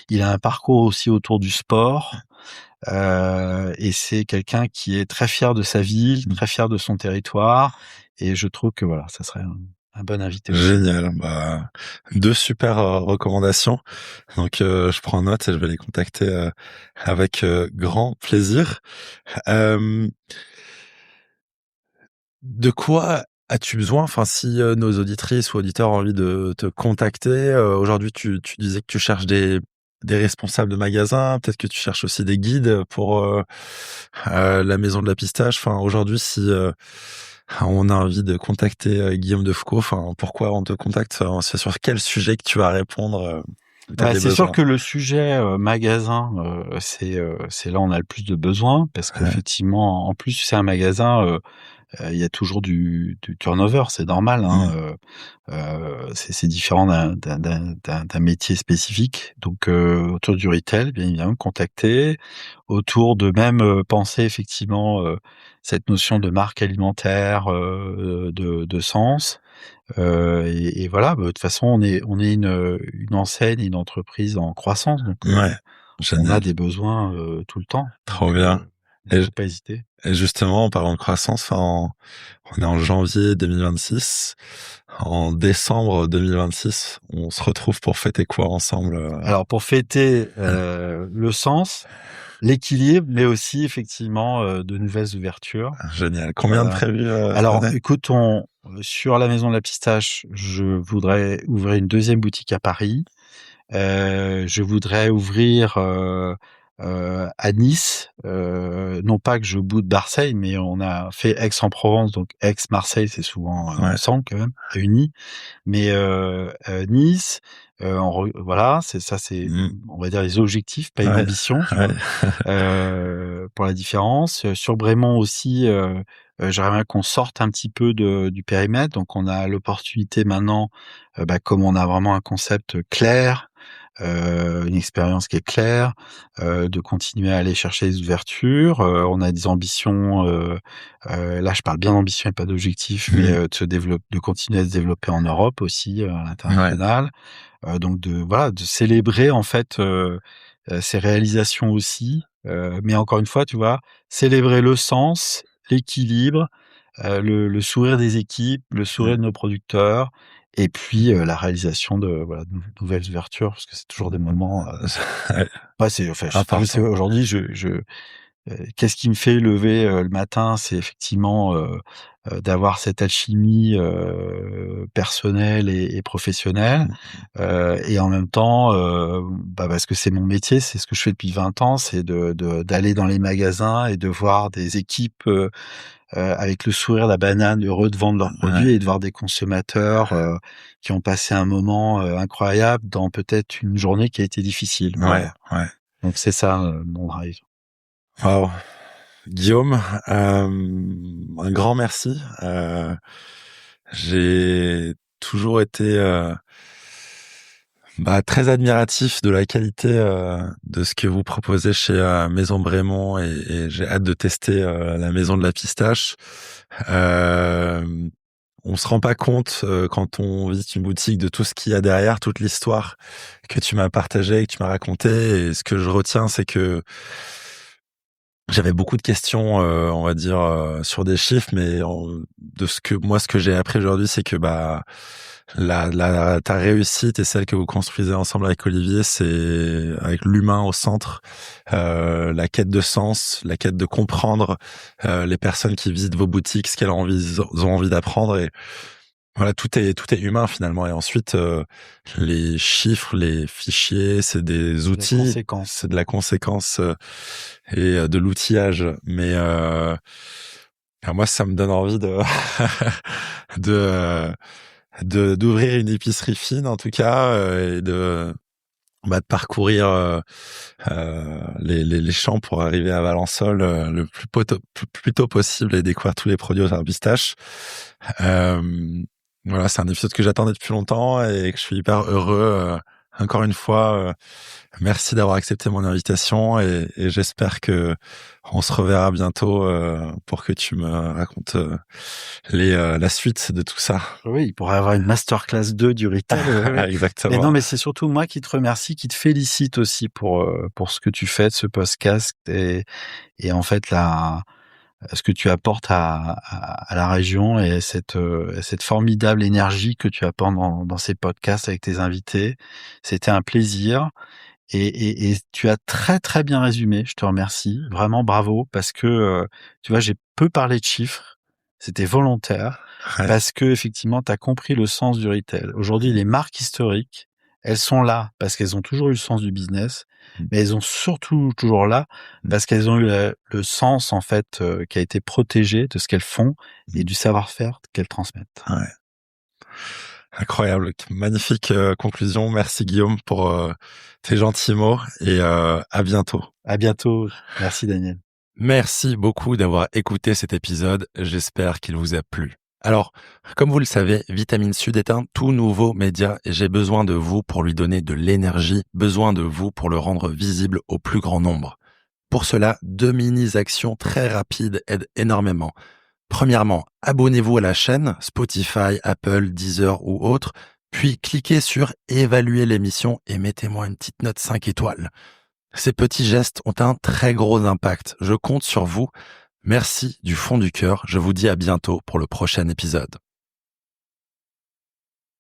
Il a un parcours aussi autour du sport. Et c'est quelqu'un qui est très fier de sa ville, très fier de son territoire. Et je trouve que voilà, ça serait un bon invité aussi. Génial. Bah, 2 super recommandations. Donc, je prends note et je vais les contacter avec grand plaisir. Euh, de quoi as-tu besoin? Enfin, si nos auditrices ou auditeurs ont envie de te contacter, aujourd'hui, tu disais que tu cherches des responsables de magasins, peut-être que tu cherches aussi des guides pour la maison de la pistache. Enfin, aujourd'hui, si on a envie de contacter Guillaume de Foucault, enfin, pourquoi on te contacte? Enfin, c'est sur quel sujet que tu vas répondre? T'as des C'est sûr besoins. que le sujet magasin, c'est là où on a le plus de besoins parce Ouais. qu'effectivement, en plus, c'est un magasin. Il y a toujours du turnover, c'est normal, hein. C'est différent d'un métier spécifique. Donc autour du retail, bien évidemment, contacter. Autour de même penser effectivement cette notion de marque alimentaire, de sens. Et voilà, de toute façon, on est une enseigne, une entreprise en croissance, donc Ouais. on a Génial. des besoins tout le temps. Trop Donc bien. il Et, faut pas hésiter. et justement, en parlant de croissance, enfin, on est en janvier 2026. En décembre 2026, on se retrouve pour fêter quoi ensemble? Alors pour fêter le sens, l'équilibre, mais aussi effectivement de nouvelles ouvertures. Génial. Combien de prévus cette Alors année? écoute, sur la Maison de la Pistache, je voudrais ouvrir une deuxième boutique à Paris. Je voudrais ouvrir à Nice. Non pas que je boude Marseille, mais on a fait Aix-en-Provence, donc Aix-Marseille, c'est souvent ensemble quand même, réunis. Mais Nice, voilà, c'est ça, c'est on va dire les objectifs, pas une ambition, tu vois. Pour la différence. Sur Brémont aussi, j'aimerais bien qu'on sorte un petit peu du périmètre. Donc on a l'opportunité maintenant, comme on a vraiment un concept clair, une expérience qui est claire, de continuer à aller chercher les ouvertures. On a des ambitions, là je parle bien d'ambition et pas d'objectif, mais de continuer à se développer en Europe aussi, à l'international. Donc de célébrer en fait ces réalisations aussi, mais encore une fois, tu vois, célébrer le sens, l'équilibre, le sourire des équipes, le sourire de nos producteurs, et puis la réalisation de nouvelles ouvertures, parce que c'est toujours des moments. C'est enfin, aujourd'hui, qu'est-ce qui me fait lever le matin, c'est effectivement d'avoir cette alchimie personnelle et professionnelle, et en même temps, parce que c'est mon métier, c'est ce que je fais depuis 20 ans, c'est d'aller dans les magasins et de voir des équipes avec le sourire, la banane, heureux de vendre leurs produits, et de voir des consommateurs qui ont passé un moment incroyable dans peut-être une journée qui a été difficile. Voilà. Donc c'est ça mon drive. Wow. Guillaume, un grand merci. J'ai toujours été très admiratif de la qualité de ce que vous proposez chez Maison Brémont, et j'ai hâte de tester la maison de la pistache. On se rend pas compte quand on visite une boutique de tout ce qu'il y a derrière, toute l'histoire que tu m'as partagée, que tu m'as racontée. Et ce que je retiens, c'est que j'avais beaucoup de questions, on va dire, sur des chiffres, mais ce que j'ai appris aujourd'hui, c'est que ta réussite et celle que vous construisez ensemble avec Olivier, c'est avec l'humain au centre, la quête de sens, la quête de comprendre les personnes qui visitent vos boutiques, ce qu'elles ont envie d'apprendre. Et voilà, tout est humain finalement. Et ensuite, les chiffres, les fichiers, c'est des outils, c'est de la conséquence et de l'outillage. Mais moi, ça me donne envie d'ouvrir une épicerie fine en tout cas, et de parcourir les champs pour arriver à Valençol le plus tôt possible et découvrir tous les produits aux pistache. Voilà, c'est un épisode que j'attendais depuis longtemps et que je suis hyper heureux. Encore une fois, merci d'avoir accepté mon invitation, et j'espère que on se reverra bientôt pour que tu me racontes la suite de tout ça. Oui, il pourrait y avoir une masterclass 2 du retail. Exactement. Mais non, mais c'est surtout moi qui te remercie, qui te félicite aussi pour ce que tu fais de ce podcast, et en fait ce que tu apportes à la région, et cette formidable énergie que tu apportes dans ces podcasts avec tes invités. C'était un plaisir. Et tu as très très bien résumé, je te remercie, vraiment bravo, parce que tu vois, j'ai peu parlé de chiffres, c'était volontaire, parce que effectivement, tu as compris le sens du retail. Aujourd'hui, les marques historiques, elles sont là parce qu'elles ont toujours eu le sens du business, mais elles ont surtout toujours là parce qu'elles ont eu le sens en fait qui a été protégé de ce qu'elles font et du savoir-faire qu'elles transmettent. Incroyable, magnifique conclusion. Merci Guillaume pour tes gentils mots, et à bientôt. À bientôt. Merci Daniel. Merci beaucoup d'avoir écouté cet épisode. J'espère qu'il vous a plu. Alors, comme vous le savez, Vitamine Sud est un tout nouveau média et j'ai besoin de vous pour lui donner de l'énergie, besoin de vous pour le rendre visible au plus grand nombre. Pour cela, 2 mini-actions très rapides aident énormément. Premièrement, abonnez-vous à la chaîne, Spotify, Apple, Deezer ou autre, puis cliquez sur « Évaluer l'émission » et mettez-moi une petite note 5 étoiles. Ces petits gestes ont un très gros impact. Je compte sur vous. Merci du fond du cœur. Je vous dis à bientôt pour le prochain épisode.